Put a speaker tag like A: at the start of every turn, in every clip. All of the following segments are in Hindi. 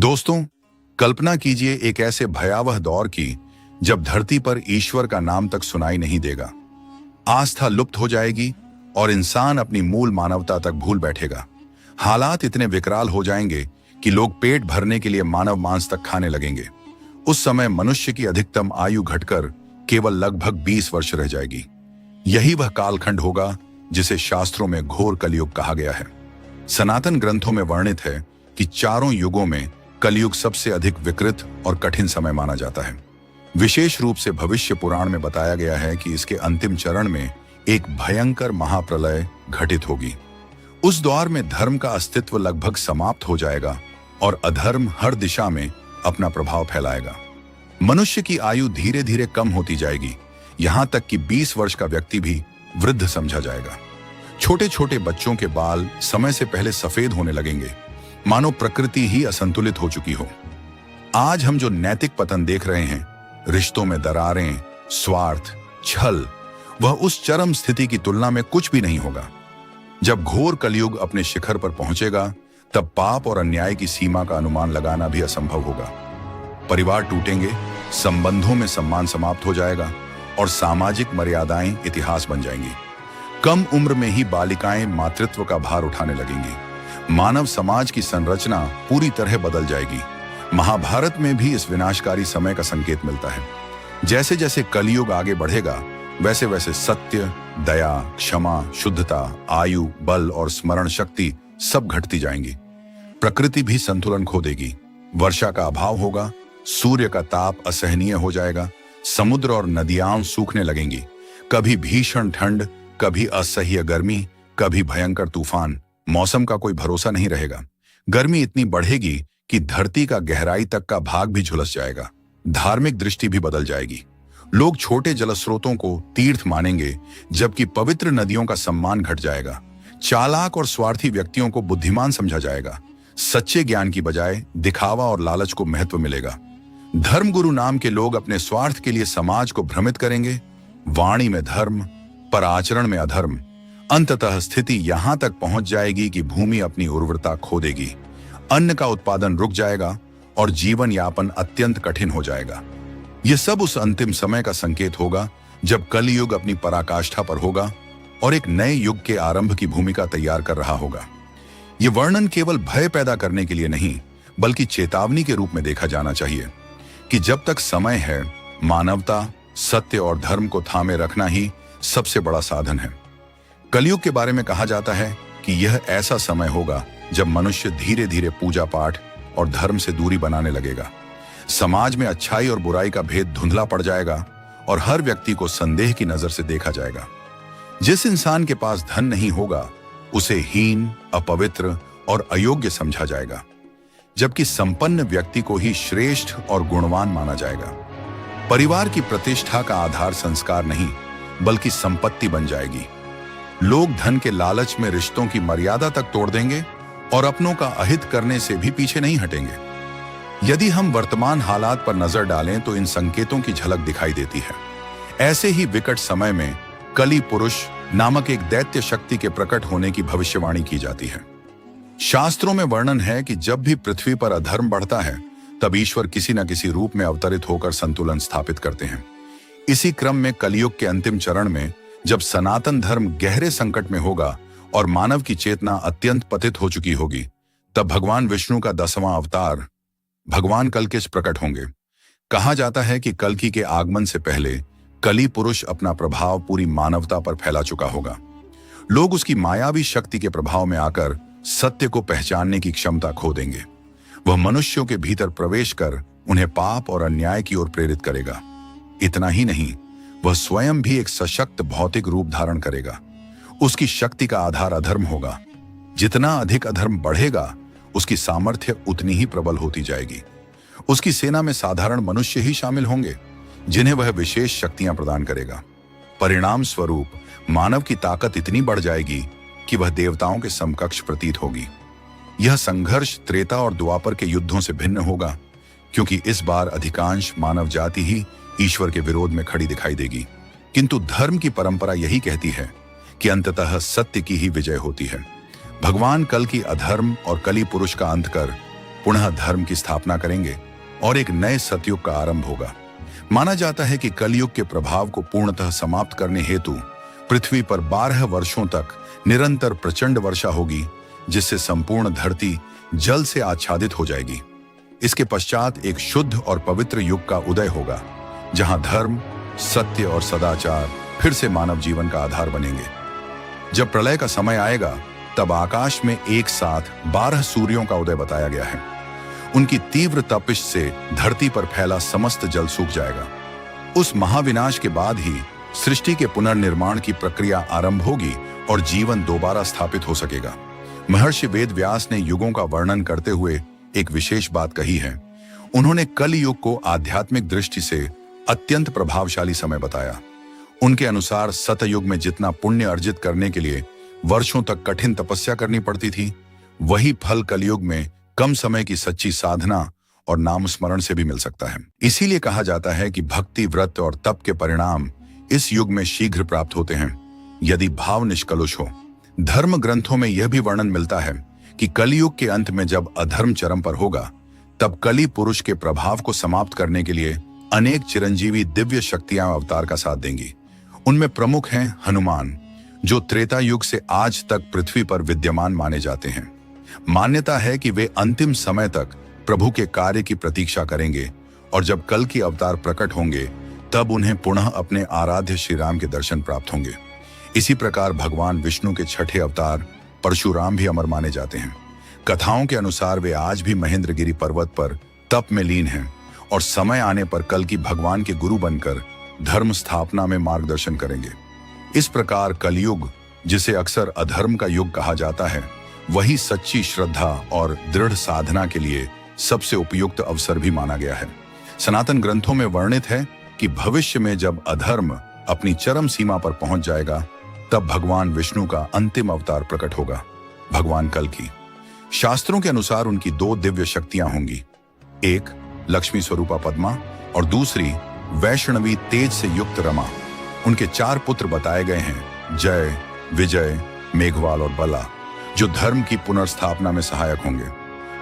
A: दोस्तों, कल्पना कीजिए एक ऐसे भयावह दौर की जब धरती पर ईश्वर का नाम तक सुनाई नहीं देगा। आस्था लुप्त हो जाएगी और इंसान अपनी मूल मानवता तक भूल बैठेगा। हालात इतने विकराल हो जाएंगे कि लोग पेट भरने के लिए मानव मांस तक खाने लगेंगे। उस समय मनुष्य की अधिकतम आयु घटकर केवल लगभग 20 वर्ष रह जाएगी। यही वह कालखंड होगा जिसे शास्त्रों में घोर कलयुग कहा गया है। सनातन ग्रंथों में वर्णित है कि चारों युगों में कलयुग सबसे अधिक विकृत और कठिन समय माना जाता है। विशेष रूप से भविष्य पुराण में बताया गया है कि इसके अंतिम चरण में एक भयंकर महाप्रलय घटित होगी। उस दौर में धर्म का अस्तित्व लगभग समाप्त हो जाएगा और अधर्म हर दिशा में अपना प्रभाव फैलाएगा। मनुष्य की आयु धीरे धीरे कम होती जाएगी, यहां तक कि 20 वर्ष का व्यक्ति भी वृद्ध समझा जाएगा। छोटे छोटे बच्चों के बाल समय से पहले सफेद होने लगेंगे, मानो प्रकृति ही असंतुलित हो चुकी हो। आज हम जो नैतिक पतन देख रहे हैं, रिश्तों में दरारें, स्वार्थ, छल, वह उस चरम स्थिति की तुलना में कुछ भी नहीं होगा। जब घोर कलयुग अपने शिखर पर पहुंचेगा, तब पाप और अन्याय की सीमा का अनुमान लगाना भी असंभव होगा। परिवार टूटेंगे, संबंधों में सम्मान समाप्त हो जाएगा और सामाजिक मर्यादाएं इतिहास बन जाएंगी। कम उम्र में ही बालिकाएं मातृत्व का भार उठाने लगेंगी। मानव समाज की संरचना पूरी तरह बदल जाएगी। महाभारत में भी इस विनाशकारी समय का संकेत मिलता है। जैसे जैसे कलयुग आगे बढ़ेगा, वैसे वैसे सत्य, दया, क्षमा, शुद्धता, आयु, बल और स्मरण शक्ति सब घटती जाएंगी। प्रकृति भी संतुलन खो देगी। वर्षा का अभाव होगा, सूर्य का ताप असहनीय हो जाएगा, समुद्र और नदियां सूखने लगेंगी। कभी भीषण ठंड, कभी असह्य गर्मी, कभी भयंकर तूफान। मौसम का कोई भरोसा नहीं रहेगा। गर्मी इतनी बढ़ेगी कि धरती का गहराई तक का भाग भी झुलस जाएगा। धार्मिक दृष्टि भी बदल जाएगी। लोग छोटे जलस्रोतों को तीर्थ मानेंगे, जबकि पवित्र नदियों का सम्मान घट जाएगा। चालाक और स्वार्थी व्यक्तियों को बुद्धिमान समझा जाएगा। सच्चे ज्ञान की बजाय दिखावा और लालच को महत्व मिलेगा। धर्मगुरु नाम के लोग अपने स्वार्थ के लिए समाज को भ्रमित करेंगे। वाणी में धर्म, पर आचरण में अधर्म। अंततः स्थिति यहां तक पहुंच जाएगी कि भूमि अपनी उर्वरता खो देगी, अन्न का उत्पादन रुक जाएगा और जीवन यापन अत्यंत कठिन हो जाएगा। यह सब उस अंतिम समय का संकेत होगा जब कलयुग अपनी पराकाष्ठा पर होगा और एक नए युग के आरंभ की भूमिका तैयार कर रहा होगा। यह वर्णन केवल भय पैदा करने के लिए नहीं, बल्कि चेतावनी के रूप में देखा जाना चाहिए कि जब तक समय है, मानवता, सत्य और धर्म को थामे रखना ही सबसे बड़ा साधन है। कलयुग के बारे में कहा जाता है कि यह ऐसा समय होगा जब मनुष्य धीरे धीरे पूजा पाठ और धर्म से दूरी बनाने लगेगा। समाज में अच्छाई और बुराई का भेद धुंधला पड़ जाएगा और हर व्यक्ति को संदेह की नजर से देखा जाएगा। जिस इंसान के पास धन नहीं होगा, उसे हीन, अपवित्र और अयोग्य समझा जाएगा, जबकि संपन्न व्यक्ति को ही श्रेष्ठ और गुणवान माना जाएगा। परिवार की प्रतिष्ठा का आधार संस्कार नहीं, बल्कि संपत्ति बन जाएगी। लोग धन के लालच में रिश्तों की मर्यादा तक तोड़ देंगे और अपनों का अहित करने से भी पीछे नहीं हटेंगे। यदि हम वर्तमान हालात पर नजर डालें तो इन संकेतों की झलक दिखाई देती है। ऐसे ही विकट समय में कली पुरुष नामक एक दैत्य शक्ति के प्रकट होने की भविष्यवाणी की जाती है। शास्त्रों में वर्णन है कि जब भी पृथ्वी पर अधर्म बढ़ता है, तब ईश्वर किसी न किसी रूप में अवतरित होकर संतुलन स्थापित करते हैं। इसी क्रम में कलयुग के अंतिम चरण में, जब सनातन धर्म गहरे संकट में होगा और मानव की चेतना अत्यंत पतित हो चुकी होगी, तब भगवान विष्णु का 10वां अवतार भगवान कल्किश प्रकट होंगे। कहा जाता है कि कल्कि के आगमन से पहले कली पुरुष अपना प्रभाव पूरी मानवता पर फैला चुका होगा। लोग उसकी मायावी शक्ति के प्रभाव में आकर सत्य को पहचानने की क्षमता खो देंगे। वह मनुष्यों के भीतर प्रवेश कर उन्हें पाप और अन्याय की ओर प्रेरित करेगा। इतना ही नहीं, वह स्वयं भी एक सशक्त भौतिक रूप धारण करेगा। उसकी शक्ति का आधार अधर्म होगा। जितना अधिक अधर्म बढ़ेगा, उसकी सामर्थ्य उतनी ही प्रबल होती जाएगी। उसकी सेना में साधारण मनुष्य ही शामिल होंगे, जिन्हें वह विशेष शक्तियां प्रदान करेगा। परिणाम स्वरूप मानव की ताकत इतनी बढ़ जाएगी कि वह देवताओं के समकक्ष प्रतीत होगी। यह संघर्ष त्रेता और द्वापर के युद्धों से भिन्न होगा, क्योंकि इस बार अधिकांश मानव जाति ही ईश्वर के विरोध में खड़ी दिखाई देगी। किंतु धर्म की परंपरा यही कहती है कि अंततः सत्य की ही विजय होती है। भगवान कल की अधर्म और कली पुरुष का अंत कर पुनः धर्म की स्थापना करेंगे और एक नए सतयुग का आरंभ होगा। माना जाता है कि कलयुग के प्रभाव को पूर्णतः समाप्त करने हेतु पृथ्वी पर 12 वर्षों तक निरंतर प्रचंड वर्षा होगी, जिससे संपूर्ण धरती जल से आच्छादित हो जाएगी। इसके पश्चात एक शुद्ध और पवित्र युग का उदय होगा, जहां धर्म, सत्य और सदाचार फिर से मानव जीवन का आधार बनेंगे। जब प्रलय का समय आएगा, तब आकाश में एक साथ 12 सूर्यों का उदय बताया गया है। उनकी तीव्र तपिश से धरती पर फैला समस्त जल सूख जाएगा। उस महाविनाश के बाद ही सृष्टि के पुनर्निर्माण की प्रक्रिया आरंभ होगी और जीवन दोबारा स्थापित हो सकेगा। महर्षि वेद व्यास ने युगों का वर्णन करते हुए एक विशेष बात कही है। उन्होंने कल युग को आध्यात्मिक दृष्टि से अत्यंत प्रभावशाली समय बताया। उनके अनुसार सतयुग में जितना पुण्य अर्जित करने के लिए वर्षों तक कठिन तपस्या करनी पड़ती थी, वही फल कलयुग में कम समय की सच्ची साधना और नाम स्मरण से भी मिल सकता है। इसीलिए कहा जाता है कि भक्ति, व्रत और तप के परिणाम इस युग में शीघ्र प्राप्त होते हैं, यदि भाव निष्कलुष हो। धर्म ग्रंथों में यह भी वर्णन मिलता है कि कलयुग के अंत में जब अधर्म चरम पर होगा, तब कली पुरुष के प्रभाव को समाप्त करने के लिए अनेक चिरंजीवी दिव्य शक्तियां अवतार का साथ देंगी। उनमें प्रमुख हैं हनुमान, जो त्रेता युग से आज तक पृथ्वी पर विद्यमान माने जाते हैं। मान्यता है कि वे अंतिम समय तक प्रभु के कार्य की प्रतीक्षा करेंगे और जब कल की अवतार प्रकट होंगे, तब उन्हें पुनः अपने आराध्य श्री राम के दर्शन प्राप्त होंगे। इसी प्रकार भगवान विष्णु के छठे अवतार परशुराम भी अमर माने जाते हैं। कथाओं के अनुसार वे आज भी महेंद्रगिरी पर्वत पर तप में लीन हैं और समय आने पर कल की भगवान के गुरु बनकर धर्म स्थापना में मार्गदर्शन करेंगे। इस प्रकार कलयुग, जिसे अक्सर अधर्म का युग कहा जाता है, वही सच्ची श्रद्धा और दृढ़ साधना के लिए सबसे उपयुक्त अवसर भी माना गया है। सनातन ग्रंथों में वर्णित है कि भविष्य में जब अधर्म अपनी चरम सीमा पर पहुंच जाएगा, तब भगवान विष्णु का अंतिम अवतार प्रकट होगा, भगवान कल की। शास्त्रों के अनुसार उनकी 2 दिव्य शक्तियां होंगी, एक लक्ष्मी स्वरूपा पद्मा और दूसरी वैष्णवी तेज से युक्त रमा। उनके 4 पुत्र बताए गए हैं, जय, विजय, मेघवाल और बला, जो धर्म की पुनर्स्थापना में सहायक होंगे।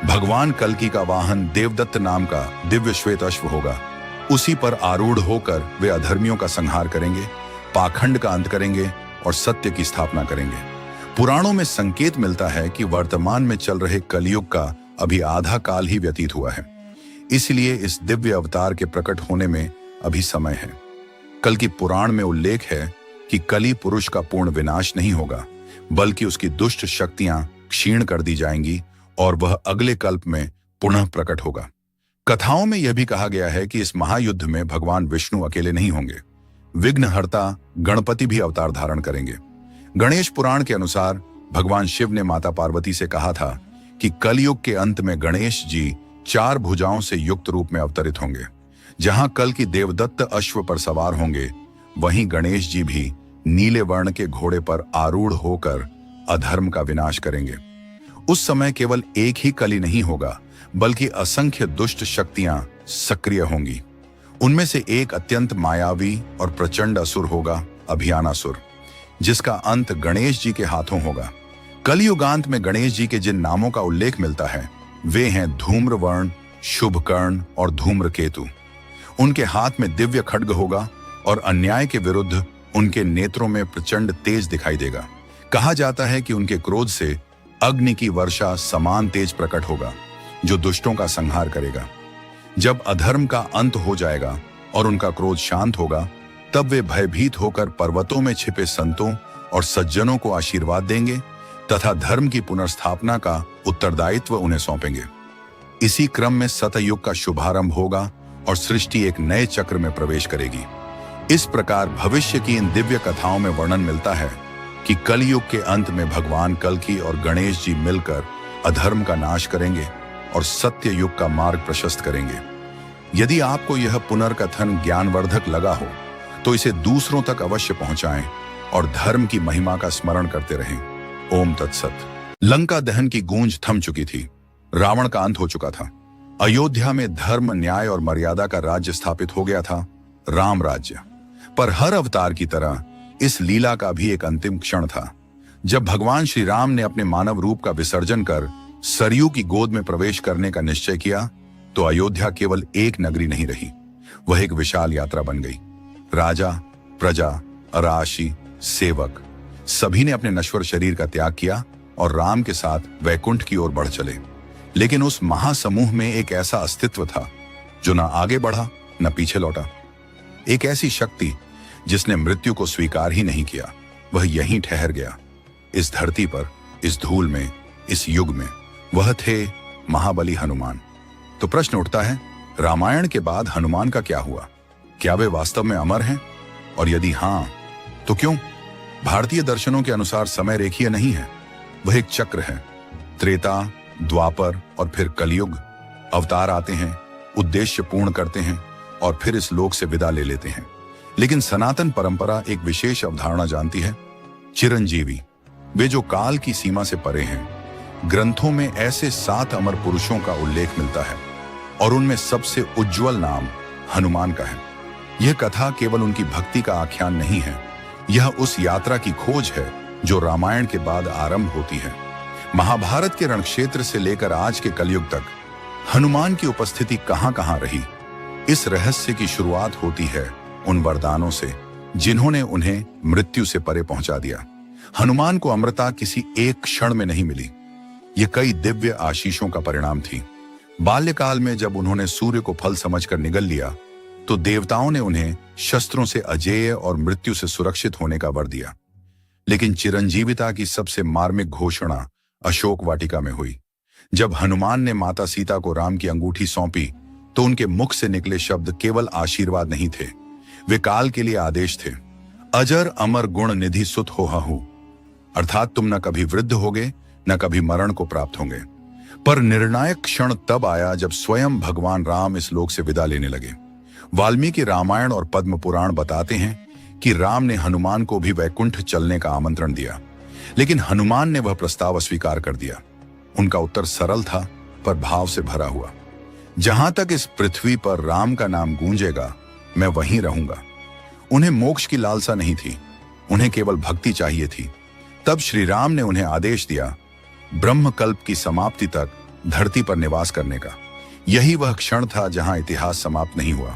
A: भगवान कल्कि का वाहन देवदत्त नाम का दिव्य श्वेत अश्व होगा। उसी पर आरूढ़ होकर वे अधर्मियों का संहार करेंगे, पाखंड का अंत करेंगे और सत्य की स्थापना करेंगे। पुराणों में संकेत मिलता है कि वर्तमान में चल रहे कलयुग का अभी आधा काल ही व्यतीत हुआ है, इसलिए इस दिव्य अवतार के प्रकट होने में अभी समय है। कल की पुराण में उल्लेख है कि कली पुरुष का पूर्ण विनाश नहीं होगा, बल्कि उसकी दुष्ट शक्तियां क्षीण कर दी जाएंगी और वह अगले कल्प में पुनः प्रकट होगा। कथाओं में यह भी कहा गया है कि इस महायुद्ध में भगवान विष्णु अकेले नहीं होंगे, विघ्नहर्ता गणपति भी अवतार धारण करेंगे। गणेश पुराण के अनुसार भगवान शिव ने माता पार्वती से कहा था कि कलयुग के अंत में गणेश जी 4 भुजाओं से युक्त रूप में अवतरित होंगे। जहां कल की देवदत्त अश्व पर सवार होंगे, वहीं गणेश जी भी नीले वर्ण के घोड़े पर आरूढ़ होकर अधर्म का विनाश करेंगे। उस समय केवल एक ही कली नहीं होगा, बल्कि असंख्य दुष्ट शक्तियां सक्रिय होंगी। उनमें से एक अत्यंत मायावी और प्रचंड असुर होगा, अभियानासुर, जिसका अंत गणेश जी के हाथों होगा। कलयुगांत में गणेश जी के जिन नामों का उल्लेख मिलता है, वे हैं धूम्रवर्ण, शुभकर्ण और धूम्रकेतु। उनके हाथ में दिव्य खड्ग होगा और अन्याय के विरुद्ध उनके नेत्रों में प्रचंड तेज दिखाई देगा। कहा जाता है कि उनके क्रोध से अग्नि की वर्षा समान तेज प्रकट होगा, जो दुष्टों का संहार करेगा। जब अधर्म का अंत हो जाएगा और उनका क्रोध शांत होगा, तब वे भयभीत होकर पर्वतों में छिपे संतों और सज्जनों को आशीर्वाद देंगे तथा धर्म की पुनर्स्थापना का उत्तरदायित्व उन्हें सौंपेंगे। इसी क्रम में सतयुग का शुभारंभ होगा और सृष्टि एक नए चक्र में प्रवेश करेगी। इस प्रकार भविष्य की इन दिव्य कथाओं में वर्णन मिलता है कि कलयुग के अंत में भगवान कल्कि और गणेश जी मिलकर अधर्म का नाश करेंगे और सत्य युग का मार्ग प्रशस्त करेंगे। यदि आपको यह पुनर्कथन ज्ञानवर्धक लगा हो, तो इसे दूसरों तक अवश्य पहुंचाएं और धर्म की महिमा का स्मरण करते रहें। ओम तत्सत। लंका दहन की गूंज थम चुकी थी, रावण का अंत हो चुका था। अयोध्या में धर्म, न्याय और मर्यादा का राज्य स्थापित हो गया था, राम राज्य। पर हर अवतार की तरह इस लीला का भी एक अंतिम क्षण था, जब भगवान श्री राम ने अपने मानव रूप का विसर्जन कर सरयू की गोद में प्रवेश करने का निश्चय किया तो अयोध्या केवल एक नगरी नहीं रही, वह एक विशाल यात्रा बन गई। राजा, प्रजा, राशि, सेवक सभी ने अपने नश्वर शरीर का त्याग किया और राम के साथ वैकुंठ की ओर बढ़ चले। लेकिन उस महासमूह में एक ऐसा अस्तित्व था जो न आगे बढ़ा न पीछे लौटा। एक ऐसी शक्ति जिसने मृत्यु को स्वीकार ही नहीं किया। वह यहीं ठहर गया, इस धरती पर, इस धूल में, इस युग में। वह थे महाबली हनुमान। तो प्रश्न उठता है, रामायण के बाद हनुमान का क्या हुआ? क्या वे वास्तव में अमर हैं? और यदि हां, तो क्यों? भारतीय दर्शनों के अनुसार समय रेखीय नहीं है, वह एक चक्र है। त्रेता, द्वापर और फिर कलयुग। अवतार आते हैं, उद्देश्य पूर्ण करते हैं और फिर इस लोक से विदा ले लेते हैं। लेकिन सनातन परंपरा एक विशेष अवधारणा जानती है, चिरंजीवी। वे जो काल की सीमा से परे हैं। ग्रंथों में ऐसे 7 अमर पुरुषों का उल्लेख मिलता है और उनमें सबसे उज्जवल नाम हनुमान का है। यह कथा केवल उनकी भक्ति का आख्यान नहीं है, यह उस यात्रा की खोज है जो रामायण के बाद आरंभ होती है। महाभारत के रणक्षेत्र से लेकर आज के कलयुग तक हनुमान की उपस्थिति कहां कहां रही, इस रहस्य की शुरुआत होती है उन वरदानों से जिन्होंने उन्हें मृत्यु से परे पहुंचा दिया। हनुमान को अमरता किसी एक क्षण में नहीं मिली, ये कई दिव्य आशीषों का परिणाम थी। बाल्यकाल में जब उन्होंने सूर्य को फल समझकर निगल लिया तो देवताओं ने उन्हें शस्त्रों से अजेय और मृत्यु से सुरक्षित होने का वर दिया। लेकिन चिरंजीविता की सबसे मार्मिक घोषणा अशोक वाटिका में हुई। जब हनुमान ने माता सीता को राम की अंगूठी सौंपी तो उनके मुख से निकले शब्द केवल आशीर्वाद नहीं थे, वे काल के लिए आदेश थे। अजर अमर गुण निधि सुत होहु, अर्थात तुम न कभी वृद्ध होगे न कभी मरण को प्राप्त होंगे। पर निर्णायक क्षण तब आया जब स्वयं भगवान राम इस लोक से विदा लेने लगे। वाल्मीकि रामायण और पद्म पुराण बताते हैं कि राम ने हनुमान को भी वैकुंठ चलने का आमंत्रण दिया, लेकिन हनुमान ने वह प्रस्ताव अस्वीकार कर दिया। उनका उत्तर सरल था पर भाव से भरा हुआ, जहां तक इस पृथ्वी पर राम का नाम गूंजेगा मैं वहीं रहूंगा। उन्हें मोक्ष की लालसा नहीं थी, उन्हें केवल भक्ति चाहिए थी। तब श्री राम ने उन्हें आदेश दिया, ब्रह्मकल्प की समाप्ति तक धरती पर निवास करने का। यही वह क्षण था जहां इतिहास समाप्त नहीं हुआ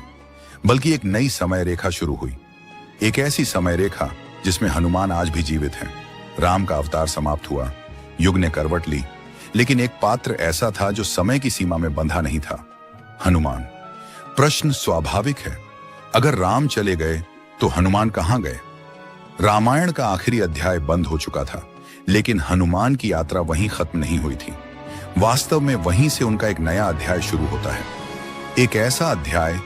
A: बल्कि एक नई समय रेखा शुरू हुई। एक ऐसी समय रेखा जिसमें हनुमान आज भी जीवित हैं। राम का अवतार समाप्त हुआ, युग ने करवट ली, लेकिन एक पात्र ऐसा था जो समय की सीमा में बंधा नहीं था, हनुमान। प्रश्न स्वाभाविक है, अगर राम चले गए तो हनुमान कहां गए? रामायण का आखिरी अध्याय बंद हो चुका था, लेकिन हनुमान की यात्रा वहीं खत्म नहीं हुई थी। वास्तव में वहीं से उनका एक नया अध्याय शुरू होता है, एक ऐसा अध्याय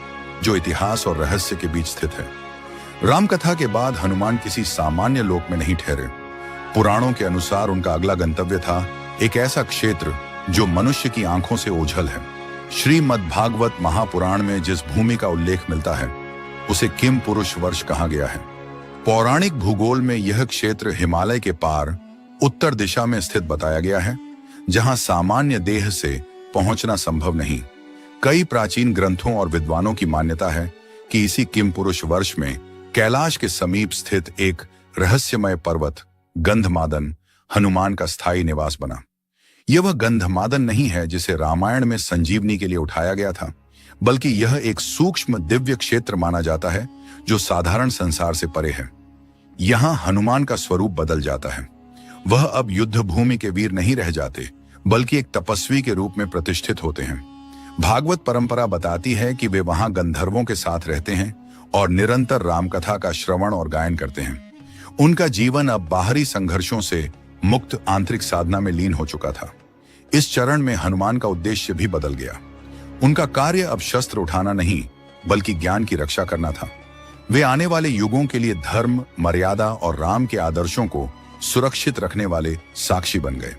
A: जो इतिहास और रहस्य के बीच स्थित है। रामकथा के बाद हनुमान किसी सामान्य लोक में नहीं ठहरे। पुराणों के अनुसार उनका अगला गंतव्य था एक ऐसा क्षेत्र जो मनुष्य की आंखों से ओझल है। श्रीमद्भागवत महापुराण में जिस भूमि का उल्लेख मिलता है उसे किम पुरुष वर्ष कहा गया है। पौराणिक भूगोल में यह क्षेत्र हिमालय के पार उत्तर दिशा में स्थित बताया गया है, जहां सामान्य देह से पहुंचना संभव नहीं। कई प्राचीन ग्रंथों और विद्वानों की मान्यता है कि इसी किम पुरुष वर्ष में कैलाश के समीप स्थित एक रहस्यमय पर्वत गंधमादन हनुमान का स्थायी निवास बना। यह वह गंधमादन नहीं है जिसे रामायण में संजीवनी के लिए उठाया गया था, बल्कि यह एक सूक्ष्म दिव्य क्षेत्र माना जाता है जो साधारण संसार से परे है। यहां हनुमान का स्वरूप बदल जाता है। वह अब युद्ध भूमि के वीर नहीं रह जाते, बल्कि एक तपस्वी के रूप में प्रतिष्ठित होते हैं। भागवत परंपरा बताती है कि वे वहां गंधर्वों के साथ रहते हैं और निरंतर रामकथा का श्रवण और गायन करते हैं। उनका जीवन अब बाहरी संघर्षों से मुक्त आंतरिक साधना में लीन हो चुका था। इस चरण में हनुमान का उद्देश्य भी बदल गया। उनका कार्य अब शस्त्र उठाना नहीं, बल्कि ज्ञान की रक्षा करना था। वे आने वाले युगों के लिए धर्म, मर्यादा और राम के आदर्शों को सुरक्षित रखने वाले साक्षी बन गए।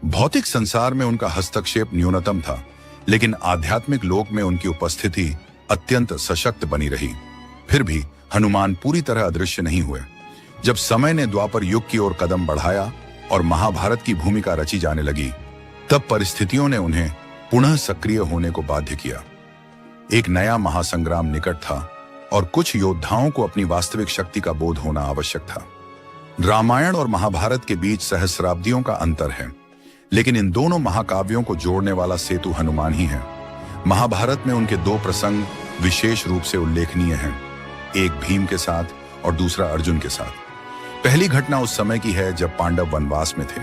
A: भौतिक संसार में उनका हस्तक्षेप न्यूनतम था, लेकिन आध्यात्मिक लोक में उनकी उपस्थिति अत्यंत सशक्त बनी रही। फिर भी हनुमान पूरी तरह अदृश्य नहीं हुए। जब समय ने द्वापर युग की ओर कदम बढ़ाया और महाभारत की भूमिका रची जाने लगी, तब परिस्थितियों ने उन्हें पुनः सक्रिय होने को बाध्य किया। एक नया महासंग्राम निकट था और कुछ योद्धाओं को अपनी वास्तविक शक्ति का बोध होना आवश्यक था। रामायण और महाभारत के बीच सहस्राब्दियों का अंतर है, लेकिन इन दोनों महाकाव्यों को जोड़ने वाला सेतु हनुमान ही है। महाभारत में उनके दो प्रसंग विशेष रूप से उल्लेखनीय हैं, एक भीम के साथ और दूसरा अर्जुन के साथ। पहली घटना उस समय की है जब पांडव वनवास में थे।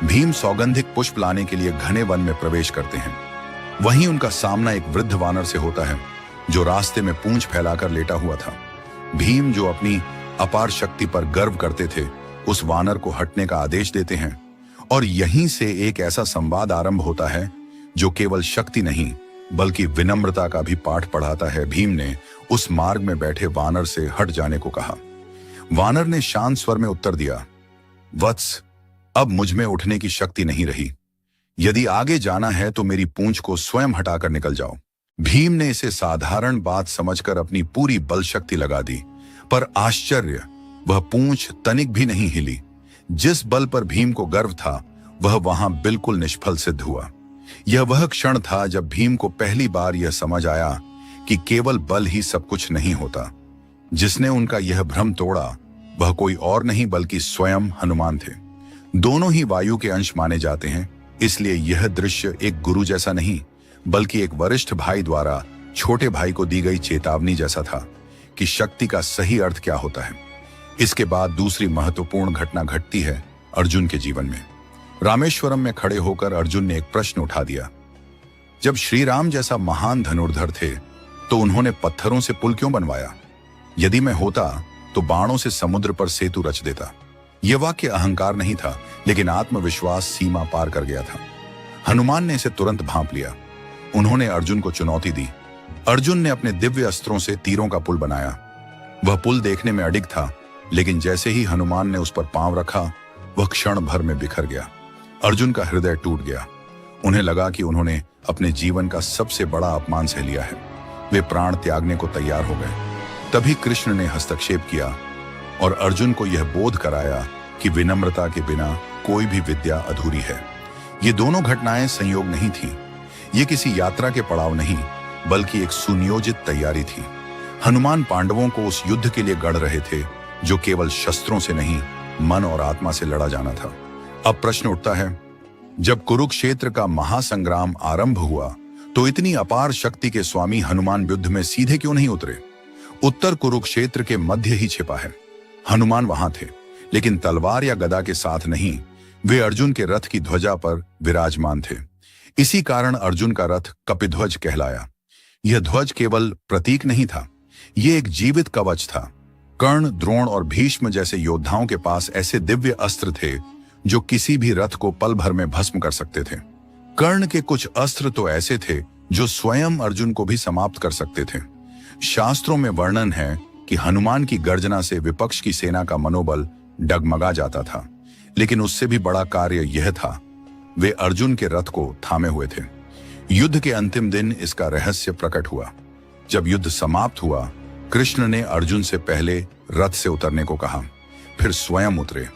A: भीम सौगंधिक पुष्प लाने के लिए घने वन में प्रवेश करते हैं। वहीं उनका सामना एक वृद्ध वानर से होता है जो रास्ते में पूंछ फैलाकर लेटा हुआ था। भीम, जो अपनी अपार शक्ति पर गर्व करते थे, उस वानर को हटने का आदेश देते हैं और यहीं से एक ऐसा संवाद आरंभ होता है जो केवल शक्ति नहीं बल्कि विनम्रता का भी पाठ पढ़ाता है। भीम ने उस मार्ग में बैठे वानर से हट जाने को कहा। वानर ने शांत स्वर में उत्तर दिया, वत्स, अब मुझ में उठने की शक्ति नहीं रही। यदि आगे जाना है तो मेरी पूंछ को स्वयं हटाकर निकल जाओ। भीम ने इसे साधारण बात समझकर अपनी पूरी बल शक्ति लगा दी, पर आश्चर्य, वह पूंछ तनिक भी नहीं हिली। जिस बल पर भीम को गर्व था वह वहां बिल्कुल निष्फल सिद्ध हुआ। यह वह क्षण था जब भीम को पहली बार यह समझ आया कि केवल बल ही सब कुछ नहीं होता। जिसने उनका यह भ्रम तोड़ा वह कोई और नहीं बल्कि स्वयं हनुमान थे। दोनों ही वायु के अंश माने जाते हैं, इसलिए यह दृश्य एक गुरु जैसा नहीं बल्कि एक वरिष्ठ भाई द्वारा छोटे भाई को दी गई चेतावनी जैसा था कि शक्ति का सही अर्थ क्या होता है। इसके बाद दूसरी महत्वपूर्ण घटना घटती है अर्जुन के जीवन में। रामेश्वरम में खड़े होकर अर्जुन ने एक प्रश्न उठा दिया। जब श्री राम जैसा महान धनुर्धर थे तो उन्होंने पत्थरों से पुल क्यों बनवाया? यदि मैं होता तो बाणों से समुद्र पर सेतु रच देता। यह वाक्य अहंकार नहीं था, लेकिन आत्मविश्वास सीमा पार कर गया था। हनुमान ने इसे तुरंत भांप लिया। उन्होंने अर्जुन को चुनौती दी। अर्जुन ने अपने दिव्य अस्त्रों से तीरों का पुल बनाया। वह पुल देखने में अडिग था, लेकिन जैसे ही हनुमान ने उस पर पांव रखा वह क्षण भर में बिखर गया। अर्जुन का हृदय टूट गया। उन्हें लगा कि उन्होंने अपने जीवन का सबसे बड़ा अपमान सह लिया है। वे प्राण त्यागने को तैयार हो गए। तभी कृष्ण ने हस्तक्षेप किया और अर्जुन को यह बोध कराया कि विनम्रता के बिना कोई भी विद्या अधूरी है। ये दोनों घटनाएं संयोग नहीं थी। ये किसी यात्रा के पड़ाव नहीं बल्कि एक सुनियोजित तैयारी थी। हनुमान पांडवों को उस युद्ध के लिए गढ़ रहे थे जो केवल शस्त्रों से नहीं, मन और आत्मा से लड़ा जाना था। अब प्रश्न उठता है, जब कुरुक्षेत्र का महासंग्राम आरंभ हुआ तो इतनी अपार शक्ति के स्वामी हनुमान युद्ध में सीधे क्यों नहीं उतरे? उत्तर कुरुक्षेत्र के मध्य ही छिपा है। हनुमान वहां थे, लेकिन तलवार या गदा के साथ नहीं। वे अर्जुन के रथ की ध्वजा पर विराजमान थे। इसी कारण अर्जुन का रथ कपिध्वज कहलाया। यह ध्वज केवल प्रतीक नहीं था, यह एक जीवित कवच था। कर्ण, द्रोण और भीष्म जैसे योद्धाओं के पास ऐसे दिव्य अस्त्र थे जो किसी भी रथ को पल भर में भस्म कर सकते थे। कर्ण के कुछ अस्त्र तो ऐसे थे जो स्वयं अर्जुन को भी समाप्त कर सकते थे। शास्त्रों में वर्णन है कि हनुमान की गर्जना से विपक्ष की सेना का मनोबल डगमगा जाता था, लेकिन उससे भी बड़ा कार्य यह था, वे अर्जुन के रथ को थामे हुए थे। युद्ध के अंतिम दिन इसका रहस्य प्रकट हुआ। जब युद्ध समाप्त हुआ, कृष्ण ने अर्जुन से पहले रथ से उतरने को कहा, फिर स्वयं उतरे।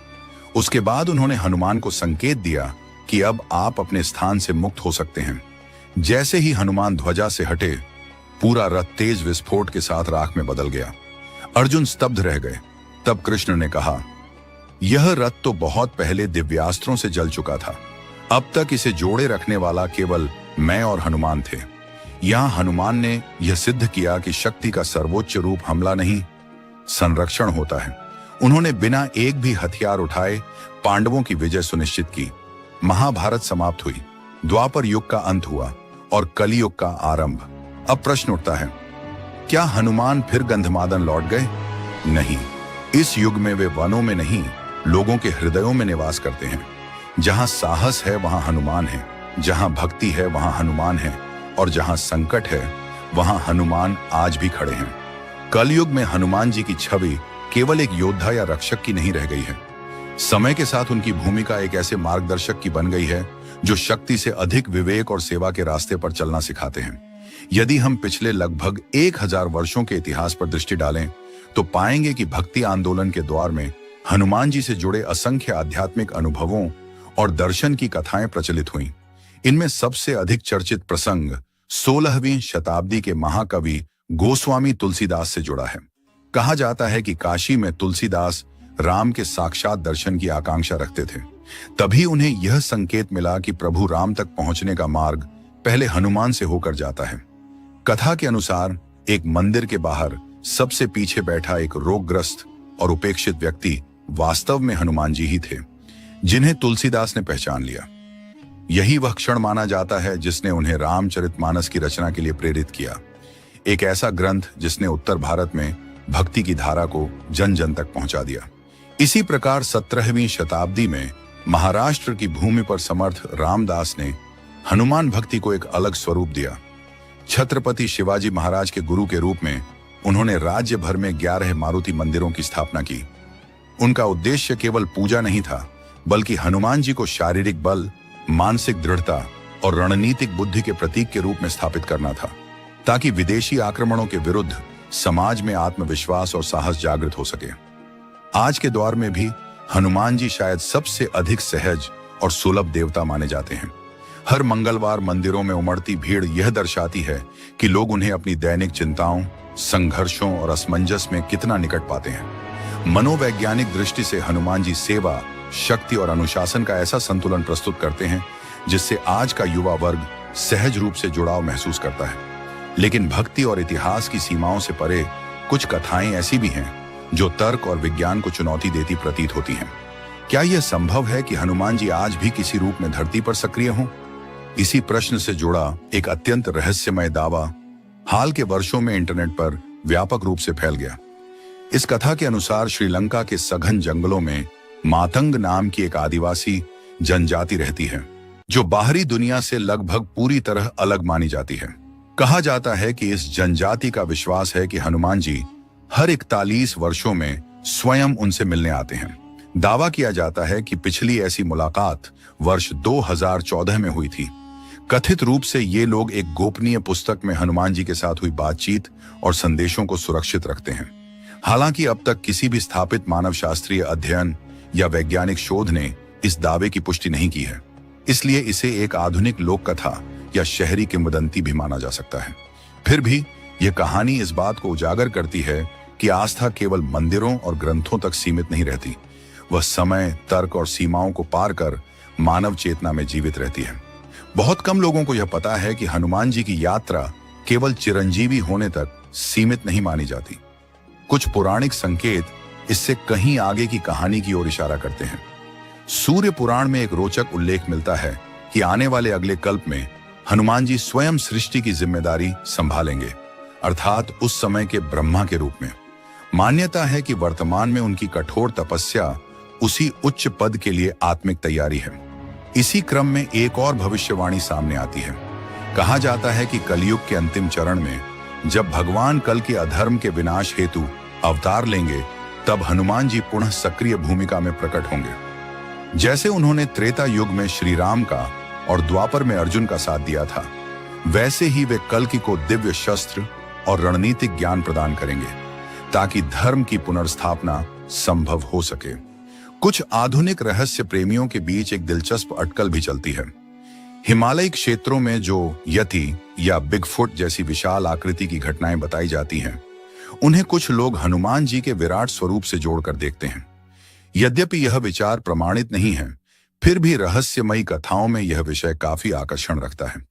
A: उसके बाद उन्होंने हनुमान को संकेत दिया कि अब आप अपने स्थान से मुक्त हो सकते हैं। जैसे ही हनुमान ध्वजा से हटे, पूरा रथ तेज विस्फोट के साथ राख में बदल गया। अर्जुन स्तब्ध रह गए। तब कृष्ण ने कहा, यह रथ तो बहुत पहले दिव्यास्त्रों से जल चुका था। अब तक इसे जोड़े रखने वाला केवल मैं और हनुमान थे। यहां हनुमान ने यह सिद्ध किया कि शक्ति का सर्वोच्च रूप हमला नहीं, संरक्षण होता है। उन्होंने बिना एक भी हथियार उठाए पांडवों की विजय सुनिश्चित की। महाभारत समाप्त हुई, द्वापर युग का अंत हुआ और कलियुग का आरंभ। अब प्रश्न उठता है, क्या हनुमान फिर गंधमादन लौट गए? नहीं, इस युग में वे वनों में नहीं, लोगों के हृदयों में निवास करते हैं। जहां साहस है वहां हनुमान है, जहां भक्ति है वहां हनुमान है, और जहां संकट है वहां हनुमान आज भी खड़े हैं। कलयुग में हनुमान जी की छवि केवल एक योद्धा या रक्षक की नहीं रह गई है। समय के साथ उनकी भूमिका एक ऐसे मार्गदर्शक की बन गई है जो शक्ति से अधिक विवेक और सेवा के रास्ते पर चलना सिखाते हैं। यदि हम पिछले लगभग 1000 वर्षों के इतिहास पर दृष्टि डालें तो पाएंगे कि भक्ति आंदोलन के द्वार में हनुमान जी से जुड़े असंख्य आध्यात्मिक अनुभवों और दर्शन की कथाएं प्रचलित हुईं। इनमें सबसे अधिक चर्चित प्रसंग 16वीं शताब्दी के महाकवि गोस्वामी तुलसीदास से जुड़ा है। कहा जाता है कि काशी में तुलसीदास राम के साक्षात दर्शन की आकांक्षा रखते थे। तभी उन्हें यह संकेत मिला कि प्रभु राम तक पहुंचने का मार्ग पहले हनुमान से होकर जाता है। कथा के अनुसार एक मंदिर के बाहर सबसे पीछे बैठा एक रोगग्रस्त और उपेक्षित व्यक्ति वास्तव में हनुमान जी ही थे, जिन्हें तुलसीदास ने पहचान लिया। यही वह क्षण माना जाता है जिसने उन्हें रामचरितमानस की रचना के लिए प्रेरित किया, एक ऐसा ग्रंथ जिसने उत्तर भारत में भक्ति की धारा को जन जन तक पहुंचा दिया। इसी प्रकार 17वीं शताब्दी में महाराष्ट्र की भूमि पर समर्थ रामदास ने हनुमान भक्ति को एक अलग स्वरूप दिया। छत्रपति शिवाजी महाराज के गुरु के रूप में उन्होंने राज्य भर में 11 मारुति मंदिरों की स्थापना की। उनका उद्देश्य केवल पूजा नहीं था, बल्कि हनुमान जी को शारीरिक बल, मानसिक दृढ़ता और रणनीतिक बुद्धि के प्रतीक के रूप में स्थापित करना था, ताकि विदेशी आक्रमणों के विरुद्ध समाज में आत्मविश्वास और साहस जागृत हो सके। आज के दौर में भी हनुमान जी शायद सबसे अधिक सहज और सुलभ देवता माने जाते हैं। हर मंगलवार मंदिरों में उमड़ती भीड़ यह दर्शाती है कि लोग उन्हें अपनी दैनिक चिंताओं, संघर्षों और असमंजस में कितना निकट पाते हैं। मनोवैज्ञानिक दृष्टि से हनुमान जी सेवा, शक्ति और अनुशासन का ऐसा संतुलन प्रस्तुत करते हैं जिससे आज का युवा वर्ग सहज रूप से जुड़ाव महसूस करता है। लेकिन भक्ति और इतिहास की सीमाओं से परे कुछ कथाएं ऐसी भी हैं जो तर्क और विज्ञान को चुनौती देती प्रतीत होती हैं। क्या यह संभव है कि हनुमान जी आज भी किसी रूप में धरती पर सक्रिय हों? इसी प्रश्न से जुड़ा एक अत्यंत रहस्यमय दावा हाल के वर्षों में इंटरनेट पर व्यापक रूप से फैल गया। इस कथा के अनुसार श्रीलंका के सघन जंगलों में मातंग नाम की एक आदिवासी जनजाति रहती है, जो बाहरी दुनिया से लगभग पूरी तरह अलग मानी जाती है। कहा जाता है कि इस जनजाति का विश्वास है कि हनुमान जी हर 41 वर्षों में स्वयं उनसे मिलने आते हैं। दावा किया जाता है कि पिछली ऐसी मुलाकात वर्ष 2014 में हुई थी। कथित रूप से ये लोग एक गोपनीय पुस्तक में हनुमान जी के साथ हुई बातचीत और संदेशों को सुरक्षित रखते हैं। हालांकि अब तक किसी भी स्थापित मानव शास्त्रीय अध्ययन या वैज्ञानिक शोध ने इस दावे की पुष्टि नहीं की है, इसलिए इसे एक आधुनिक लोक कथा या शहरी किंवदंती भी माना जा सकता है। फिर भी यह कहानी इस बात को उजागर करती है कि आस्था केवल मंदिरों और ग्रंथों तक सीमित नहीं रहती, वह समय, तर्क और सीमाओं को पार कर मानव चेतना में जीवित रहती है। बहुत कम लोगों को यह पता है कि हनुमान जी की यात्रा केवल चिरंजीवी होने तक सीमित नहीं मानी जाती। कुछ पौराणिक संकेत इससे कहीं आगे की कहानी की ओर इशारा करते हैं। सूर्य पुराण में एक रोचक उल्लेख मिलता है कि आने वाले अगले कल्प में हनुमान जी स्वयं सृष्टि की जिम्मेदारी संभालेंगे, अर्थात उस समय के ब्रह्मा के रूप में। मान्यता है कि वर्तमान में उनकी कठोर तपस्या उसी उच्च पद के लिए आत्मिक तैयारी है। इसी क्रम में एक और भविष्यवाणी सामने आती है। कहा जाता है कि कलयुग के अंतिम चरण में जब भगवान कल के अधर्म के विनाश हेतु अवतार लेंगे, तब हनुमान जी पुनः सक्रिय भूमिका में प्रकट होंगे। जैसे उन्होंने त्रेता युग में श्री राम का और द्वापर में अर्जुन का साथ दिया था, वैसे ही वे कल्कि को दिव्य शस्त्र और रणनीतिक ज्ञान प्रदान करेंगे, ताकि धर्म की पुनर्स्थापना संभव हो सके। कुछ आधुनिक रहस्य प्रेमियों के बीच एक दिलचस्प अटकल भी चलती है। हिमालयी क्षेत्रों में जो यति या बिगफुट जैसी विशाल आकृति की घटनाएं बताई जाती हैं, उन्हें कुछ लोग हनुमान जी के विराट स्वरूप से जोड़कर देखते हैं। यद्यपि यह विचार प्रमाणित नहीं है, फिर भी रहस्यमयी कथाओं में यह विषय काफी आकर्षण रखता है।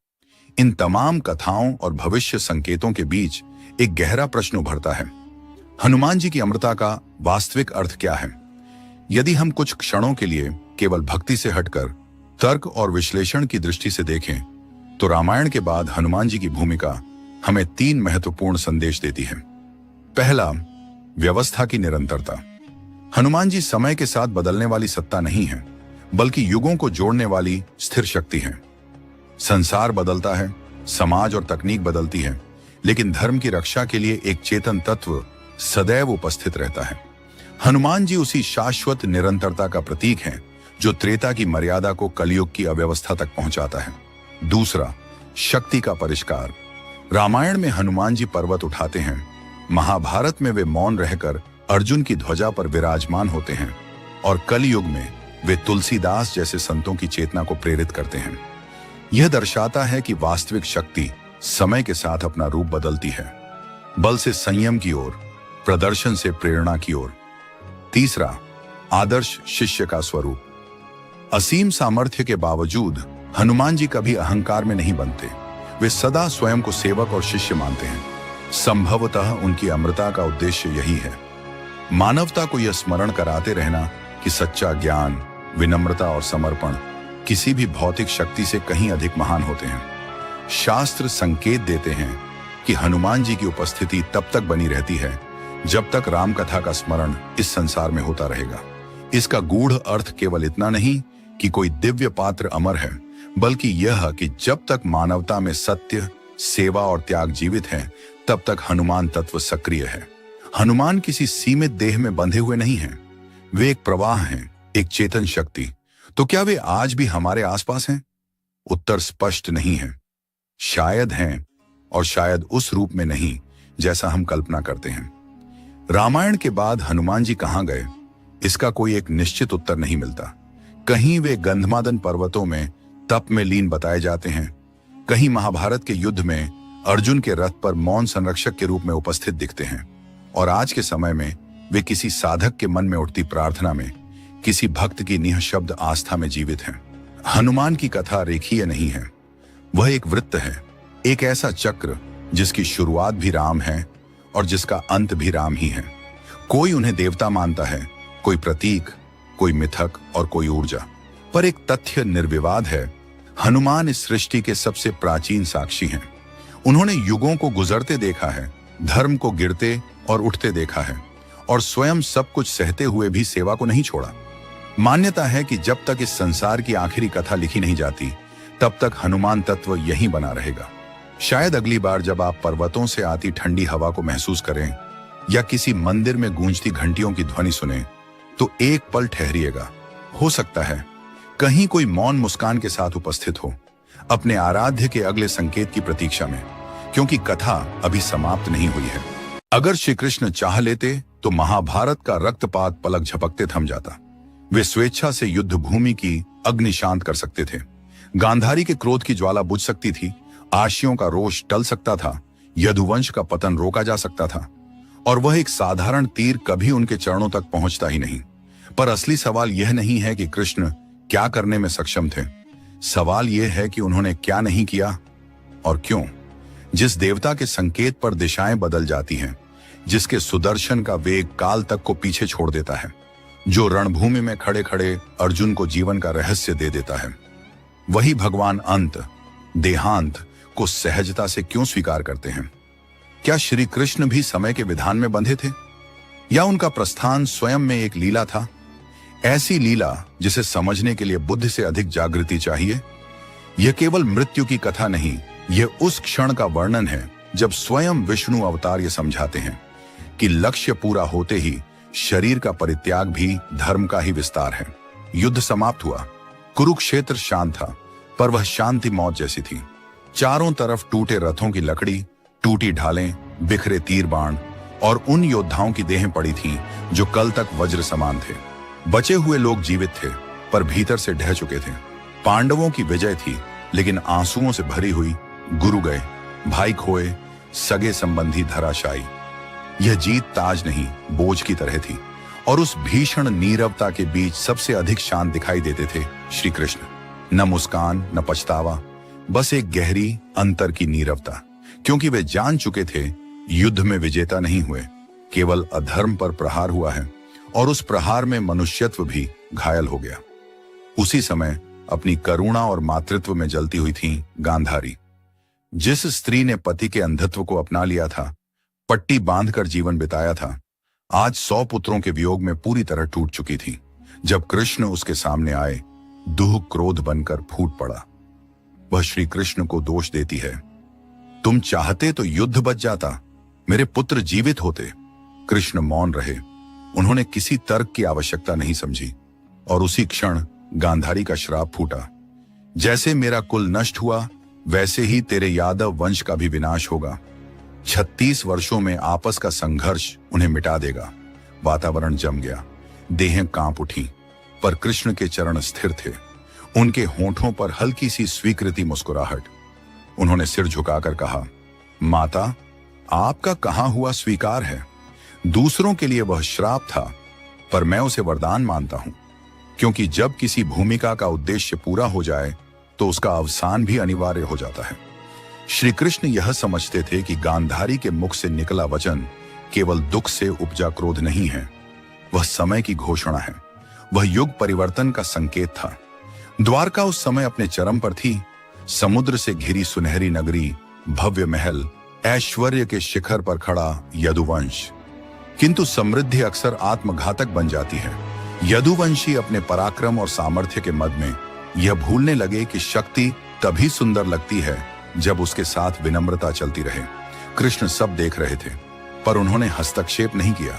A: इन तमाम कथाओं और भविष्य संकेतों के बीच एक गहरा प्रश्न उभरता है, हनुमान जी की अमरता का वास्तविक अर्थ क्या है? यदि हम कुछ क्षणों के लिए केवल भक्ति से हटकर तर्क और विश्लेषण की दृष्टि से देखें, तो रामायण के बाद हनुमान जी की भूमिका हमें 3 महत्वपूर्ण संदेश देती है। पहला, व्यवस्था की निरंतरता। हनुमान जी समय के साथ बदलने वाली सत्ता नहीं है, बल्कि युगों को जोड़ने वाली स्थिर शक्ति है। संसार बदलता है, समाज और तकनीक बदलती है, लेकिन धर्म की रक्षा के लिए एक चेतन तत्व सदैव उपस्थित रहता है। हनुमान जी उसी शाश्वत निरंतरता का प्रतीक हैं, जो त्रेता की मर्यादा को कलयुग की अव्यवस्था तक पहुंचाता है। दूसरा, शक्ति का परिष्कार। रामायण में हनुमान जी पर्वत उठाते हैं, महाभारत में वे मौन रहकर अर्जुन की ध्वजा पर विराजमान होते हैं, और कलयुग में वे तुलसीदास जैसे संतों की चेतना को प्रेरित करते हैं। यह दर्शाता है कि वास्तविक शक्ति समय के साथ अपना रूप बदलती है, बल से संयम की ओर, प्रदर्शन से प्रेरणा की ओर। तीसरा, आदर्श शिष्य का स्वरूप। असीम सामर्थ्य के बावजूद हनुमान जी कभी अहंकार में नहीं बनते। वे सदा स्वयं को सेवक और शिष्य मानते हैं। संभवतः उनकी अमरता का उद्देश्य यही है, मानवता को यह स्मरण कराते रहना कि सच्चा ज्ञान, विनम्रता और समर्पण किसी भी भौतिक शक्ति से कहीं अधिक महान होते हैं। शास्त्र संकेत देते हैं कि हनुमान जी की उपस्थिति तब तक बनी रहती है जब तक राम कथा का स्मरण इस संसार में होता रहेगा। इसका गूढ़ अर्थ केवल इतना नहीं कि कोई दिव्य पात्र अमर है, बल्कि यह कि जब तक मानवता में सत्य, सेवा और त्याग जीवित है, तब तक हनुमान तत्व सक्रिय है। हनुमान किसी सीमित देह में बंधे हुए नहीं हैं। वे एक प्रवाह हैं, एक चेतन शक्ति। तो क्या वे आज भी हमारे आसपास हैं? उत्तर स्पष्ट नहीं है। शायद हैं, और शायद उस रूप में नहीं जैसा हम कल्पना करते हैं। रामायण के बाद हनुमान जी कहां गए, इसका कोई एक निश्चित उत्तर नहीं मिलता। कहीं वे गंधमादन पर्वतों में तप में लीन बताए जाते हैं, कहीं महाभारत के युद्ध में अर्जुन के रथ पर मौन संरक्षक के रूप में उपस्थित दिखते हैं, और आज के समय में वे किसी साधक के मन में उठती प्रार्थना में, किसी भक्त की निःशब्द आस्था में जीवित हैं। हनुमान की कथा रेखीय नहीं है, वह एक वृत्त है, एक ऐसा चक्र जिसकी शुरुआत भी राम है और जिसका अंत भी राम ही है। कोई उन्हें देवता मानता है, कोई प्रतीक, कोई मिथक और कोई ऊर्जा, पर एक तथ्य निर्विवाद है, हनुमान इस सृष्टि के सबसे प्राचीन साक्षी हैं। उन्होंने युगों को गुजरते देखा है, धर्म को गिरते और उठते देखा है, और स्वयं सब कुछ सहते हुए भी सेवा को नहीं छोड़ा। मान्यता है कि जब तक इस संसार की आखिरी कथा लिखी नहीं जाती, तब तक हनुमान तत्व यहीं बना रहेगा। शायद अगली बार जब आप पर्वतों से आती ठंडी हवा को महसूस करें या किसी मंदिर में गूंजती घंटियों की ध्वनि सुने, तो एक पल ठहरिएगा। हो सकता है कहीं कोई मौन मुस्कान के साथ उपस्थित हो, अपने आराध्य के अगले संकेत की प्रतीक्षा में, क्योंकि कथा अभी समाप्त नहीं हुई है। अगर श्री कृष्ण चाह लेते तो महाभारत का रक्तपात पलक झपकते थम जाता। वे स्वेच्छा से युद्ध भूमि की अग्नि शांत कर सकते थे, गांधारी के क्रोध की ज्वाला बुझ सकती थी, आशियों का रोष टल सकता था, यदुवंश का पतन रोका जा सकता था, और वह एक साधारण तीर कभी उनके चरणों तक पहुंचता ही नहीं। पर असली सवाल यह नहीं है कि कृष्ण क्या करने में सक्षम थे, सवाल यह है कि उन्होंने क्या नहीं किया और क्यों। जिस देवता के संकेत पर दिशाएं बदल जाती हैं, जिसके सुदर्शन का वेग काल तक को पीछे छोड़ देता है, जो रणभूमि में खड़े खड़े अर्जुन को जीवन का रहस्य दे देता है, वही भगवान अंत, देहांत को सहजता से क्यों स्वीकार करते हैं? क्या श्री कृष्ण भी समय के विधान में बंधे थे, या उनका प्रस्थान स्वयं में एक लीला था? ऐसी लीला जिसे समझने के लिए बुद्धि से अधिक जागृति चाहिए। यह केवल मृत्यु की कथा नहीं, यह उस क्षण का वर्णन है जब स्वयं विष्णु अवतार ये समझाते हैं कि लक्ष्य पूरा होते ही शरीर का परित्याग भी धर्म का ही विस्तार है। युद्ध समाप्त हुआ, कुरुक्षेत्र शांत था, पर वह शांति मौत जैसी थी। चारों तरफ टूटे रथों की लकड़ी, टूटी ढालें, बिखरे तीर बाण, और उन योद्धाओं की देहें पड़ी थीं जो कल तक वज्र समान थे। बचे हुए लोग जीवित थे, पर भीतर से ढह चुके थे। पांडवों की विजय थी, लेकिन आंसुओं से भरी हुई। गुरु गए, भाई खोए, सगे संबंधी धराशायी। यह जीत ताज नहीं, बोझ की तरह थी, और उस भीषण नीरवता के बीच सबसे अधिक शांत दिखाई देते थे श्री कृष्ण। न मुस्कान, न पछतावा, बस एक गहरी अंतर की नीरवता, क्योंकि वे जान चुके थे युद्ध में विजेता नहीं हुए, केवल अधर्म पर प्रहार हुआ है, और उस प्रहार में मनुष्यत्व भी घायल हो गया। उसी समय अपनी करुणा और मातृत्व में जलती हुई थी गांधारी। जिस स्त्री ने पति के अंधत्व को अपना लिया था, पट्टी बांधकर जीवन बिताया था, आज 100 पुत्रों के वियोग में पूरी तरह टूट चुकी थी। जब कृष्ण उसके सामने आए, दुह क्रोध बनकर फूट पड़ा। वह श्री कृष्ण को दोष देती है, तुम चाहते तो युद्ध बच जाता, मेरे पुत्र जीवित होते। कृष्ण मौन रहे, उन्होंने किसी तर्क की आवश्यकता नहीं समझी, और उसी क्षण गांधारी का श्राप फूटा। जैसे मेरा कुल नष्ट हुआ, वैसे ही तेरे यादव वंश का भी विनाश होगा। 36 वर्षों में आपस का संघर्ष उन्हें मिटा देगा। वातावरण जम गया, देहें कांप उठी, पर कृष्ण के चरण स्थिर थे, उनके होठों पर हल्की सी स्वीकृति मुस्कुराहट। उन्होंने सिर झुकाकर कहा, माता, आपका कहा हुआ स्वीकार है। दूसरों के लिए वह श्राप था, पर मैं उसे वरदान मानता हूं, क्योंकि जब किसी भूमिका का उद्देश्य पूरा हो जाए तो उसका अवसान भी अनिवार्य हो जाता है। श्री कृष्ण यह समझते थे कि गांधारी के मुख से निकला वचन केवल दुख से उपजा क्रोध नहीं है, वह समय की घोषणा है, वह युग परिवर्तन का संकेत था। द्वारका उस समय अपने चरम पर थी, समुद्र से घिरी सुनहरी नगरी, भव्य महल, ऐश्वर्य के शिखर पर खड़ा यदुवंश। किंतु समृद्धि अक्सर आत्मघातक बन जाती है। यदुवंशी अपने पराक्रम और सामर्थ्य के मद में यह भूलने लगे कि शक्ति तभी सुंदर लगती है जब उसके साथ विनम्रता चलती रहे। कृष्ण सब देख रहे थे, पर उन्होंने हस्तक्षेप नहीं किया,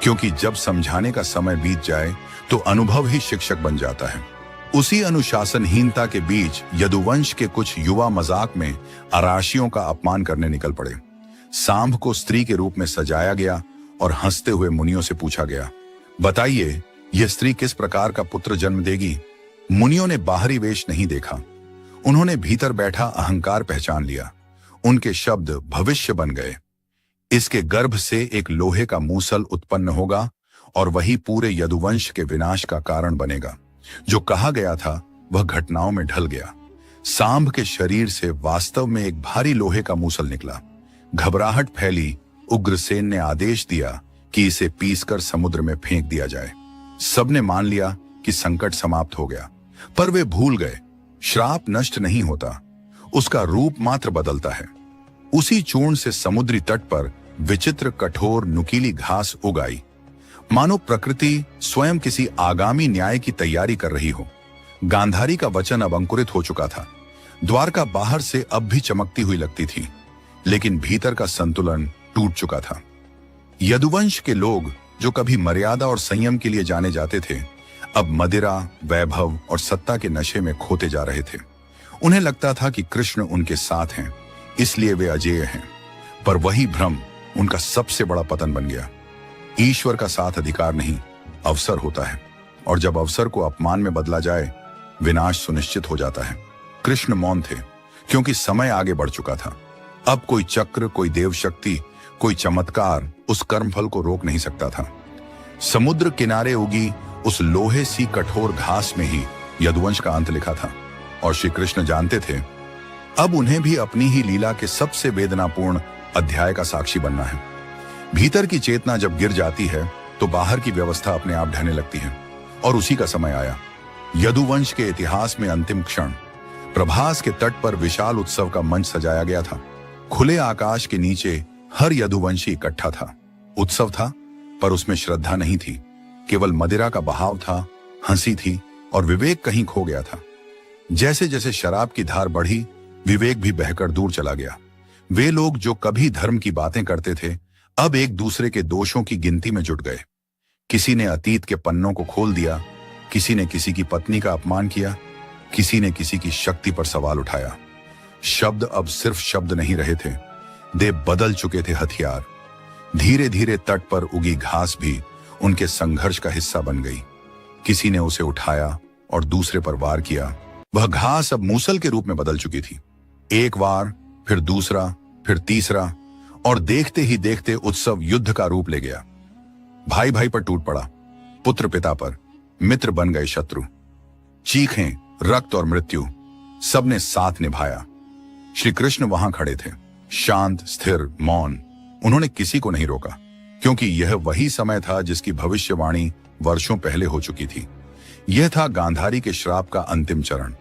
A: क्योंकि जब समझाने का समय बीत जाए तो अनुभव ही शिक्षक बन जाता है। उसी अनुशासनहीनता के बीच यदुवंश के कुछ युवा मजाक में अराशियों का अपमान करने निकल पड़े। सांभ को स्त्री के रूप में सजाया गया और हंसते हुए मुनियों से पूछा गया, बताइए यह स्त्री किस प्रकार का पुत्र जन्म देगी? मुनियों ने बाहरी वेश नहीं देखा, उन्होंने भीतर बैठा अहंकार पहचान लिया। उनके शब्द भविष्य बन गए। इसके गर्भ से एक लोहे का मूसल उत्पन्न होगा और वही पूरे यदुवंश के विनाश का कारण बनेगा। जो कहा गया था वह घटनाओं में ढल गया। सांभ के शरीर से वास्तव में एक भारी लोहे का मूसल निकला। घबराहट फैली। उग्रसेन ने आदेश दिया कि इसे पीसकर समुद्र में फेंक दिया जाए। सबने मान लिया कि संकट समाप्त हो गया, पर वे भूल गए, श्राप नष्ट नहीं होता, उसका रूप मात्र बदलता है। उसी चूर्ण से समुद्री तट पर विचित्र कठोर नुकीली घास उग आई, मानो प्रकृति स्वयं किसी आगामी न्याय की तैयारी कर रही हो। गांधारी का वचन अब अंकुरित हो चुका था। द्वारका बाहर से अब भी चमकती हुई लगती थी, लेकिन भीतर का संतुलन टूट चुका था। यदुवंश के लोग जो कभी मर्यादा और संयम के लिए जाने जाते थे, अब मदिरा, वैभव और सत्ता के नशे में खोते जा रहे थे। उन्हें लगता था कि कृष्ण उनके साथ हैं, इसलिए वे अजेय हैं, पर वही भ्रम उनका सबसे बड़ा पतन बन गया। ईश्वर का साथ अधिकार नहीं, अवसर होता है, और जब अवसर को अपमान में बदला जाए, विनाश सुनिश्चित हो जाता है। कृष्ण मौन थे, क्योंकि समय आगे बढ़ चुका था। अब कोई चक्र, कोई देव शक्ति, कोई चमत्कार उस कर्मफल को रोक नहीं सकता था। समुद्र किनारे उगी उस लोहे सी कठोर घास में ही यदुवंश का अंत लिखा था, और श्री कृष्ण जानते थे अब उन्हें भी अपनी ही लीला के सबसे वेदनापूर्ण अध्याय का साक्षी बनना है। भीतर की चेतना जब गिर जाती है तो बाहर की व्यवस्था अपने आप ढहने लगती है, और उसी का समय आया। यदुवंश के इतिहास में अंतिम क्षण। प्रभास के तट पर विशाल उत्सव का मंच सजाया गया था। खुले आकाश के नीचे हर यदुवंशी इकट्ठा था। उत्सव था, पर उसमें श्रद्धा नहीं थी, केवल मदिरा का बहाव था, हंसी थी, और विवेक कहीं खो गया था। जैसे जैसे शराब की धार बढ़ी, विवेक भी बहकर दूर चला गया। वे लोग जो कभी धर्म की बातें करते थे, अब एक दूसरे के दोषों की गिनती में जुट गए। किसी ने अतीत के पन्नों को खोल दिया, किसी ने किसी की पत्नी का अपमान किया, किसी ने किसी की शक्ति पर सवाल उठाया। शब्द अब सिर्फ शब्द नहीं रहे थे, दे बदल चुके थे हथियार। धीरे धीरे तट पर उगी घास भी उनके संघर्ष का हिस्सा बन गई। किसी ने उसे उठाया और दूसरे पर वार किया। वह घास अब मूसल के रूप में बदल चुकी थी। एक वार, फिर दूसरा, फिर तीसरा, और देखते ही देखते उत्सव युद्ध का रूप ले गया। भाई भाई पर टूट पड़ा, पुत्र पिता पर, मित्र बन गए शत्रु। चीखें, रक्त और मृत्यु, सबने साथ निभाया। श्री कृष्ण वहां खड़े थे, शांत, स्थिर, मौन। उन्होंने किसी को नहीं रोका, क्योंकि यह वही समय था जिसकी भविष्यवाणी वर्षों पहले हो चुकी थी। यह था गांधारी के श्राप का अंतिम चरण।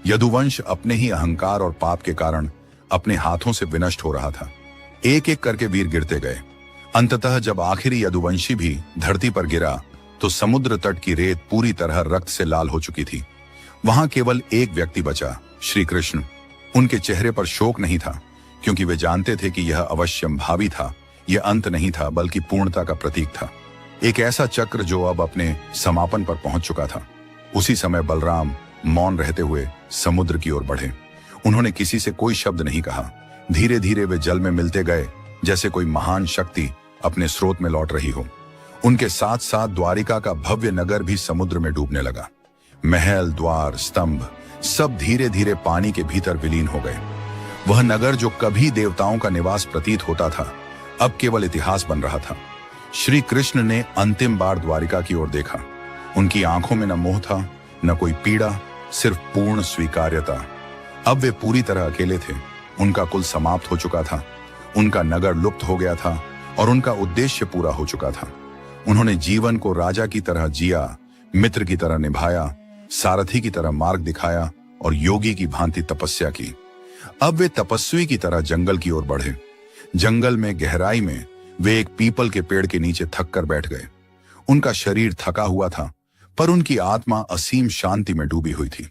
A: यदुवंश अपने ही अहंकार और पाप के कारण अपने हाथों से विनष्ट हो रहा था। एक एक करके वीर गिरते गए। अंततः जब आखिरी यदुवंशी भी धरती पर गिरा तो समुद्र तट की रेत पूरी तरह रक्त से लाल हो चुकी थी। वहां केवल एक व्यक्ति बचा, श्री कृष्ण। उनके चेहरे पर शोक नहीं था, क्योंकि वे जानते थे कि यह अवश्यंभावी था। यह अंत नहीं था, बल्कि पूर्णता का प्रतीक था। एक ऐसा चक्र जो अब अपने समापन पर पहुंच चुका था। उसी समय बलराम मौन रहते हुए समुद्र की ओर बढ़े। उन्होंने किसी से कोई शब्द नहीं कहा। धीरे धीरे वे जल में मिलते गए, जैसे कोई महान शक्ति अपने स्रोत में लौट रही हो। उनके साथ साथ द्वारिका का भव्य नगर भी समुद्र में डूबने लगा। महल, द्वार, स्तंभ सब धीरे धीरे पानी के भीतर विलीन हो गए। वह नगर जो कभी देवताओं का निवास प्रतीत होता था, अब केवल इतिहास बन रहा था। श्री कृष्ण ने अंतिम बार द्वारिका की ओर देखा। उनकी आंखों में न मोह था, न कोई पीड़ा, सिर्फ पूर्ण स्वीकार्यता। अब वे पूरी तरह अकेले थे। उनका कुल समाप्त हो चुका था, उनका नगर लुप्त हो गया था और उनका उद्देश्य पूरा हो चुका था। उन्होंने जीवन को राजा की तरह जिया, मित्र की तरह निभाया, सारथी की तरह मार्ग दिखाया और योगी की भांति तपस्या की। अब वे तपस्वी की तरह जंगल की ओर बढ़े। जंगल में गहराई में वे एक पीपल के पेड़ के नीचे थक कर बैठ गए। उनका शरीर थका हुआ था, पर उनकी आत्मा असीम शांति में डूबी हुई थी।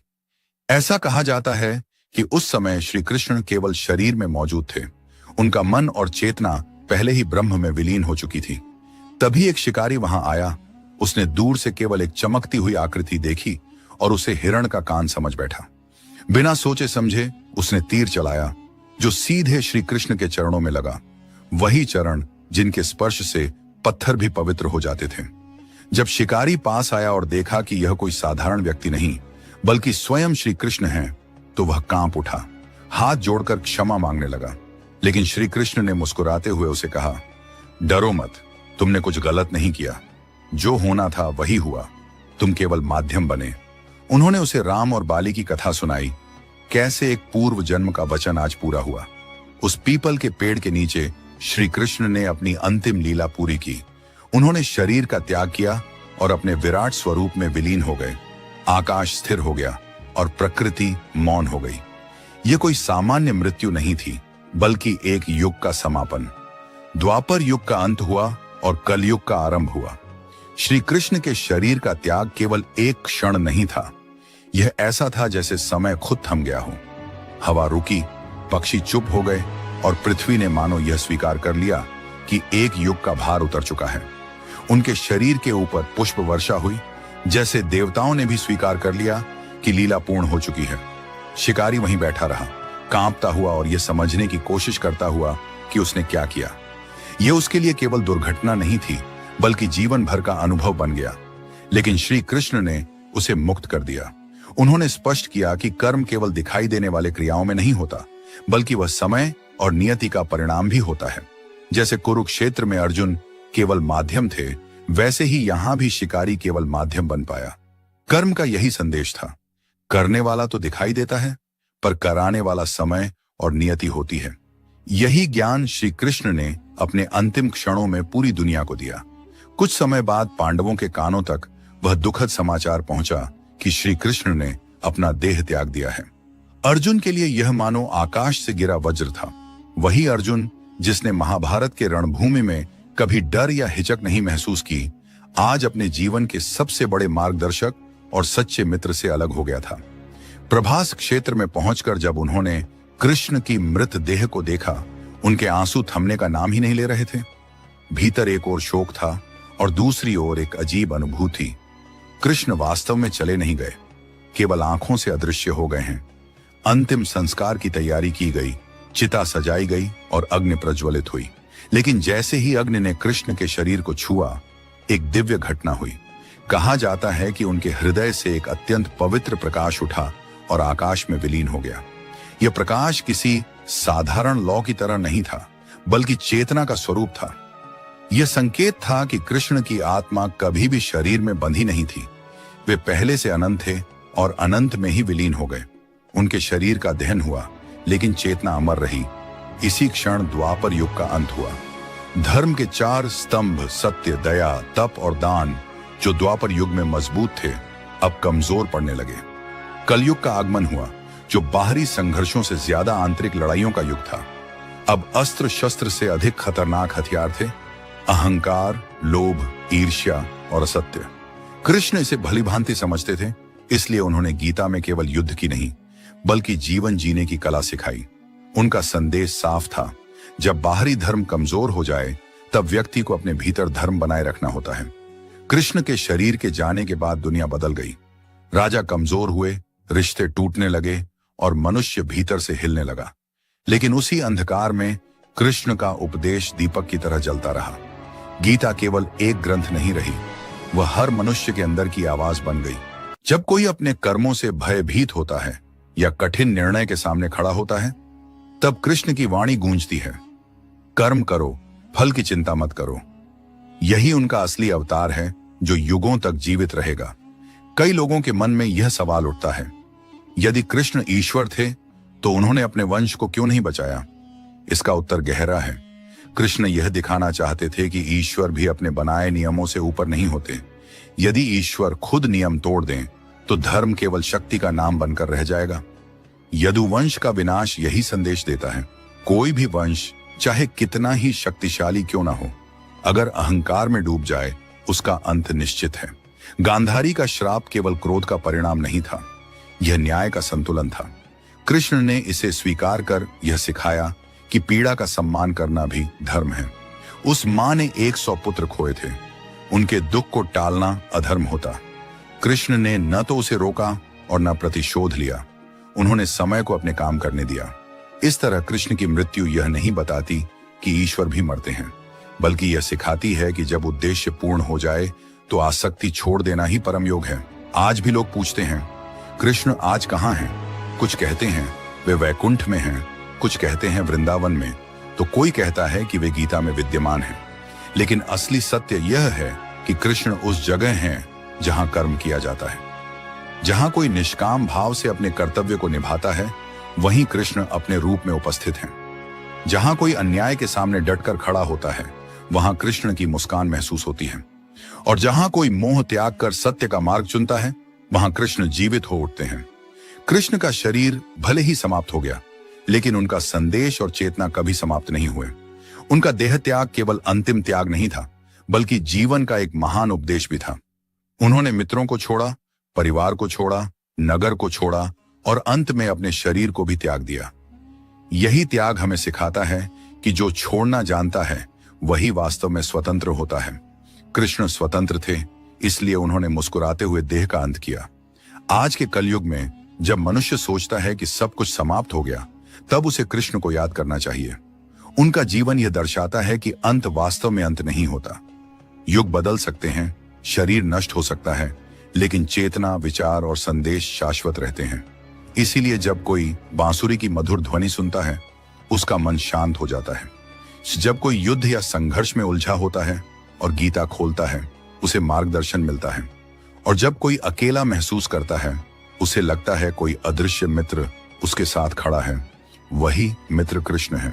A: ऐसा कहा जाता है कि उस समय श्री कृष्ण केवल शरीर में मौजूद थे। उनका मन और चेतना पहले ही ब्रह्म में विलीन हो चुकी थी। तभी एक शिकारी वहां आया। उसने दूर से केवल एक चमकती हुई आकृति देखी और उसे हिरण का कान समझ बैठा। बिना सोचे समझे उसने तीर चलाया, जो सीधे श्री कृष्ण के चरणों में लगा। वही चरण जिनके स्पर्श से पत्थर भी पवित्र हो जाते थे। जब शिकारी पास आया और देखा कि यह कोई साधारण व्यक्ति नहीं बल्कि स्वयं श्री कृष्ण हैं, तो वह कांप उठा, हाथ जोड़कर क्षमा मांगने लगा। लेकिन श्री कृष्ण ने मुस्कुराते हुए उसे कहा, डरो मत, तुमने कुछ गलत नहीं किया। जो होना था वही हुआ, तुम केवल माध्यम बने। उन्होंने उसे राम और बाली की कथा सुनाई, कैसे एक पूर्व जन्म का वचन आज पूरा हुआ। उस पीपल के पेड़ के नीचे श्री कृष्ण ने अपनी अंतिम लीला पूरी की। उन्होंने शरीर का त्याग किया और अपने विराट स्वरूप में विलीन हो गए। आकाश स्थिर हो गया और प्रकृति मौन हो गई। यह कोई सामान्य मृत्यु नहीं थी, बल्कि एक युग का समापन। द्वापर युग का अंत हुआ और कलयुग का आरंभ हुआ। श्री कृष्ण के शरीर का त्याग केवल एक क्षण नहीं था। यह ऐसा था जैसे समय खुद थम गया हो। हवा रुकी, पक्षी चुप हो गए और पृथ्वी ने मानो यह स्वीकार कर लिया कि एक युग का भार उतर चुका है। उनके शरीर के ऊपर पुष्प वर्षा हुई, जैसे देवताओं ने भी स्वीकार कर लिया कि लीला पूर्ण हो चुकी है। शिकारी वहीं बैठा रहा, कांपता हुआ और यह समझने की कोशिश करता हुआ कि उसने क्या किया। यह उसके लिए केवल दुर्घटना नहीं थी, बल्कि जीवन भर का अनुभव बन गया। लेकिन श्री कृष्ण ने उसे मुक्त कर दिया। उन्होंने स्पष्ट किया कि कर्म केवल दिखाई देने वाले क्रियाओं में नहीं होता, बल्कि वह समय और नियति का परिणाम भी होता है। जैसे कुरुक्षेत्र में अर्जुन केवल माध्यम थे, वैसे ही यहां भी शिकारी केवल माध्यम बन पाया। कर्म का यही संदेश था। करने वाला तो दिखाई देता है, पर कराने वाला समय और नियति होती है। यही ज्ञान श्री कृष्ण ने अपने अंतिम क्षणों में पूरी दुनिया को दिया। कुछ समय बाद पांडवों के कानों तक वह दुखद समाचार पहुंचा कि श्री कृष्ण ने अपना देह त्याग दिया है। अर्जुन के लिए यह मानो आकाश से गिरा वज्र था। वही अर्जुन जिसने महाभारत के रणभूमि में कभी डर या हिचक नहीं महसूस की, आज अपने जीवन के सबसे बड़े मार्गदर्शक और सच्चे मित्र से अलग हो गया था। प्रभास क्षेत्र में पहुंचकर जब उन्होंने कृष्ण की मृत देह को देखा, उनके आंसू थमने का नाम ही नहीं ले रहे थे। भीतर एक ओर शोक था और दूसरी ओर एक अजीब अनुभूति। कृष्ण वास्तव में चले नहीं गए, केवल आंखों से अदृश्य हो गए हैं। अंतिम संस्कार की तैयारी की गई, चिता सजाई गई और अग्नि प्रज्वलित हुई। लेकिन जैसे ही अग्नि ने कृष्ण के शरीर को छुआ, एक दिव्य घटना हुई। कहा जाता है कि उनके हृदय से एक अत्यंत पवित्र प्रकाश उठा और आकाश में विलीन हो गया। यह प्रकाश किसी साधारण लौ की तरह नहीं था, बल्कि चेतना का स्वरूप था। यह संकेत था कि कृष्ण की आत्मा कभी भी शरीर में बंधी नहीं थी। वे पहले से अनंत थे और अनंत में ही विलीन हो गए। उनके शरीर का दहन हुआ, लेकिन चेतना अमर रही। इसी क्षण द्वापर युग का अंत हुआ। धर्म के 4 स्तंभ सत्य, दया, तप और दान, जो द्वापर युग में मजबूत थे, अब कमजोर पड़ने लगे। कलयुग का आगमन हुआ, जो बाहरी संघर्षों से ज्यादा आंतरिक लड़ाइयों का युग था। अब अस्त्र शस्त्र से अधिक खतरनाक हथियार थे अहंकार, लोभ, ईर्ष्या और असत्य। कृष्ण इसे भली भांति समझते थे, इसलिए उन्होंने गीता में केवल युद्ध की नहीं, बल्कि जीवन जीने की कला सिखाई। उनका संदेश साफ था, जब बाहरी धर्म कमजोर हो जाए, तब व्यक्ति को अपने भीतर धर्म बनाए रखना होता है। कृष्ण के शरीर के जाने के बाद दुनिया बदल गई। राजा कमजोर हुए, रिश्ते टूटने लगे और मनुष्य भीतर से हिलने लगा। लेकिन उसी अंधकार में कृष्ण का उपदेश दीपक की तरह जलता रहा। गीता केवल एक ग्रंथ नहीं रही, वह हर मनुष्य के अंदर की आवाज बन गई। जब कोई अपने कर्मों से भयभीत होता है या कठिन निर्णय के सामने खड़ा होता है, तब कृष्ण की वाणी गूंजती है, कर्म करो, फल की चिंता मत करो। यही उनका असली अवतार है, जो युगों तक जीवित रहेगा। कई लोगों के मन में यह सवाल उठता है, यदि कृष्ण ईश्वर थे तो उन्होंने अपने वंश को क्यों नहीं बचाया? इसका उत्तर गहरा है। कृष्ण यह दिखाना चाहते थे कि ईश्वर भी अपने बनाए नियमों से ऊपर नहीं होते। यदि ईश्वर खुद नियम तोड़ दें तो धर्म केवल शक्ति का नाम बनकर रह जाएगा। यदुवंश का विनाश यही संदेश देता है। कोई भी वंश चाहे कितना ही शक्तिशाली क्यों ना हो, अगर अहंकार में डूब जाए उसका अंत निश्चित है। गांधारी का श्राप केवल क्रोध का परिणाम नहीं था, यह न्याय का संतुलन था। कृष्ण ने इसे स्वीकार कर यह सिखाया कि पीड़ा का सम्मान करना भी धर्म है। उस मां ने 100 पुत्र खोए थे, उनके दुख को टालना अधर्म होता। कृष्ण ने न तो उसे रोका और न प्रतिशोध लिया, उन्होंने समय को अपने काम करने दिया। इस तरह कृष्ण की मृत्यु यह नहीं बताती कि ईश्वर भी मरते हैं, बल्कि यह सिखाती है कि जब उद्देश्य पूर्ण हो जाए तो आसक्ति छोड़ देना ही परम योग है। आज भी लोग पूछते हैं, कृष्ण आज कहाँ हैं? कुछ कहते हैं वे वैकुंठ में हैं, कुछ कहते हैं वृंदावन में, तो कोई कहता है कि वे गीता में विद्यमान हैं। लेकिन असली सत्य यह है कि कृष्ण उस जगह हैं जहां कर्म किया जाता है। जहां कोई निष्काम भाव से अपने कर्तव्य को निभाता है, वहीं कृष्ण अपने रूप में उपस्थित हैं। जहां कोई अन्याय के सामने डटकर खड़ा होता है, वहां कृष्ण की मुस्कान महसूस होती है। और जहां कोई मोह त्याग कर सत्य का मार्ग चुनता है, वहां कृष्ण जीवित हो उठते हैं। कृष्ण का शरीर भले ही समाप्त हो गया, लेकिन उनका संदेश और चेतना कभी समाप्त नहीं हुए। उनका देह त्याग केवल अंतिम त्याग नहीं था, बल्कि जीवन का एक महान उपदेश भी था। उन्होंने मित्रों को छोड़ा, परिवार को छोड़ा, नगर को छोड़ा और अंत में अपने शरीर को भी त्याग दिया। यही त्याग हमें सिखाता है कि जो छोड़ना जानता है वही वास्तव में स्वतंत्र होता है। कृष्ण स्वतंत्र थे, इसलिए उन्होंने मुस्कुराते हुए देह का अंत किया। आज के कलयुग में जब मनुष्य सोचता है कि सब कुछ समाप्त हो गया, तब उसे कृष्ण को याद करना चाहिए। उनका जीवन यह दर्शाता है कि अंत वास्तव में अंत नहीं होता। युग बदल सकते हैं, शरीर नष्ट हो सकता है, लेकिन चेतना, विचार और संदेश शाश्वत रहते हैं। इसीलिए जब कोई बांसुरी की मधुर ध्वनि सुनता है, उसका मन शांत हो जाता है। जब कोई युद्ध या संघर्ष में उलझा होता है और गीता खोलता है, उसे मार्गदर्शन मिलता है। और जब कोई अकेला महसूस करता है, उसे लगता है कोई अदृश्य मित्र उसके साथ खड़ा है। वही मित्र कृष्ण है।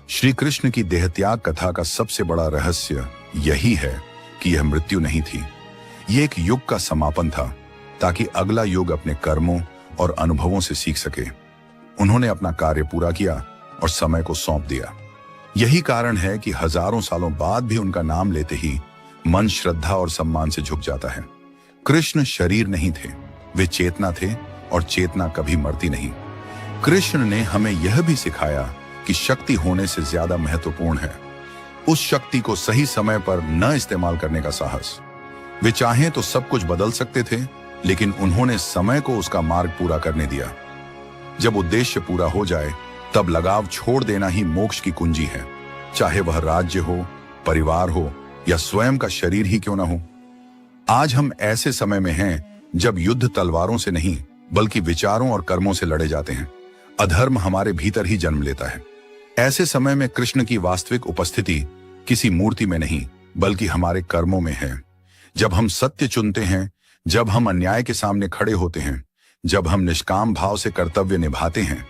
A: श्री कृष्ण की देहत्याग कथा का सबसे बड़ा रहस्य यही है कि यह मृत्यु नहीं थी, यह एक युग का समापन था, ताकि अगला युग अपने कर्मों और अनुभवों से सीख सके। उन्होंने अपना कार्य पूरा किया और समय को सौंप दिया। यही कारण है कि हजारों सालों बाद भी उनका नाम लेते ही मन श्रद्धा और सम्मान से झुक जाता है। कृष्ण शरीर नहीं थे, वे चेतना थे, और चेतना कभी मरती नहीं। कृष्ण ने हमें यह भी सिखाया कि शक्ति होने से ज्यादा महत्वपूर्ण है उस शक्ति को सही समय पर न इस्तेमाल करने का साहस। वे चाहें तो सब कुछ बदल सकते थे, लेकिन उन्होंने समय को उसका मार्ग पूरा करने दिया। जब उद्देश्य पूरा हो जाए, तब लगाव छोड़ देना ही मोक्ष की कुंजी है, चाहे वह राज्य हो, परिवार हो या स्वयं का शरीर ही क्यों ना हो। आज हम ऐसे समय में हैं जब युद्ध तलवारों से नहीं, बल्कि विचारों और कर्मों से लड़े जाते हैं। अधर्म हमारे भीतर ही जन्म लेता है। ऐसे समय में कृष्ण की वास्तविक उपस्थिति किसी मूर्ति में नहीं, बल्कि हमारे कर्मों में है। जब हम सत्य चुनते हैं, जब हम अन्याय के सामने खड़े होते हैं, जब हम निष्काम भाव से कर्तव्य निभाते हैं,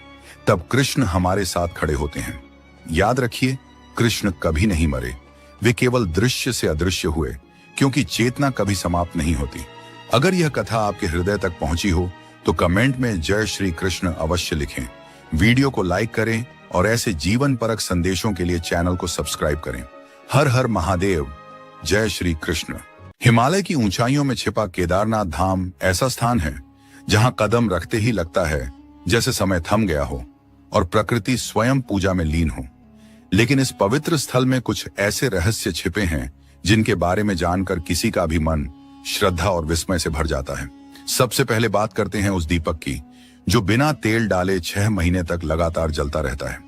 A: तब कृष्ण हमारे साथ खड़े होते हैं। याद रखिए, कृष्ण कभी नहीं मरे, वे केवल दृश्य से अदृश्य हुए, क्योंकि चेतना कभी समाप्त नहीं होती। अगर यह कथा आपके हृदय तक पहुंची हो तो कमेंट में जय श्री कृष्ण अवश्य लिखें। वीडियो को लाइक करें और ऐसे जीवन परक संदेशों के लिए चैनल को सब्सक्राइब करें। हर हर महादेव, जय श्री कृष्ण। हिमालय की ऊंचाइयों में छिपा केदारनाथ धाम ऐसा स्थान है जहां कदम रखते ही लगता है जैसे समय थम गया हो और प्रकृति स्वयं पूजा में लीन हो। लेकिन इस पवित्र स्थल में कुछ ऐसे रहस्य छिपे हैं जिनके बारे में जानकर किसी का भी मन श्रद्धा और विस्मय से भर जाता है। सबसे पहले बात करते हैं उस दीपक की, जो बिना तेल डाले 6 महीने तक लगातार जलता रहता है।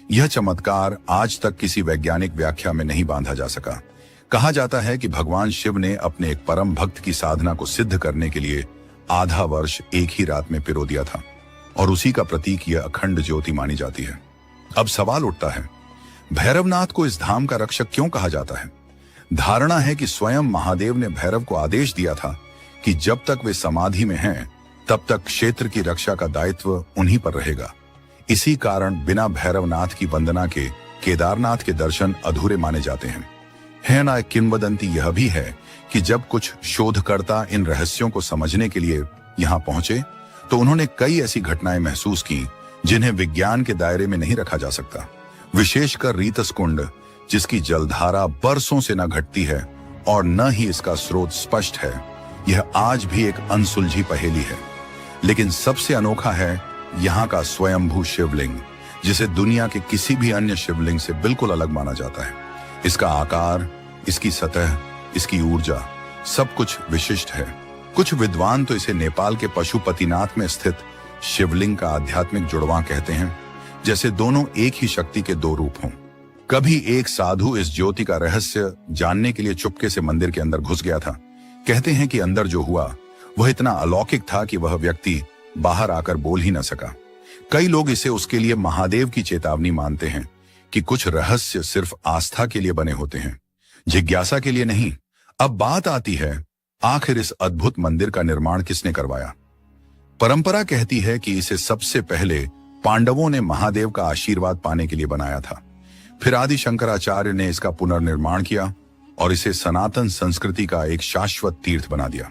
A: यह चमत्कार आज तक किसी वैज्ञानिक व्याख्या में नहीं बांधा जा सका। कहा जाता है कि भगवान शिव ने अपने एक परम भक्त की साधना को सिद्ध करने के लिए आधा वर्ष एक ही रात में पिरो दिया था, और उसी का प्रतीक यह अखंड ज्योति मानी जाती है। अब सवाल उठता है, भैरवनाथ को इस धाम का रक्षक क्यों कहा जाता है? धारणा है कि स्वयं महादेव ने भैरव को आदेश दिया था कि जब तक वे समाधि में हैं तब तक क्षेत्र की रक्षा का दायित्व उन्हीं पर रहेगा। इसी कारण बिना भैरवनाथ की वंदना के केदारनाथ के दर्शन अधूरे माने जाते हैं। है ना, एक किंवदंती यह भी है कि जब कुछ शोधकर्ता इन रहस्यों को समझने के लिए यहाँ पहुंचे तो उन्होंने कई ऐसी घटनाएं महसूस की जिन्हें विज्ञान के दायरे में नहीं रखा जा सकता। विशेषकर रीतस कुंड, जिसकी जलधारा बरसों से न घटती है और न ही इसका स्रोत स्पष्ट है, यह आज भी एक अनसुलझी पहेली है। लेकिन सबसे अनोखा है यहाँ का स्वयंभू शिवलिंग, जिसे दुनिया के किसी भी अन्य शिवलिंग से बिल्कुल अलग माना जाता है। इसका आकार, इसकी सतह, इसकी ऊर्जा, सब कुछ विशिष्ट है। कुछ विद्वान तो इसे नेपाल के पशुपतिनाथ में स्थित शिवलिंग का आध्यात्मिक जुड़वां कहते हैं, जैसे दोनों एक ही शक्ति के दो रूप हों। कभी एक साधु इस ज्योति का रहस्य जानने के लिए चुपके से मंदिर के अंदर घुस गया था। कहते हैं कि अंदर जो हुआ वह इतना अलौकिक था कि वह व्यक्ति बाहर आकर बोल ही न सका। कई लोग इसे उसके लिए महादेव की चेतावनी मानते हैं कि कुछ रहस्य सिर्फ आस्था के लिए बने होते हैं, जिज्ञासा के लिए नहीं। अब बात आती है, आखिर इस अद्भुत मंदिर का निर्माण किसने करवाया? परंपरा कहती है कि इसे सबसे पहले पांडवों ने महादेव का आशीर्वाद पाने के लिए बनाया था। फिर आदि शंकराचार्य ने इसका पुनर्निर्माण किया और इसे सनातन संस्कृति का एक शाश्वत तीर्थ बना दिया।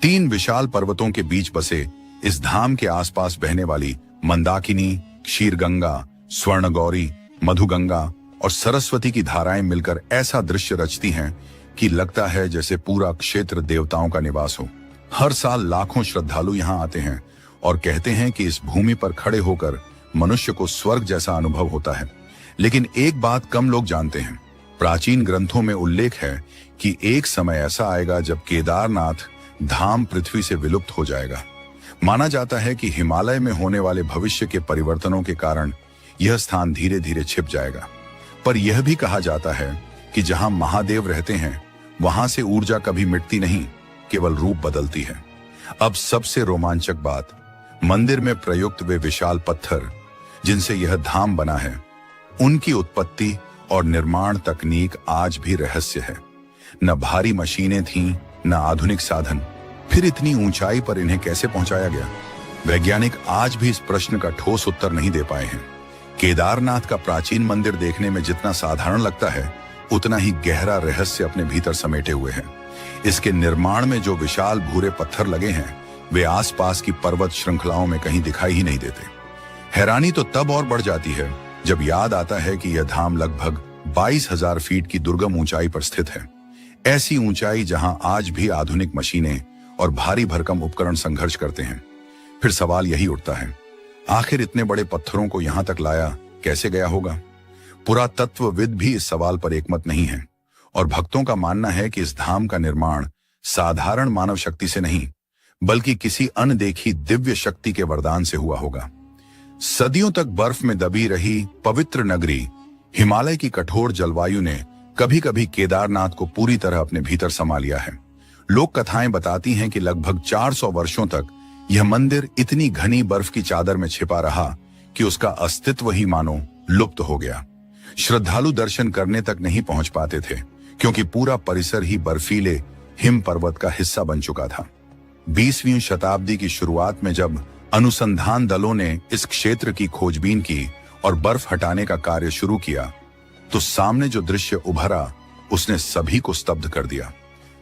A: 3 विशाल पर्वतों के बीच बसे इस धाम के आसपास बहने वाली मंदाकिनी, क्षीरगंगा, स्वर्णगौरी, मधुगंगा और सरस्वती की धाराएं मिलकर ऐसा दृश्य रचती हैं कि लगता है जैसे पूरा क्षेत्र देवताओं का निवास हो। हर साल लाखों श्रद्धालु यहाँ आते हैं और कहते हैं कि इस भूमि पर खड़े होकर मनुष्य को स्वर्ग जैसा अनुभव होता है। लेकिन एक बात कम लोग जानते हैं, प्राचीन ग्रंथों में उल्लेख है कि एक समय ऐसा आएगा जब केदारनाथ धाम पृथ्वी से विलुप्त हो जाएगा। माना जाता है कि हिमालय में होने वाले भविष्य के परिवर्तनों के कारण यह स्थान धीरे धीरे छिप जाएगा। पर यह भी कहा जाता है कि जहां महादेव रहते हैं वहां से ऊर्जा कभी मिटती नहीं, केवल रूप बदलती है। अब सबसे रोमांचक बात, मंदिर में प्रयुक्त वे विशाल पत्थर जिनसे यह धाम बना है, उनकी उत्पत्ति और निर्माण तकनीक आज भी रहस्य है। न भारी मशीनें थीं, न आधुनिक साधन, फिर इतनी ऊंचाई पर इन्हें कैसे पहुंचाया गया? वैज्ञानिक आज भी इस प्रश्न का ठोस उत्तर नहीं दे पाए हैं। केदारनाथ का प्राचीन मंदिर देखने में जितना साधारण लगता है, उतना ही गहरा रहस्य अपने भीतर समेटे हुए है। इसके निर्माण में जो विशाल भूरे पत्थर लगे हैं, वे आसपास की पर्वत श्रृंखलाओं में कहीं दिखाई ही नहीं देते। हैरानी तो तब और बढ़ जाती है जब याद आता है कि यह धाम लगभग 22,000 फीट की दुर्गम ऊंचाई पर स्थित है। ऐसी ऊंचाई जहां आज भी आधुनिक मशीनें और भारी भरकम उपकरण संघर्ष करते हैं। फिर सवाल यही उठता है, आखिर इतने बड़े पत्थरों को यहां तक लाया कैसे गया होगा? पुरातत्वविद भी इस सवाल पर एकमत नहीं है और भक्तों का मानना है कि इस धाम का निर्माण साधारण मानव शक्ति से नहीं, बल्कि किसी अनदेखी दिव्य शक्ति के वरदान से हुआ होगा। सदियों तक बर्फ में दबी रही पवित्र नगरी हिमालय की कठोर जलवायु ने कभी कभी केदारनाथ को पूरी तरह अपने भीतर समा लिया है। लोक कथाएं बताती हैं कि लगभग 400 वर्षों तक यह मंदिर इतनी घनी बर्फ की चादर में छिपा रहा कि उसका अस्तित्व ही मानो लुप्त हो गया। श्रद्धालु दर्शन करने तक नहीं पहुंच पाते थे क्योंकि पूरा परिसर ही बर्फीले हिम पर्वत का हिस्सा बन चुका था। 20वीं शताब्दी की शुरुआत में जब अनुसंधान दलों ने इस क्षेत्र की खोजबीन की और बर्फ हटाने का कार्य शुरू किया, तो सामने जो दृश्य उभरा उसने सभी को स्तब्ध कर दिया।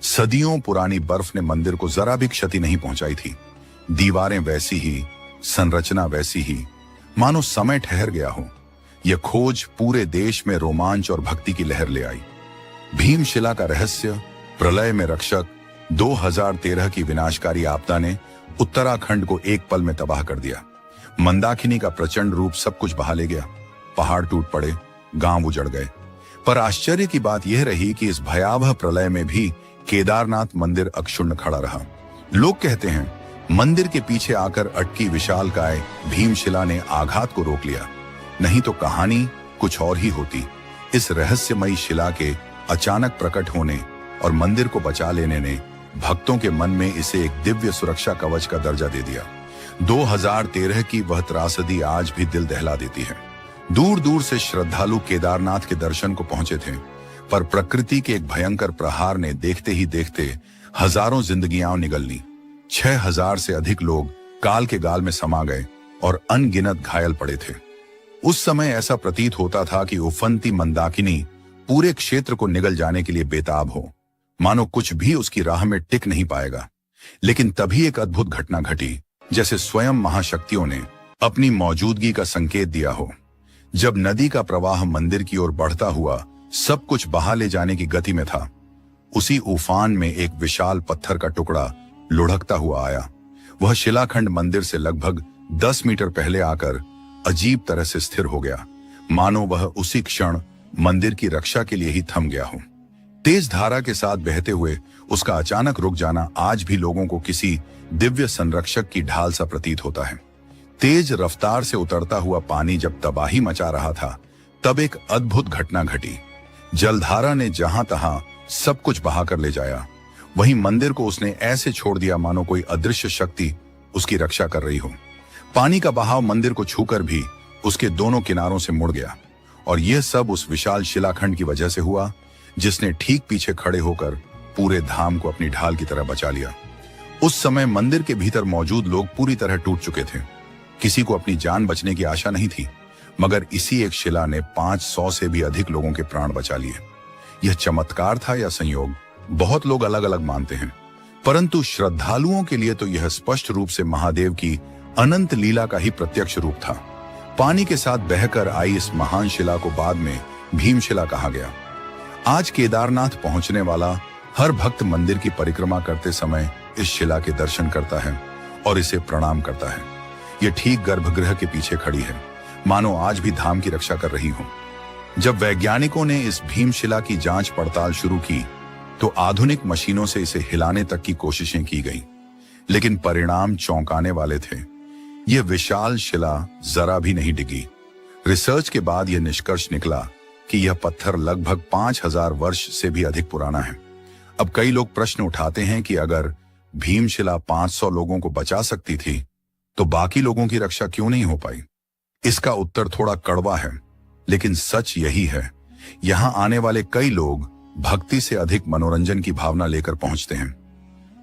A: सदियों पुरानी बर्फ ने मंदिर को जरा भी क्षति नहीं पहुंचाई थी। दीवारें वैसी ही, संरचना वैसी ही, मानो समय ठहर गया हो। यह खोज पूरे देश में रोमांच और भक्ति की लहर ले आई। भीमशिला का रहस्य, प्रलय में रक्षक, 2013 की विनाशकारी आपदा ने उत्तराखंड को एक पल में तबाह कर दिया। मंदाकिनी का प्रचंड रूप सब कुछ बहा ले गया। पहाड़ टूट पड़े, गांव उजड़ गए। पर आश्चर्य की बात यह रही कि इस भयावह प्रलय में भी केदारनाथ मंदिर अक्षुण्ण खड़ा रहा। लोग कहते हैं मंदिर के पीछे आकर अटकी विशालकाय भीमशिला ने आघात को रोक लिया, नहीं तो कहानी कुछ और ही होती। इस रहस्यमयी शिला के अचानक प्रकट होने और मंदिर को बचा लेने ने भक्तों के मन में इसे एक दिव्य सुरक्षा कवच का दर्जा दे दिया। 2013 की वह त्रासदी आज भी दिल दहला देती है। दूर दूर से श्रद्धालु केदारनाथ के दर्शन को पहुंचे थे। पर प्रकृति के एक भयंकर प्रहार ने देखते ही देखते हजारों जिंदगियां निगल ली। 6000 से अधिक लोग काल के गाल में समा गए और अनगिनत घायल पड़े थे। उस समय ऐसा प्रतीत होता था कि उफनती मंदाकिनी पूरे क्षेत्र को निगल जाने के लिए बेताब हो, मानो कुछ भी उसकी राह में टिक नहीं पाएगा। लेकिन तभी एक अद्भुत घटना घटी, जैसे स्वयं महाशक्तियों ने अपनी मौजूदगी का संकेत दिया हो। जब नदी का प्रवाह मंदिर की ओर बढ़ता हुआ सब कुछ बहा ले जाने की गति में था, उसी उफान में एक विशाल पत्थर का टुकड़ा लुढ़कता हुआ आया। वह शिलाखंड मंदिर से लगभग 10 मीटर पहले आकर अजीब तरह से स्थिर हो गया, मानो वह उसी क्षण मंदिर की रक्षा के लिए ही थम गया हो। तेज धारा के साथ बहते हुए उसका अचानक रुक जाना आज भी लोगों को किसी दिव्य संरक्षक की ढाल सा प्रतीत होता है। तेज रफ्तार से उतरता हुआ पानी जब तबाही मचा रहा था, तब एक अद्भुत घटना घटी। जलधारा ने जहां तहां सब कुछ बहाकर ले जाया, वहीं मंदिर को उसने ऐसे छोड़ दिया मानो कोई अदृश्य शक्ति उसकी रक्षा कर रही हो। पानी का बहाव मंदिर को छूकर भी उसके दोनों किनारों से मुड़ गया, और यह सब उस विशाल शिलाखंड की वजह से हुआ, जिसने ठीक पीछे खड़े होकर पूरे धाम को अपनी ढाल की तरह बचा लिया। उस समय मंदिर के भीतर मौजूद लोग पूरी तरह टूट चुके थे। किसी को अपनी जान बचने की आशा नहीं थी, मगर इसी एक शिला ने 500 से भी अधिक लोगों के प्राण बचा लिए। यह चमत्कार था या संयोग, बहुत लोग अलग अलग मानते हैं, परंतु श्रद्धालुओं के लिए तो यह स्पष्ट रूप से महादेव की अनंत लीला का ही प्रत्यक्ष रूप था। पानी के साथ बहकर आई इस महान शिला को बाद में भीमशिला कहा गया। आज केदारनाथ पहुंचने वाला हर भक्त मंदिर की परिक्रमा करते समय इस शिला के दर्शन करता है और इसे प्रणाम करता है। यह ठीक गर्भगृह के पीछे खड़ी है, मानो आज भी धाम की रक्षा कर रही हो। जब वैज्ञानिकों ने इस भीमशिला की जांच पड़ताल शुरू की, तो आधुनिक मशीनों से इसे हिलाने तक की कोशिशें की गईं, लेकिन परिणाम चौंकाने वाले थे। यह विशाल शिला जरा भी नहीं डिगी। रिसर्च के बाद यह निष्कर्ष निकला कि यह पत्थर लगभग 5000 वर्ष से भी अधिक पुराना है। अब कई लोग प्रश्न उठाते हैं कि अगर भीमशिला 500 लोगों को बचा सकती थी, तो बाकी लोगों की रक्षा क्यों नहीं हो पाई? इसका उत्तर थोड़ा कड़वा है, लेकिन सच यही है। यहां आने वाले कई लोग भक्ति से अधिक मनोरंजन की भावना लेकर पहुंचते हैं।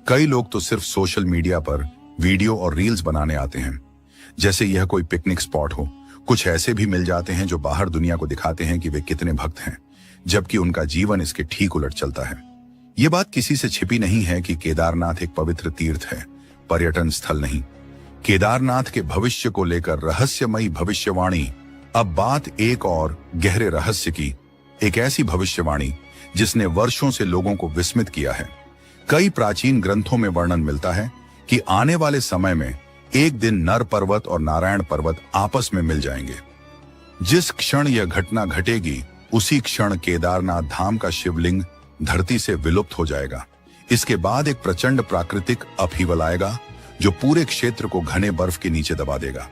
A: कई लोग तो सिर्फ सोशल मीडिया पर वीडियो और रील्स बनाने आते हैं, जैसे यह कोई पिकनिक स्पॉट हो। कुछ ऐसे भी मिल जाते हैं जो बाहर दुनिया को दिखाते हैं कि वे कितने भक्त हैं, जबकि उनका जीवन इसके ठीक उलट चलता है। यह बात किसी से छिपी नहीं है कि केदारनाथ एक पवित्र तीर्थ है, पर्यटन स्थल नहीं। केदारनाथ के भविष्य को लेकर रहस्यमयी भविष्यवाणी। अब बात एक और गहरे रहस्य की, एक ऐसी भविष्यवाणी जिसने वर्षों से लोगों को विस्मित किया है। कई प्राचीन ग्रंथों में वर्णन मिलता है कि आने वाले समय में एक दिन नर पर्वत और नारायण पर्वत आपस में मिल जाएंगे। जिस क्षण यह घटना घटेगी, उसी क्षण केदारनाथ धाम का शिवलिंग धरती से विलुप्त हो जाएगा। इसके बाद एक प्रचंड प्राकृतिक अपहीवल आएगा जो पूरे क्षेत्र को घने बर्फ के नीचे दबा देगा।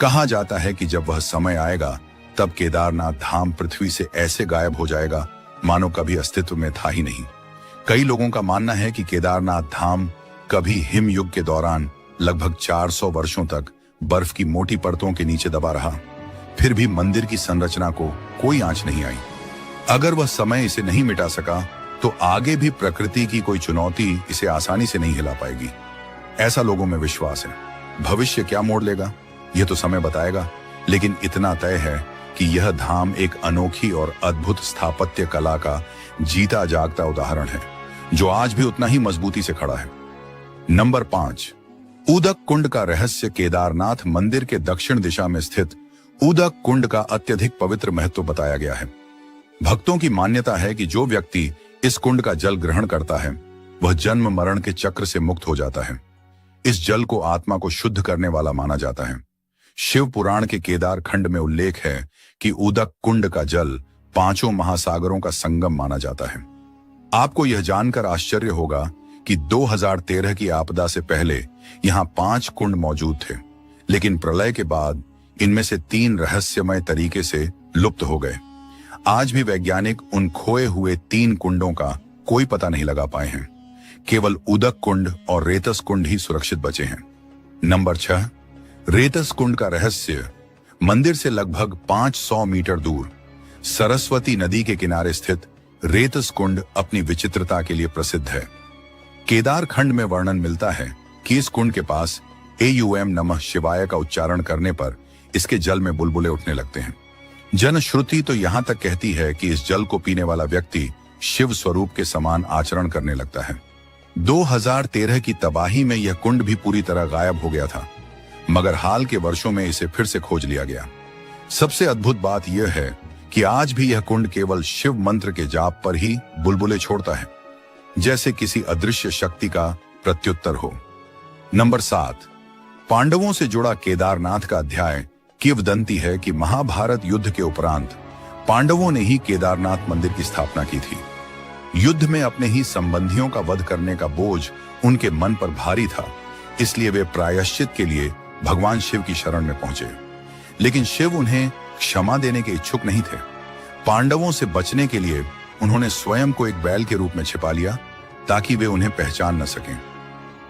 A: कहा जाता है कि जब वह समय आएगा, तब केदारनाथ धाम पृथ्वी से ऐसे गायब हो जाएगा मानो कभी अस्तित्व में था ही नहीं। कई लोगों का मानना है कि केदारनाथ धाम कभी हिम युग के दौरान लगभग 400 वर्षों तक बर्फ की मोटी परतों के नीचे दबा रहा, फिर भी मंदिर की संरचना को कोई आंच नहीं आई। अगर वह समय इसे नहीं मिटा सका, तो आगे भी प्रकृति की कोई चुनौती इसे आसानी से नहीं हिला पाएगी, ऐसा लोगों में विश्वास है। भविष्य क्या मोड़ लेगा, यह तो समय बताएगा, लेकिन इतना तय है कि यह धाम एक अनोखी और अद्भुत स्थापत्य कला का जीता जागता उदाहरण है, जो आज भी उतना ही मजबूती से खड़ा है। नंबर 5, उदक कुंड का रहस्य। केदारनाथ मंदिर के दक्षिण दिशा में स्थित उदक कुंड का अत्यधिक पवित्र महत्व बताया गया है। भक्तों की मान्यता है कि जो व्यक्ति इस कुंड का जल ग्रहण करता है, वह जन्म मरण के चक्र से मुक्त हो जाता है। इस जल को आत्मा को शुद्ध करने वाला माना जाता है। शिव पुराण के केदार खंड में उल्लेख है कि उदक कुंड का जल 5 महासागरों का संगम माना जाता है। आपको यह जानकर आश्चर्य होगा कि 2013 की आपदा से पहले यहां 5 कुंड मौजूद थे, लेकिन प्रलय के बाद इनमें से 3 रहस्यमय तरीके से लुप्त हो गए। आज भी वैज्ञानिक उन खोए हुए 3 कुंडों का कोई पता नहीं लगा पाए हैं। केवल उदक कुंड और रेतस कुंड ही सुरक्षित बचे हैं। नंबर 6, रेतस कुंड का रहस्य। मंदिर से लगभग 500 मीटर दूर सरस्वती नदी के किनारे स्थित रेतस कुंड अपनी विचित्रता के लिए प्रसिद्ध है। केदार खंड में वर्णन मिलता है कि इस कुंड के पास एयूएम नमः शिवाय का उच्चारण करने पर इसके जल में बुलबुले उठने लगते हैं। जनश्रुति तो यहां तक कहती है कि इस जल को पीने वाला व्यक्ति शिव स्वरूप के समान आचरण करने लगता है। 2013 की तबाही में यह कुंड भी पूरी तरह गायब हो गया था, मगर हाल के वर्षों में इसे फिर से खोज लिया गया। सबसे अद्भुत बात यह है कि आज भी यह कुंड केवल शिव मंत्र के जाप पर ही बुलबुले छोड़ता है, जैसे किसी अदृश्य शक्ति का प्रत्युत्तर हो। नंबर 7, पांडवों से जुड़ा केदारनाथ का अध्याय किंवदंती है कि महाभारत युद्ध के उपरांत पांडवों ने ही केदारनाथ मंदिर की स्थापना की थी। युद्ध में अपने ही संबंधियों का वध करने का बोझ उनके मन पर भारी था, इसलिए वे प्रायश्चित के लिए भगवान शिव की शरण में पहुंचे, लेकिन शिव उन्हें क्षमा देने के इच्छुक नहीं थे। पांडवों से बचने के लिए उन्होंने स्वयं को एक बैल के रूप में छिपा लिया ताकि वे उन्हें पहचान न सकें।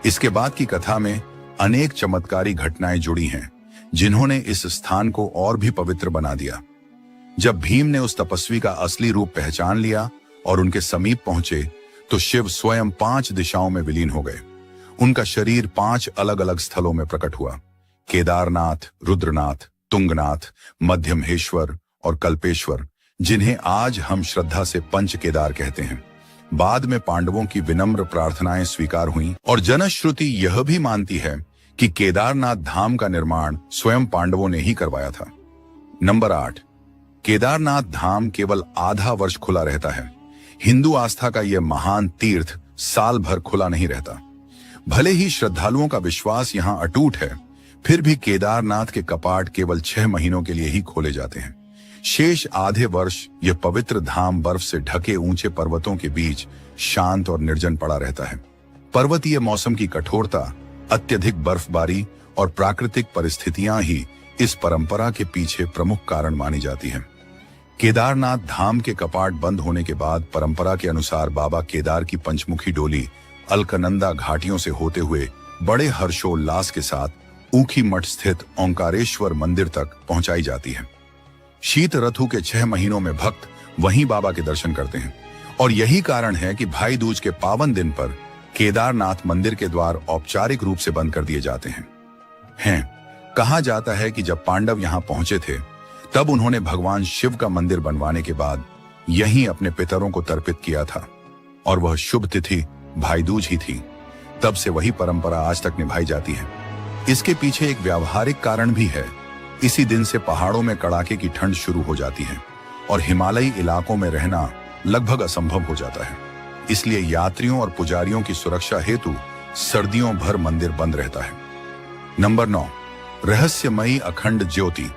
A: इसके बाद की कथा में अनेक चमत्कारी घटनाएं जुड़ी हैं, जिन्होंने इस स्थान को और भी पवित्र बना दिया। जब भीम ने उस तपस्वी का असली रूप पहचान लिया और उनके समीप पहुंचे, तो शिव स्वयं 5 दिशाओं में विलीन हो गए। उनका शरीर 5 अलग अलग स्थलों में प्रकट हुआ: केदारनाथ, रुद्रनाथ, तुंगनाथ, मध्यमहेश्वर और कल्पेश्वर, जिन्हें आज हम श्रद्धा से पंच केदार कहते हैं। बाद में पांडवों की विनम्र प्रार्थनाएं स्वीकार हुईं और जनश्रुति यह भी मानती है कि केदारनाथ धाम का निर्माण स्वयं पांडवों ने ही करवाया था। नंबर 8, केदारनाथ धाम केवल आधा वर्ष खुला रहता है। हिंदू आस्था का यह महान तीर्थ साल भर खुला नहीं रहता। भले ही श्रद्धालुओं का विश्वास यहां अटूट है, फिर भी केदारनाथ के कपाट केवल 6 महीनों के लिए ही खोले जाते हैं। शेष आधे वर्ष यह पवित्र धाम बर्फ से ढके ऊंचे पर्वतों के बीच शांत और निर्जन पड़ा रहता है। पर्वतीय मौसम की कठोरता, अत्यधिक बर्फबारी और प्राकृतिक परिस्थितियां ही इस परंपरा के पीछे प्रमुख कारण मानी जाती हैं। केदारनाथ धाम के कपाट बंद होने के बाद परंपरा के अनुसार बाबा केदार की पंचमुखी डोली अलकनंदा घाटियों से होते हुए बड़े हर्षोल्लास के साथ ऊखी मठ स्थित ओंकारेश्वर मंदिर तक पहुंचाई जाती है। शीत ऋतु के 6 महीनों में भक्त वहीं बाबा के दर्शन करते हैं, और यही कारण है कि भाई दूज के पावन दिन पर केदारनाथ मंदिर के द्वार औपचारिक रूप से बंद कर दिए जाते हैं। कहा जाता है कि जब पांडव यहां पहुंचे थे, तब उन्होंने भगवान शिव का मंदिर बनवाने के बाद यहीं अपने पितरों को तर्पित किया था, और वह शुभ तिथि भाई दूज ही थी। तब से वही परंपरा आज तक निभाई जाती है। इसके पीछे एक व्यावहारिक कारण भी है। इसी दिन से पहाड़ों में कड़ाके की ठंड शुरू हो जाती है और हिमालयी इलाकों में रहना लगभग असंभव हो जाता है। इसलिए यात्रियों और पुजारियों की सुरक्षा हेतु सर्दियों भर मंदिर बंद रहता है। नंबर 9, रहस्यमयी अखंड ज्योति।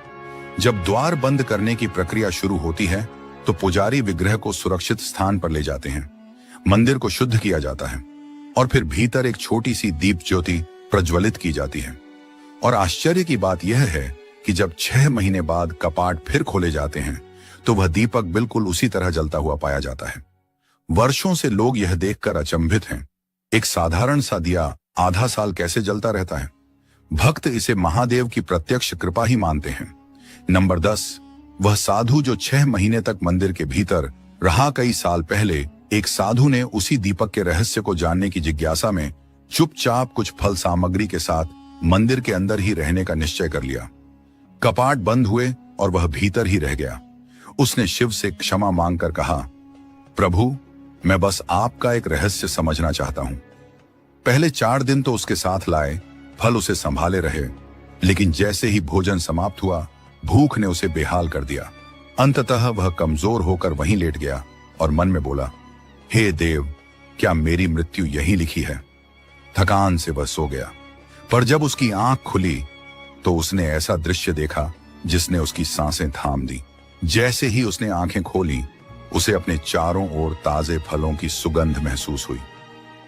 A: जब द्वार बंद करने की प्रक्रिया शुरू होती है, तो पुजारी विग्रह को सुरक्षित स्थान पर ले जाते हैं। मंदिर को शुद्ध किया जाता है और फिर भीतर एक छोटी सी दीप ज्योति प्रज्वलित की जाती है। और आश्चर्य की बात यह है कि जब 6 महीने बाद कपाट फिर खोले जाते हैं, तो वह दीपक बिल्कुल उसी तरह जलता हुआ पाया जाता है। वर्षों से लोग यह देखकर अचंभित हैं, एक साधारण सा दिया आधा साल कैसे जलता रहता है। भक्त इसे महादेव की प्रत्यक्ष कृपा ही मानते हैं। नंबर 10, वह साधु जो 6 महीने तक मंदिर के भीतर रहा। कई साल पहले एक साधु ने उसी दीपक के रहस्य को जानने की जिज्ञासा में चुपचाप कुछ फल सामग्री के साथ मंदिर के अंदर ही रहने का निश्चय कर लिया। कपाट बंद हुए और वह भीतर ही रह गया। उसने शिव से क्षमा मांगकर कहा, प्रभु, मैं बस आपका एक रहस्य समझना चाहता हूं। पहले 4 दिन तो उसके साथ लाए, फल उसे संभाले रहे, लेकिन जैसे ही भोजन समाप्त हुआ, भूख ने उसे बेहाल कर दिया। अंततः वह कमजोर होकर वहीं लेट गया और मन में बोला, हे देव, क्या मेरी मृत्यु यहीं लिखी है। थकान से वह सो गया, पर जब उसकी आंख खुली तो उसने ऐसा दृश्य देखा जिसने उसकी सांसें थाम दी। जैसे ही उसने आंखें खोली, उसे अपने चारों ओर ताजे फलों की सुगंध महसूस हुई।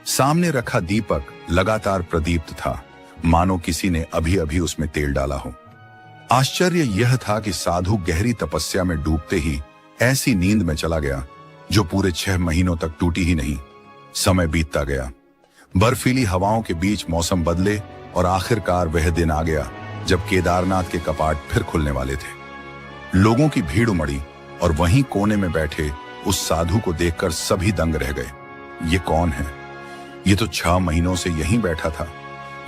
A: सामने रखा दीपक लगातार प्रदीप्त था, मानो किसी ने अभी अभी उसमें तेल डाला हो। आश्चर्य यह था कि साधु गहरी तपस्या में डूबते ही ऐसी नींद में चला गया जो पूरे 6 महीनों तक टूटी ही नहीं। समय बीतता गया, बर्फीली हवाओं के बीच मौसम बदले और आखिरकार वह दिन आ गया जब केदारनाथ के कपाट फिर खुलने वाले थे। लोगों की भीड़ उमड़ी और वहीं कोने में बैठे उस साधु को देखकर सभी दंग रह गए। ये कौन है? ये तो 6 महीनों से यहीं बैठा था।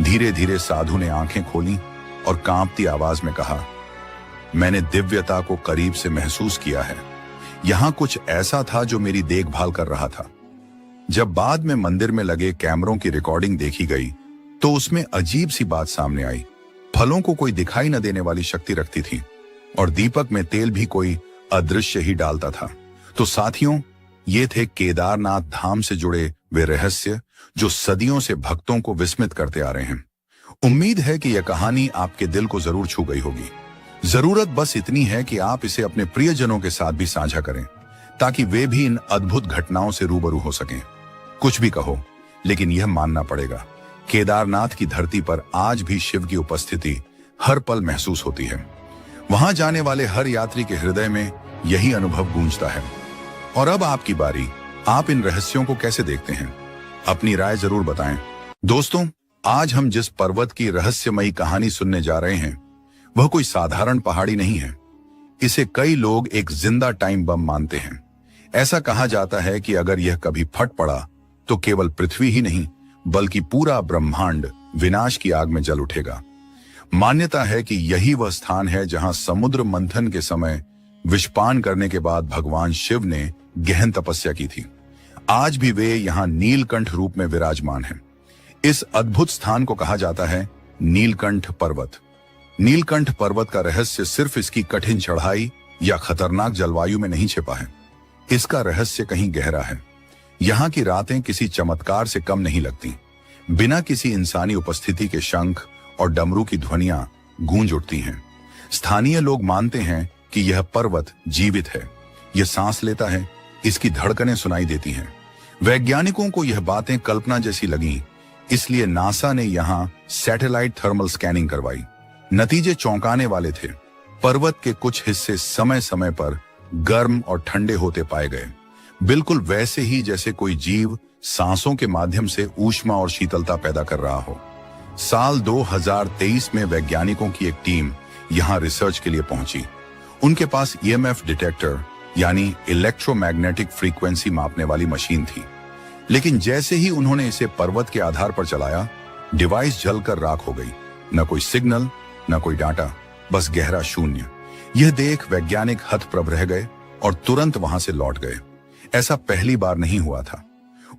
A: धीरे धीरे साधु ने आंखें खोली और कांपती आवाज में कहा, मैंने दिव्यता को करीब से महसूस किया है। यहां कुछ ऐसा था जो मेरी देखभाल कर रहा था। जब बाद में मंदिर में लगे कैमरों की रिकॉर्डिंग देखी गई तो उसमें अजीब सी बात सामने आई। फलों को कोई दिखाई न देने वाली शक्ति रखती थी और दीपक में तेल भी कोई अदृश्य ही डालता था। तो साथियों, ये थे केदारनाथ धाम से जुड़े वे रहस्य जो सदियों से भक्तों को विस्मित करते आ रहे हैं। उम्मीद है कि यह कहानी आपके दिल को जरूर छू गई होगी। जरूरत बस इतनी है कि आप इसे अपने प्रियजनों के साथ भी साझा करें ताकि वे भी इन अद्भुत घटनाओं से रूबरू हो सकें। कुछ भी कहो, लेकिन यह मानना पड़ेगा, केदारनाथ की धरती पर आज भी शिव की उपस्थिति हर पल महसूस होती है। वहां जाने वाले हर यात्री के हृदय में यही अनुभव गूंजता है। और अब आपकी बारी। आप इन रहस्यों को कैसे देखते हैं? अपनी राय जरूर बताएं। दोस्तों, आज हम जिस पर्वत की रहस्यमयी कहानी सुनने जा रहे हैं वह कोई साधारण पहाड़ी नहीं है। इसे कई लोग एक जिंदा टाइम बम मानते हैं। ऐसा कहा जाता है कि अगर यह कभी फट पड़ा तो केवल पृथ्वी ही नहीं बल्कि पूरा ब्रह्मांड विनाश की आग में जल उठेगा। मान्यता है कि यही वह स्थान है जहां समुद्र मंथन के समय विषपान करने के बाद भगवान शिव ने गहन तपस्या की थी। आज भी वे यहां नीलकंठ रूप में विराजमान हैं। इस अद्भुत स्थान को कहा जाता है नीलकंठ पर्वत। नीलकंठ पर्वत का रहस्य सिर्फ इसकी कठिन चढ़ाई या खतरनाक जलवायु में नहीं छिपा है। इसका रहस्य कहीं गहरा है। यहाँ की रातें किसी चमत्कार से कम नहीं लगती। बिना किसी इंसानी उपस्थिति के शंख और डमरू की ध्वनियां गूंज उठती हैं। स्थानीय लोग मानते हैं कि यह पर्वत जीवित है, यह सांस लेता है, इसकी धड़कनें सुनाई देती हैं। वैज्ञानिकों को यह बातें कल्पना जैसी लगीं, इसलिए नासा ने यहां सैटेलाइट थर्मल स्कैनिंग करवाई। नतीजे चौंकाने वाले थे। पर्वत के कुछ हिस्से समय समय पर गर्म और ठंडे होते पाए गए, बिल्कुल वैसे ही जैसे कोई जीव सांसों के माध्यम से ऊष्मा और शीतलता पैदा कर रहा हो। साल 2023 में वैज्ञानिकों की एक टीम यहां रिसर्च के लिए पहुंची। उनके पास ईएमएफ डिटेक्टर यानी इलेक्ट्रोमैग्नेटिक फ्रीक्वेंसी मापने वाली मशीन थी। लेकिन जैसे ही उन्होंने इसे पर्वत के आधार पर चलाया, डिवाइस जलकर राख हो गई। न कोई सिग्नल, न कोई डाटा, बस गहरा शून्य। यह देख वैज्ञानिक हतप्रभ रह गए और तुरंत वहां से लौट गए। ऐसा पहली बार नहीं हुआ था।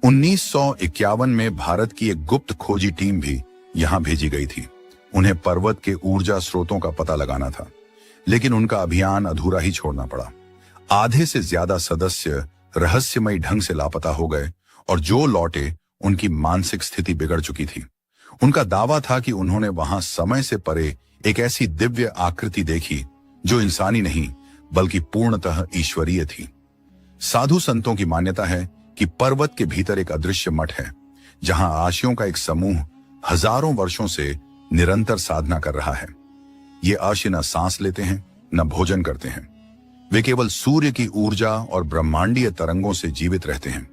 A: 1951 में भारत की एक गुप्त खोजी टीम भी यहां भेजी गई थी। उन्हें पर्वत के ऊर्जा स्रोतों का पता लगाना था, लेकिन उनका अभियान अधूरा ही छोड़ना पड़ा। आधे से ज्यादा सदस्य रहस्यमयी ढंग से लापता हो गए और जो लौटे उनकी मानसिक स्थिति बिगड़ चुकी थी। उनका दावा था कि उन्होंने वहां समय से परे एक ऐसी दिव्य आकृति देखी जो इंसानी नहीं बल्कि पूर्णतः ईश्वरीय थी। साधु संतों की मान्यता है कि पर्वत के भीतर एक अदृश्य मठ है जहां आशियों का एक समूह हजारों वर्षों से निरंतर साधना कर रहा है। ये आशी न सांस लेते हैं, न भोजन करते हैं। वे केवल सूर्य की ऊर्जा और ब्रह्मांडीय तरंगों से जीवित रहते हैं।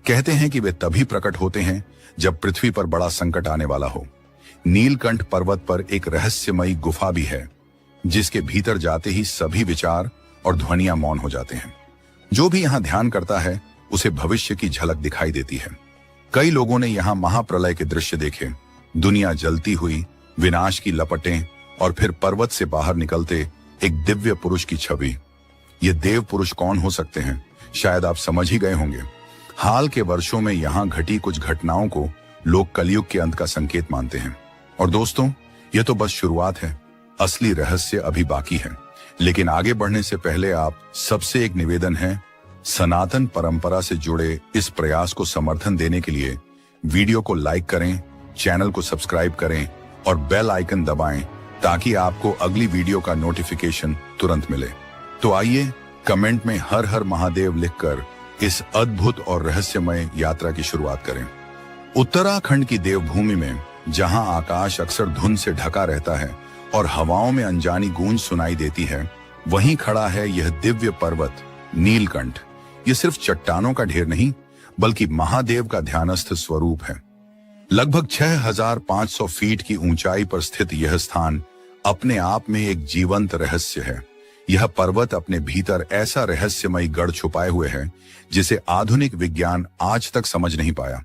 A: कहते हैं कि वे तभी प्रकट होते हैं जब पृथ्वी पर बड़ा संकट आने वाला हो। नीलकंठ पर्वत पर एक रहस्यमयी गुफा भी है जिसके भीतर जाते ही सभी विचार और ध्वनियां मौन हो जाते हैं। जो भी यहाँ ध्यान करता है उसे भविष्य की झलक दिखाई देती है। कई लोगों ने यहाँ महाप्रलय के दृश्य देखे, दुनिया जलती हुई, विनाश की लपटें और फिर पर्वत से बाहर निकलते एक दिव्य पुरुष की छवि। ये देव पुरुष कौन हो सकते हैं, शायद आप समझ ही गए होंगे। हाल के वर्षों में यहाँ घटी कुछ घटनाओं को लोग कलयुग के अंत का संकेत मानते हैं। और दोस्तों, ये तो बस शुरुआत है, असली रहस्य अभी बाकी है। लेकिन आगे बढ़ने से पहले आप सबसे एक निवेदन है, सनातन परंपरा से जुड़े इस प्रयास को समर्थन देने के लिए वीडियो को लाइक करें, चैनल को सब्सक्राइब करें और बेल आइकन दबाएं ताकि आपको अगली वीडियो का नोटिफिकेशन तुरंत मिले। तो आइए कमेंट में हर हर महादेव लिखकर इस अद्भुत और रहस्यमय यात्रा की शुरुआत करें। उत्तराखंड की देवभूमि में जहां आकाश अक्सर धुंध से ढका रहता है और हवाओं में अनजानी गूंज सुनाई देती है, वहीं खड़ा है यह दिव्य पर्वत नीलकंठ। यह सिर्फ चट्टानों का ढेर नहीं बल्कि महादेव का ध्यानस्थ स्वरूप है। लगभग 6500 फीट की ऊंचाई पर स्थित यह स्थान अपने आप में एक जीवंत रहस्य है। यह पर्वत अपने भीतर ऐसा रहस्यमयी गढ़ छुपाए हुए है जिसे आधुनिक विज्ञान आज तक समझ नहीं पाया।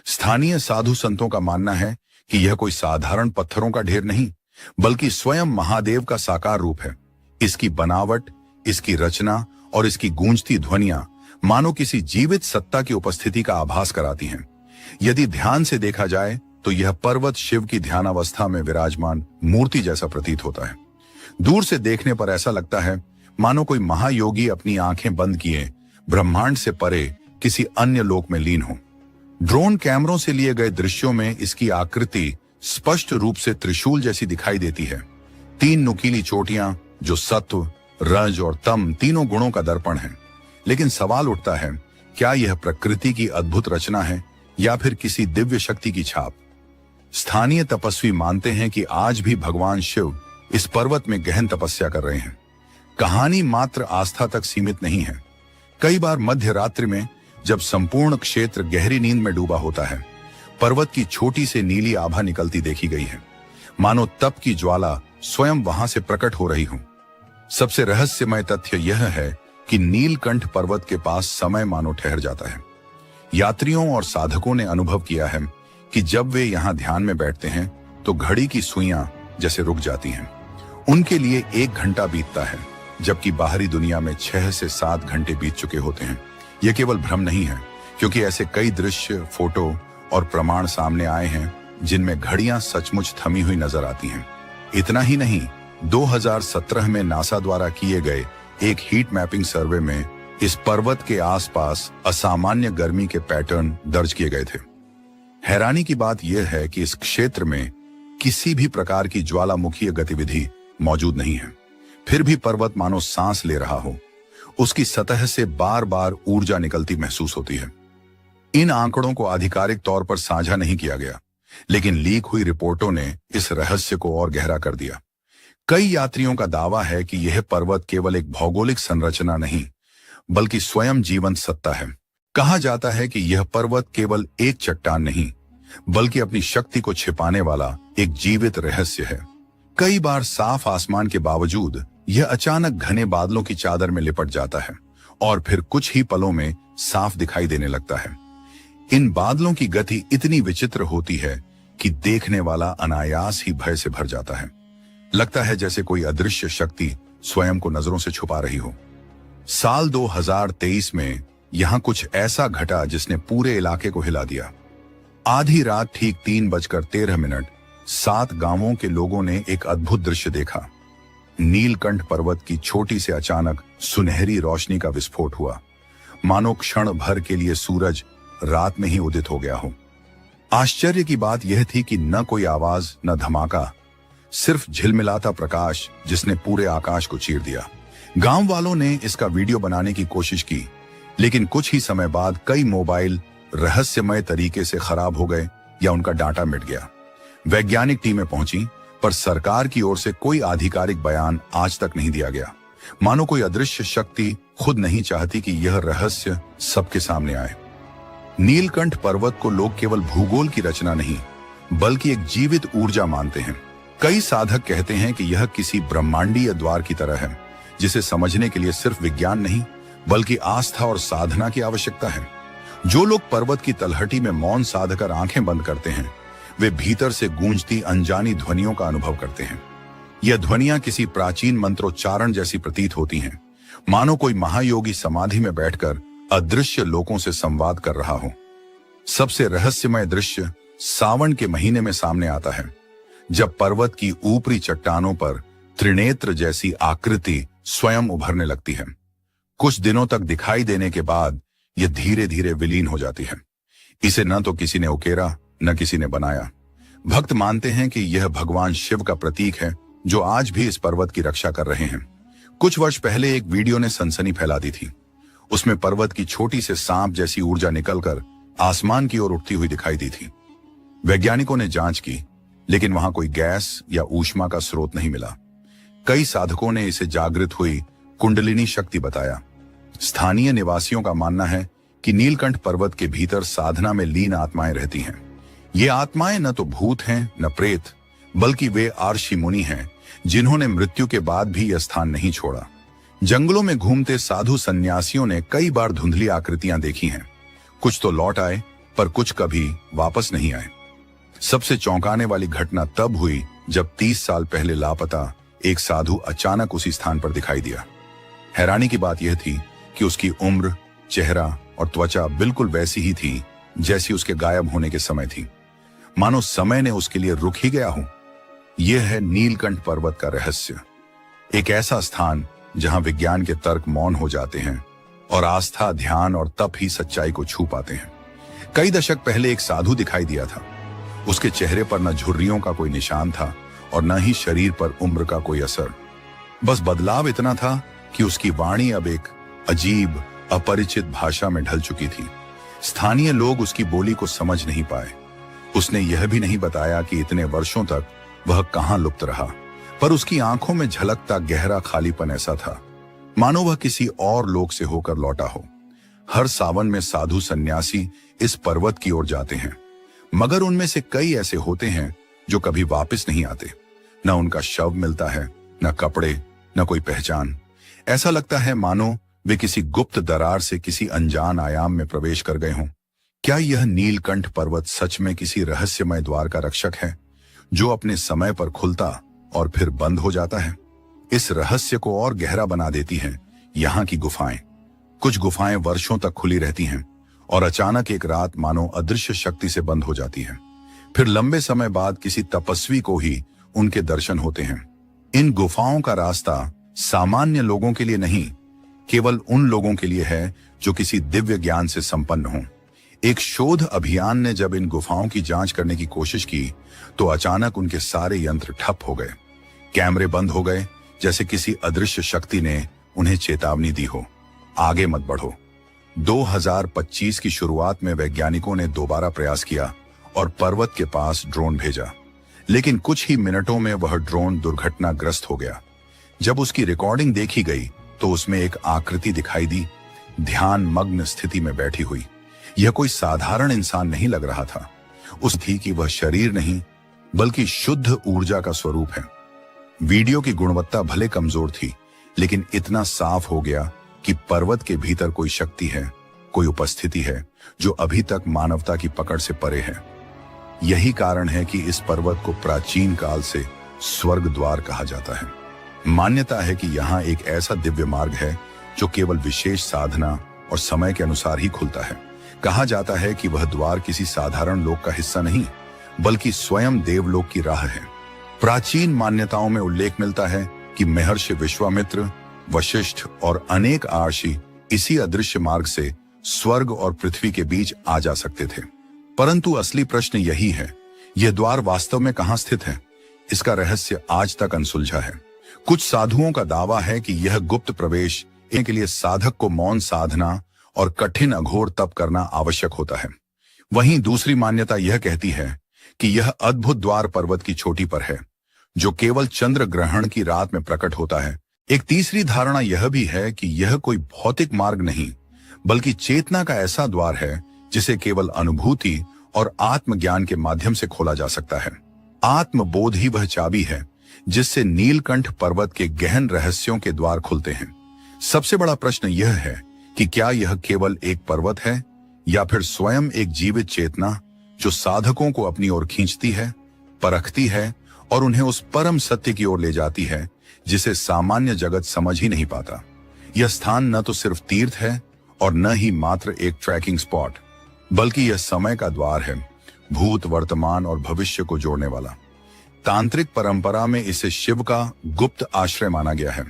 A: स्थानीय साधु संतों का मानना है कि यह कोई साधारण पत्थरों का ढेर नहीं, बल्कि स्वयं महादेव का साकार रूप है। इसकी बनावट, इसकी रचना और इसकी गूंजती ध्वनियां मानो किसी जीवित सत्ता की उपस्थिति का आभास कराती हैं। यदि ध्यान से देखा जाए तो यह पर्वत शिव की ध्यानावस्था में विराजमान मूर्ति जैसा प्रतीत होता है। दूर से देखने पर ऐसा लगता है मानो कोई महायोगी अपनी आंखें बंद किए ब्रह्मांड से परे किसी अन्य लोक में लीन हो। ड्रोन कैमरों से लिए गए दृश्यों में इसकी आकृति स्पष्ट रूप से त्रिशूल जैसी दिखाई देती है। 3 नुकीली चोटियां जो सत्व, रज और तम तीनों गुणों का दर्पण है। लेकिन सवाल उठता है, क्या यह प्रकृति की अद्भुत रचना है या फिर किसी दिव्य शक्ति की छाप? स्थानीय तपस्वी मानते हैं कि आज भी भगवान शिव इस पर्वत में गहन तपस्या कर रहे हैं। कहानी मात्र आस्था तक सीमित नहीं है। कई बार मध्य रात्रि में जब संपूर्ण क्षेत्र गहरी नींद में डूबा होता है, पर्वत की छोटी से नीली आभा निकलती देखी गई है, मानो तप की ज्वाला स्वयं वहां से प्रकट हो रही हो। सबसे रहस्यमय तथ्य यह है कि नीलकंठ पर्वत के पास समय मानो ठहर जाता है। यात्रियों और साधकों ने अनुभव किया है कि जब वे यहाँ ध्यान में बैठते हैं तो घड़ी की सुइयां जैसे रुक जाती हैं। उनके लिए 1 घंटा बीतता है, जबकि बाहरी दुनिया में 6 से 7 घंटे बीत चुके होते हैं। यह केवल भ्रम नहीं है, क्योंकि ऐसे कई दृश्य, फोटो और प्रमाण सामने आए हैं जिनमें घड़ियां सचमुच थमी हुई नजर आती हैं। इतना ही नहीं, 2017 में नासा द्वारा किए गए एक हीट मैपिंग सर्वे में इस पर्वत के आसपास असामान्य गर्मी के पैटर्न दर्ज किए गए थे। हैरानी की बात यह है कि इस क्षेत्र में किसी भी प्रकार की ज्वालामुखीय गतिविधि मौजूद नहीं है, फिर भी पर्वत मानो सांस ले रहा हो। उसकी सतह से बार बार ऊर्जा निकलती महसूस होती है। इन आंकड़ों को आधिकारिक तौर पर साझा नहीं किया गया, लेकिन लीक हुई रिपोर्टों ने इस रहस्य को और गहरा कर दिया। कई यात्रियों का दावा है कि यह पर्वत केवल एक भौगोलिक संरचना नहीं, बल्कि स्वयं जीवंत सत्ता है। कहा जाता है कि यह पर्वत केवल एक चट्टान नहीं, बल्कि अपनी शक्ति को छिपाने वाला एक जीवित रहस्य है। कई बार साफ आसमान के बावजूद यह अचानक घने बादलों की चादर में लिपट जाता है और फिर कुछ ही पलों में साफ दिखाई देने लगता है। इन बादलों की गति इतनी विचित्र होती है कि देखने वाला अनायास ही भय से भर जाता है। लगता है जैसे कोई अदृश्य शक्ति स्वयं को नजरों से छुपा रही हो। साल 2023 में यहां कुछ ऐसा घटा जिसने पूरे इलाके को हिला दिया। आधी रात ठीक 3:13 7 गांवों के लोगों ने एक अद्भुत दृश्य देखा। नीलकंठ पर्वत की छोटी से अचानक सुनहरी रोशनी का विस्फोट हुआ, मानो क्षण भर के लिए सूरज रात में ही उदित हो गया हो। आश्चर्य की बात यह थी कि न कोई आवाज, न धमाका, सिर्फ झिलमिलाता प्रकाश जिसने पूरे आकाश को चीर दिया। गांव वालों ने इसका वीडियो बनाने की कोशिश की, लेकिन कुछ ही समय बाद कई मोबाइल रहस्यमय तरीके से खराब हो गए या उनका डाटा मिट गया। वैज्ञानिक टीमें पहुंची, पर सरकार की ओर से कोई आधिकारिक बयान आज तक नहीं दिया गया। मानो कोई अदृश्य शक्ति खुद नहीं चाहती कि यह रहस्य सबके सामने आए। नीलकंठ पर्वत को लोग केवल भूगोल की रचना नहीं, बल्कि एक जीवित ऊर्जा मानते हैं। कई साधक कहते हैं कि यह किसी ब्रह्मांडीय द्वार की तरह है, जिसे समझने के लिए सिर्फ विज्ञान नहीं, बल्कि आस्था और साधना की आवश्यकता है। जो लोग पर्वत की तलहटी में मौन साधकर आंखें बंद करते हैं, वे भीतर से गूंजती अनजानी ध्वनियों का अनुभव करते हैं। यह ध्वनियां किसी प्राचीन मंत्रोच्चारण जैसी प्रतीत होती हैं, मानो कोई महायोगी समाधि में बैठकर अदृश्य लोकों से संवाद कर रहा हो। सबसे रहस्यमय दृश्य सावन के महीने में सामने आता है, जब पर्वत की ऊपरी चट्टानों पर त्रिनेत्र जैसी आकृति स्वयं उभरने लगती है। कुछ दिनों तक दिखाई देने के बाद यह धीरे धीरे विलीन हो जाती है। इसे न तो किसी ने उकेरा, न किसी ने बनाया। भक्त मानते हैं कि यह भगवान शिव का प्रतीक है, जो आज भी इस पर्वत की रक्षा कर रहे हैं। कुछ वर्ष पहले एक वीडियो ने सनसनी फैला दी थी। उसमें पर्वत की छोटी से सांप जैसी ऊर्जा निकलकर आसमान की ओर उठती हुई दिखाई दी थी। वैज्ञानिकों ने जांच की, लेकिन वहां कोई गैस या ऊष्मा का स्रोत नहीं मिला। कई साधकों ने इसे जागृत हुई कुंडलिनी शक्ति बताया। स्थानीय निवासियों का मानना है कि नीलकंठ पर्वत के भीतर साधना में लीन आत्माएं रहती हैं। ये आत्माएं न तो भूत हैं, न प्रेत, बल्कि वे आर्षि मुनि हैं, जिन्होंने मृत्यु के बाद भी यह स्थान नहीं छोड़ा। जंगलों में घूमते साधु सन्यासियों ने कई बार धुंधली आकृतियां देखी हैं। कुछ तो लौट आए, पर कुछ कभी वापस नहीं आए। सबसे चौंकाने वाली घटना तब हुई जब 30 साल पहले लापता एक साधु अचानक उसी स्थान पर दिखाई दिया। हैरानी की बात यह थी कि उसकी उम्र, चेहरा और त्वचा बिल्कुल वैसी ही थी जैसी उसके गायब होने के समय थी, मानो समय ने उसके लिए रुक ही गया हो। यह है नीलकंठ पर्वत का रहस्य, एक ऐसा स्थान जहां विज्ञान के तर्क मौन हो जाते हैं और आस्था, ध्यान और तप ही सच्चाई को छू पाते हैं। कई दशक पहले एक साधु दिखाई दिया था। उसके चेहरे पर न झुर्रियों का कोई निशान था और न ही शरीर पर उम्र का कोई असर। बस बदलाव इतना था कि उसकी वाणी अब एक अजीब, अपरिचित भाषा में ढल चुकी थी। स्थानीय लोग उसकी बोली को समझ नहीं पाए। उसने यह भी नहीं बताया कि इतने वर्षों तक वह कहां लुप्त रहा, पर उसकी आंखों में झलकता गहरा खालीपन ऐसा था मानो वह किसी और लोक से होकर लौटा हो। हर सावन में साधु सन्यासी इस पर्वत की ओर जाते हैं, मगर उनमें से कई ऐसे होते हैं जो कभी वापस नहीं आते। न उनका शव मिलता है, न कपड़े, न कोई पहचान। ऐसा लगता है मानो वे किसी गुप्त दरार से किसी अनजान आयाम में प्रवेश कर गए हों। क्या यह नीलकंठ पर्वत सच में किसी रहस्यमय द्वार का रक्षक है जो अपने समय पर खुलता और फिर बंद हो जाता है? इस रहस्य को और गहरा बना देती हैं यहाँ की गुफाएं। कुछ गुफाएं वर्षों तक खुली रहती हैं और अचानक एक रात मानो अदृश्य शक्ति से बंद हो जाती है। फिर लंबे समय बाद किसी तपस्वी को ही उनके दर्शन होते हैं। इन गुफाओं का रास्ता सामान्य लोगों के लिए नहीं, केवल उन लोगों के लिए है जो किसी दिव्य ज्ञान से संपन्न हों। एक शोध अभियान ने जब इन गुफाओं की जांच करने की कोशिश की तो अचानक उनके सारे यंत्र ठप हो गए। कैमरे बंद हो गए, जैसे किसी अदृश्य शक्ति ने उन्हें चेतावनी दी हो, आगे मत बढ़ो। 2025 की शुरुआत में वैज्ञानिकों ने दोबारा प्रयास किया और पर्वत के पास ड्रोन भेजा, लेकिन कुछ ही मिनटों में वह ड्रोन दुर्घटनाग्रस्त हो गया। जब उसकी रिकॉर्डिंग देखी गई तो उसमें एक आकृति दिखाई दी, ध्यान मग्न स्थिति में बैठी हुई। यह कोई साधारण इंसान नहीं लग रहा था। उस थी कि वह शरीर नहीं बल्कि शुद्ध ऊर्जा का स्वरूप है। वीडियो की गुणवत्ता भले कमजोर थी, लेकिन इतना साफ हो गया कि पर्वत के भीतर कोई शक्ति है, कोई उपस्थिति है जो अभी तक मानवता की पकड़ से परे है। यही कारण है कि इस पर्वत को प्राचीन काल से स्वर्ग द्वार कहा जाता है। मान्यता है कि यहाँ एक ऐसा दिव्य मार्ग है जो केवल विशेष साधना और समय के अनुसार ही खुलता है। कहा जाता है कि वह द्वार किसी साधारण लोक का हिस्सा नहीं, बल्कि स्वयं देवलोक की राह है। प्राचीन मान्यताओं में उल्लेख मिलता है कि महर्षि विश्वामित्र, वशिष्ठ और अनेक आर्षि इसी अदृश्य मार्ग से स्वर्ग और पृथ्वी के बीच आ जा सकते थे। परंतु असली प्रश्न यही है, यह द्वार वास्तव में कहां स्थित है? इसका रहस्य आज तक अनसुलझा है। कुछ साधुओं का दावा है कि यह गुप्त प्रवेश के लिए साधक को मौन साधना और कठिन अघोर तप करना आवश्यक होता है। वहीं दूसरी मान्यता यह कहती है कि यह अद्भुत द्वार पर्वत की चोटी पर है, जो केवल चंद्र ग्रहण की रात में प्रकट होता है। एक तीसरी धारणा यह भी है कि यह कोई भौतिक मार्ग नहीं, बल्कि चेतना का ऐसा द्वार है जिसे केवल अनुभूति और आत्मज्ञान के माध्यम से खोला जा सकता है। आत्मबोध ही वह चाबी है जिससे नीलकंठ पर्वत के गहन रहस्यों के द्वार खुलते हैं। सबसे बड़ा प्रश्न यह है कि क्या यह केवल एक पर्वत है या फिर स्वयं एक जीवित चेतना जो साधकों को अपनी ओर खींचती है, परखती है और उन्हें उस परम सत्य की ओर ले जाती है जिसे सामान्य जगत समझ ही नहीं पाता। यह स्थान न तो सिर्फ तीर्थ है और न ही मात्र एक ट्रैकिंग स्पॉट, बल्कि यह समय का द्वार है, भूत, वर्तमान और भविष्य को जोड़ने वाला। तांत्रिक परंपरा में इसे शिव का गुप्त आश्रय माना गया है।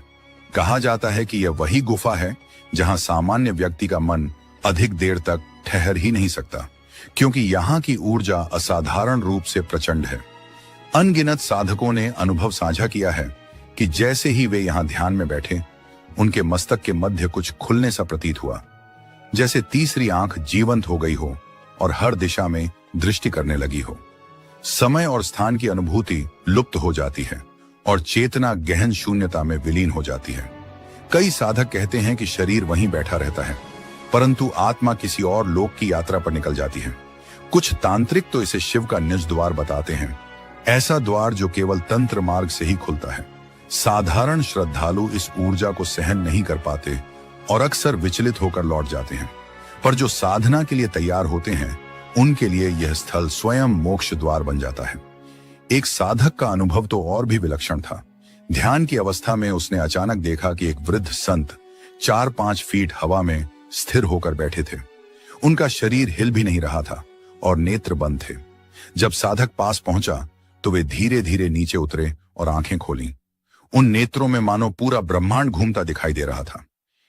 A: कहा जाता है कि यह वही गुफा है जहां सामान्य व्यक्ति का मन अधिक देर तक ठहर ही नहीं सकता, क्योंकि यहाँ की ऊर्जा असाधारण रूप से प्रचंड है। अनगिनत साधकों ने अनुभव साझा किया है कि जैसे ही वे यहाँ ध्यान में बैठे, उनके मस्तक के मध्य कुछ खुलने सा प्रतीत हुआ, जैसे तीसरी आंख जीवंत हो गई हो और हर दिशा में दृष्टि करने लगी हो। समय और स्थान की अनुभूति लुप्त हो जाती है और चेतना गहन शून्यता में विलीन हो जाती है। कई साधक कहते हैं कि शरीर वहीं बैठा रहता है, परंतु आत्मा किसी और लोक की यात्रा पर निकल जाती है। कुछ तांत्रिक तो इसे शिव का निज द्वार बताते हैं, ऐसा द्वार जो केवल तंत्र मार्ग से ही खुलता है। साधारण श्रद्धालु इस ऊर्जा को सहन नहीं कर पाते और अक्सर विचलित होकर लौट जाते हैं, पर जो साधना के लिए तैयार होते हैं उनके लिए यह स्थल स्वयं मोक्ष द्वार बन जाता है। एक साधक का अनुभव तो और भी विलक्षण था। ध्यान की अवस्था में उसने अचानक देखा कि एक वृद्ध संत 4-5 फीट हवा में स्थिर होकर बैठे थे। उनका शरीर हिल भी नहीं रहा था और नेत्र बंद थे। जब साधक पास पहुंचा तो वे धीरे धीरे नीचे उतरे और आंखें खोलीं। उन नेत्रों में मानो पूरा ब्रह्मांड घूमता दिखाई दे रहा था।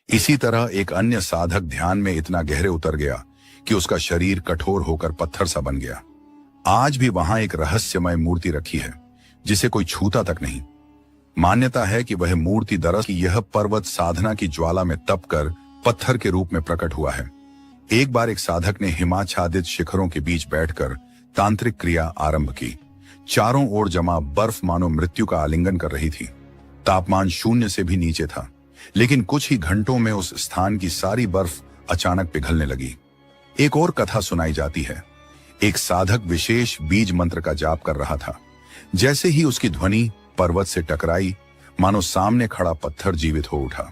A: इसी तरह एक अन्य साधक ध्यान में इतना गहरे उतर गया कि उसका शरीर कठोर होकर पत्थर सा बन गया। आज भी वहां एक रहस्यमय मूर्ति रखी है जिसे कोई छूता तक नहीं। मान्यता है कि वह मूर्ति दरअसल यह पर्वत साधना की ज्वाला में तपकर पत्थर के रूप में प्रकट हुआ है। एक बार एक साधक ने हिमाच्छादित शिखरों के बीच बैठकर तांत्रिक क्रिया आरंभ की। चारों ओर जमा बर्फ मानो मृत्यु का आलिंगन कर रही थी। तापमान 0 से भी नीचे था, लेकिन कुछ ही घंटों में उस स्थान की सारी बर्फ अचानक पिघलने लगी। एक और कथा सुनाई जाती है। एक साधक विशेष बीज मंत्र का जाप कर रहा था। जैसे ही उसकी ध्वनि पर्वत से टकराई, मानो सामने खड़ा पत्थर जीवित हो उठा।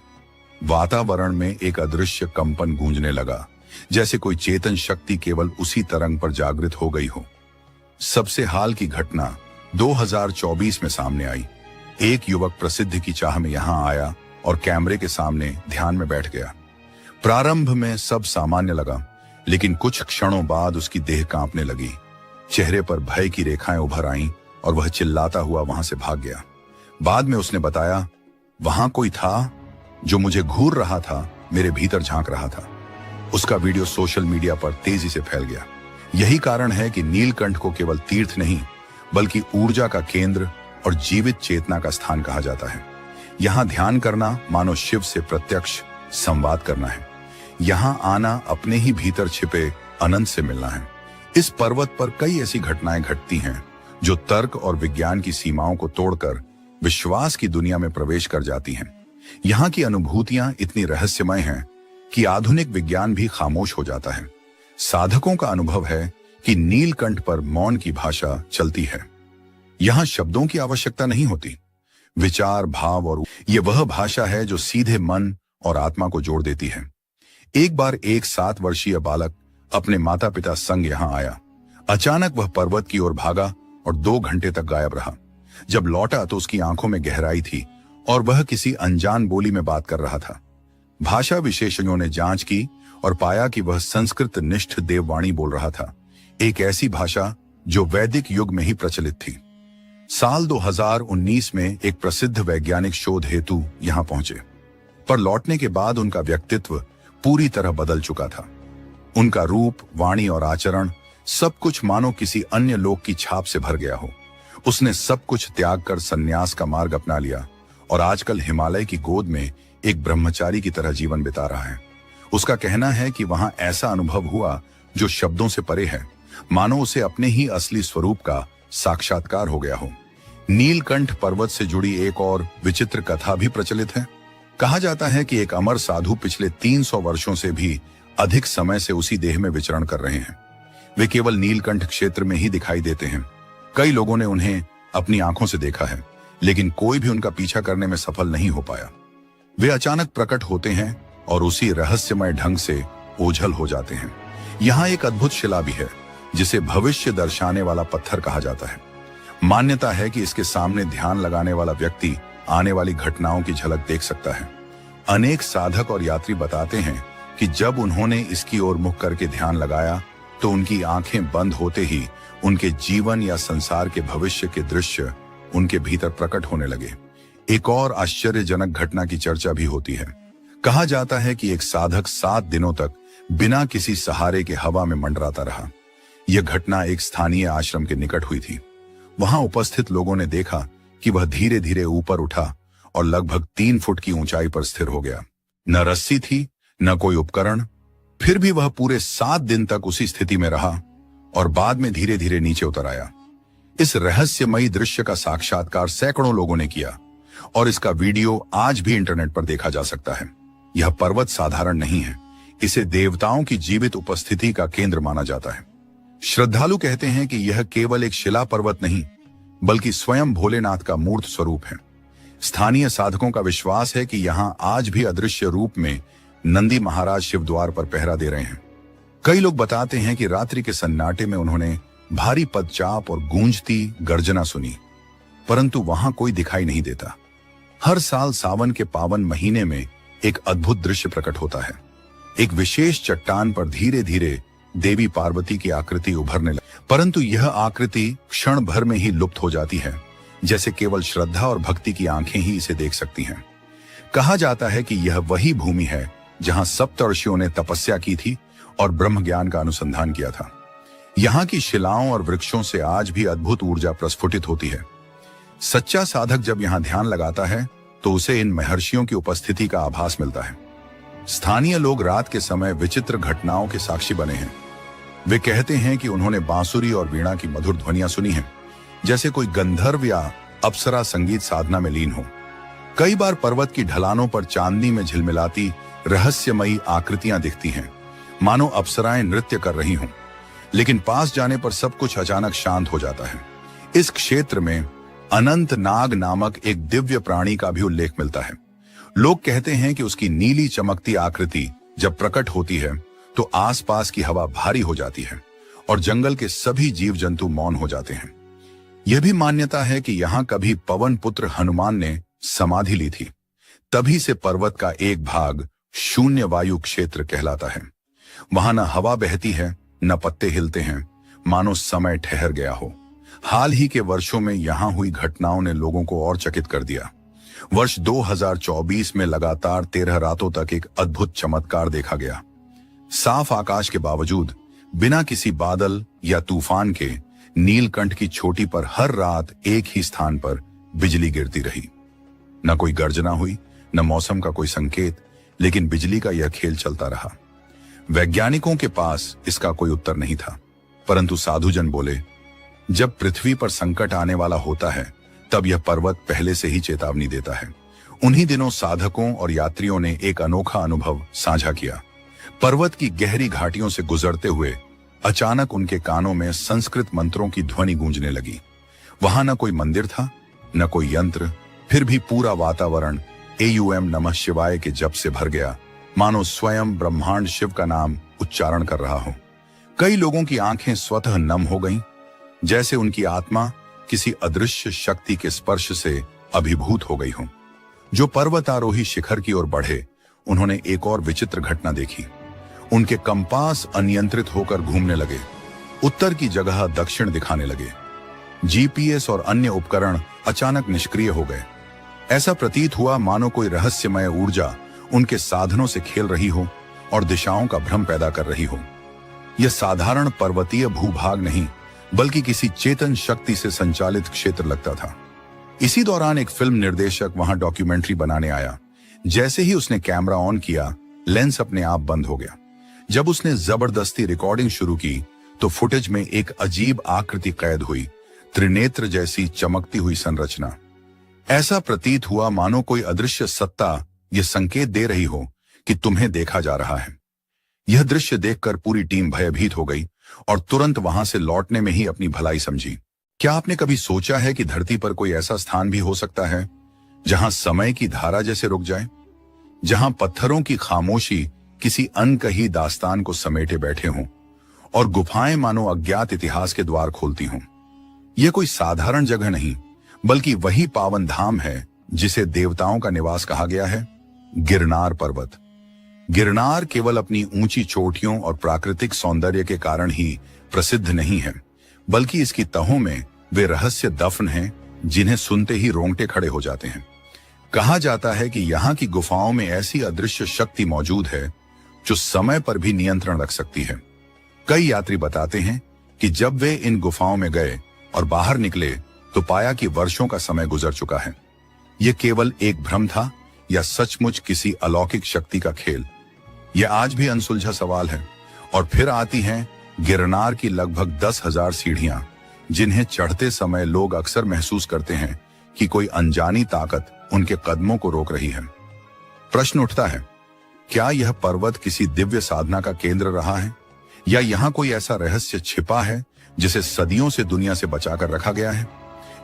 A: वातावरण में एक अदृश्य कंपन गूंजने लगा, जैसे कोई चेतन शक्ति केवल उसी तरंग पर जागृत हो गई हो। सबसे हाल की घटना 2024 में सामने आई। एक युवक प्रसिद्धि की चाह में यहां आया और कैमरे के सामने ध्यान में बैठ गया। प्रारंभ में सब सामान्य लगा, लेकिन कुछ क्षणों बाद उसकी देह कांपने लगी। चेहरे पर भय की रेखाएं उभर आईं और वह चिल्लाता हुआ वहां से भाग गया। बाद में उसने बताया, वहां कोई था जो मुझे घूर रहा था, मेरे भीतर झांक रहा था। उसका वीडियो सोशल मीडिया पर तेजी से फैल गया। यही कारण है कि नीलकंठ को केवल तीर्थ नहीं, बल्कि ऊर्जा का केंद्र और जीवित चेतना का स्थान कहा जाता है। यहाँ ध्यान करना मानो शिव से प्रत्यक्ष संवाद करना है। यहाँ आना अपने ही भीतर छिपे अनंत से मिलना है। इस पर्वत पर कई ऐसी घटनाएं घटती हैं जो तर्क और विज्ञान की सीमाओं को तोड़कर विश्वास की दुनिया में प्रवेश कर जाती हैं। यहाँ की अनुभूतियां इतनी रहस्यमय हैं कि आधुनिक विज्ञान भी खामोश हो जाता है। साधकों का अनुभव है कि नीलकंठ पर मौन की भाषा चलती है। यहाँ शब्दों की आवश्यकता नहीं होती। विचार, भाव और ये वह भाषा है जो सीधे मन और आत्मा को जोड़ देती है। एक बार एक 7 वर्षीय बालक अपने माता पिता संग यहाँ आया। अचानक वह पर्वत की ओर भागा और 2 घंटे तक गायब रहा। जब लौटा तो उसकी आंखों में गहराई थी और वह किसी अनजान बोली में बात कर रहा था। भाषा विशेषज्ञों ने जांच की और पाया कि वह संस्कृत निष्ठ देववाणी बोल रहा था, एक ऐसी भाषा जो वैदिक युग में ही प्रचलित थी। साल 2019 में एक प्रसिद्ध वैज्ञानिक शोध हेतु यहाँ पहुंचे, पर लौटने के बाद उनका व्यक्तित्व पूरी तरह बदल चुका था। उनका रूप, वाणी और आचरण सब कुछ मानो किसी अन्य लोक की छाप से भर गया हो। उसने सब कुछ त्याग कर संन्यास का मार्ग अपना लिया और आजकल हिमालय की गोद में एक ब्रह्मचारी की तरह जीवन बिता रहा है। उसका कहना है कि वहां ऐसा अनुभव हुआ जो शब्दों से परे है, मानो उसे अपने ही असली स्वरूप का साक्षात्कार हो गया हो। नीलकंठ पर्वत से जुड़ी एक और विचित्र कथा भी प्रचलित है। कहा जाता है कि एक अमर साधु पिछले 300 वर्षों से भी अधिक समय से उसी देह में विचरण कर रहे हैं। वे केवल नीलकंठ क्षेत्र में ही दिखाई देते हैं। कई लोगों ने उन्हें अपनी आंखों से देखा है, लेकिन कोई भी उनका पीछा करने में सफल नहीं हो पाया। वे अचानक प्रकट होते हैं और उसी रहस्यमय ढंग से ओझल हो जाते हैं। यहाँ एक अद्भुत शिला भी है जिसे भविष्य दर्शाने वाला पत्थर कहा जाता है। मान्यता है कि इसके सामने ध्यान लगाने वाला व्यक्ति आने वाली घटनाओं की झलक देख सकता है। अनेक साधक और यात्री बताते हैं कि जब उन्होंने इसकी ओर मुख करके ध्यान लगाया तो उनकी आंखें बंद होते ही उनके जीवन या संसार के भविष्य के दृश्य उनके भीतर प्रकट होने लगे। एक और आश्चर्यजनक घटना की चर्चा भी होती है। कहा जाता है कि एक साधक 7 दिनों तक बिना किसी सहारे के हवा में मंडराता रहा। यह घटना एक स्थानीय आश्रम के निकट हुई थी। वहां उपस्थित लोगों ने देखा कि वह धीरे धीरे ऊपर उठा और लगभग 3 फुट की ऊंचाई पर स्थिर हो गया। न रस्सी थी, न कोई उपकरण। फिर भी वह पूरे 7 दिन तक उसी स्थिति में रहा और बाद में धीरे धीरे नीचे उतर आया। इस रहस्यमयी दृश्य का साक्षात्कार सैकड़ों लोगों ने किया और इसका वीडियो आज भी इंटरनेट पर देखा जा सकता है। यह पर्वत साधारण नहीं है, इसे देवताओं की जीवित उपस्थिति का केंद्र माना जाता है। श्रद्धालु कहते हैं कि यह केवल एक शिला पर्वत नहीं, बल्कि स्वयं भोलेनाथ का मूर्त स्वरूप है। स्थानीय साधकों का विश्वास है कि यहां आज भी अदृश्य रूप में नंदी महाराज शिव द्वार पर पहरा दे रहे हैं। कई लोग बताते हैं कि रात्रि के सन्नाटे में उन्होंने भारी पदचाप और गूंजती गर्जना सुनी, परंतु वहां कोई दिखाई नहीं देता। हर साल सावन के पावन महीने में एक अद्भुत दृश्य प्रकट होता है। एक विशेष चट्टान पर धीरे धीरे देवी पार्वती की आकृति उभरने लगी, परंतु यह आकृति क्षण भर में ही लुप्त हो जाती है, जैसे केवल श्रद्धा और भक्ति की आंखें ही इसे देख सकती हैं। कहा जाता है कि यह वही भूमि है जहां सप्तर्षियों ने तपस्या की थी और ब्रह्म ज्ञान का अनुसंधान किया था। यहाँ की शिलाओं और वृक्षों से आज भी अद्भुत ऊर्जा प्रस्फुटित होती है। सच्चा साधक जब यहाँ ध्यान लगाता है तो उसे इन महर्षियों की उपस्थिति का आभास मिलता है। स्थानीय लोग रात के समय विचित्र घटनाओं के साक्षी बने हैं। वे कहते हैं कि उन्होंने बांसुरी और वीणा की मधुर ध्वनियां सुनी हैं, जैसे कोई गंधर्व या अप्सरा संगीत साधना में लीन हो। कई बार पर्वत की ढलानों पर चांदनी में झिलमिलाती रहस्यमयी आकृतियां दिखती हैं, मानो अप्सराएं नृत्य कर रही हों। लेकिन पास जाने पर सब कुछ अचानक शांत हो जाता है। इस क्षेत्र में अनंत नाग नामक एक दिव्य प्राणी का भी उल्लेख मिलता है। लोग कहते हैं कि उसकी नीली चमकती आकृति जब प्रकट होती है तो आसपास की हवा भारी हो जाती है और जंगल के सभी जीव जंतु मौन हो जाते हैं। यह भी मान्यता है कि यहाँ कभी पवन पुत्र हनुमान ने समाधि ली थी। तभी से पर्वत का एक भाग शून्य वायु क्षेत्र कहलाता है। वहां न हवा बहती है, न पत्ते हिलते हैं, मानो समय ठहर गया हो। हाल ही के वर्षों में यहां हुई घटनाओं ने लोगों को और चकित कर दिया। वर्ष 2024 में लगातार 13 रातों तक एक अद्भुत चमत्कार देखा गया। साफ आकाश के बावजूद बिना किसी बादल या तूफान के नीलकंठ की चोटी पर हर रात एक ही स्थान पर बिजली गिरती रही। न कोई गर्जना हुई, न मौसम का कोई संकेत, लेकिन बिजली का यह खेल चलता रहा। वैज्ञानिकों के पास इसका कोई उत्तर नहीं था, परंतु साधुजन बोले, जब पृथ्वी पर संकट आने वाला होता है तब यह पर्वत पहले से ही चेतावनी देता है। उन्हीं दिनों साधकों और यात्रियों ने एक अनोखा अनुभव साझा किया। पर्वत की गहरी घाटियों से गुजरते हुए अचानक उनके कानों में संस्कृत मंत्रों की ध्वनि गूंजने लगी। वहां न कोई मंदिर था, न कोई यंत्र, फिर भी पूरा वातावरण एयूएम नमः शिवाय के जप से भर गया, मानो स्वयं ब्रह्मांड शिव का नाम उच्चारण कर रहा हो। कई लोगों की आंखें स्वतः नम हो गईं, जैसे उनकी आत्मा किसी अदृश्य शक्ति के स्पर्श से अभिभूत हो गई हो। जो पर्वतारोही शिखर की ओर बढ़े, उन्होंने एक और विचित्र घटना देखी। उनके कंपास अनियंत्रित होकर घूमने लगे, उत्तर की जगह दक्षिण दिखाने लगे। जीपीएस और अन्य उपकरण अचानक निष्क्रिय हो गए। ऐसा प्रतीत हुआ मानो कोई रहस्यमय ऊर्जा उनके साधनों से खेल रही हो और दिशाओं का भ्रम पैदा कर रही हो। यह साधारण पर्वतीय भूभाग नहीं, बल्कि किसी चेतन शक्ति से संचालित क्षेत्र लगता था। इसी दौरान एक फिल्म निर्देशक वहां डॉक्यूमेंट्री बनाने आया। जैसे ही उसने कैमरा ऑन किया, लेंस अपने आप बंद हो गया। जब उसने जबरदस्ती रिकॉर्डिंग शुरू की तो फुटेज में एक अजीब आकृति कैद हुई, त्रिनेत्र जैसी चमकती हुई संरचना। ऐसा प्रतीत हुआ मानो कोई अदृश्य सत्ता यह संकेत दे रही हो कि तुम्हें देखा जा रहा है। यह दृश्य देखकर पूरी टीम भयभीत हो गई और तुरंत वहां से लौटने में ही अपनी भलाई समझी। क्या आपने कभी सोचा है कि धरती पर कोई ऐसा स्थान भी हो सकता है जहां समय की धारा जैसे रुक जाए, जहां पत्थरों की खामोशी किसी अनकही दास्तान को समेटे बैठे हों और गुफाएं मानो अज्ञात इतिहास के द्वार खोलती हों। यह कोई साधारण जगह नहीं, बल्कि वही पावन धाम है जिसे देवताओं का निवास कहा गया है, गिरनार पर्वत। गिरनार केवल अपनी ऊंची चोटियों और प्राकृतिक सौंदर्य के कारण ही प्रसिद्ध नहीं है, बल्कि इसकी तहों में वे रहस्य दफन हैं जिन्हें सुनते ही रोंगटे खड़े हो जाते हैं। कहा जाता है कि यहाँ की गुफाओं में ऐसी अदृश्य शक्ति मौजूद है जो समय पर भी नियंत्रण रख सकती है। कई यात्री बताते हैं कि जब वे इन गुफाओं में गए और बाहर निकले तो पाया कि वर्षों का समय गुजर चुका है। यह केवल एक भ्रम था या सचमुच किसी अलौकिक शक्ति का खेल, यह आज भी अनसुलझा सवाल है। और फिर आती हैं गिरनार की लगभग 10,000 सीढ़ियां, जिन्हें चढ़ते समय लोग अक्सर महसूस करते हैं कि कोई अनजानी ताकत उनके कदमों को रोक रही है। प्रश्न उठता है, क्या यह पर्वत किसी दिव्य साधना का केंद्र रहा है, या यहाँ कोई ऐसा रहस्य छिपा है जिसे सदियों से दुनिया से बचाकर रखा गया है?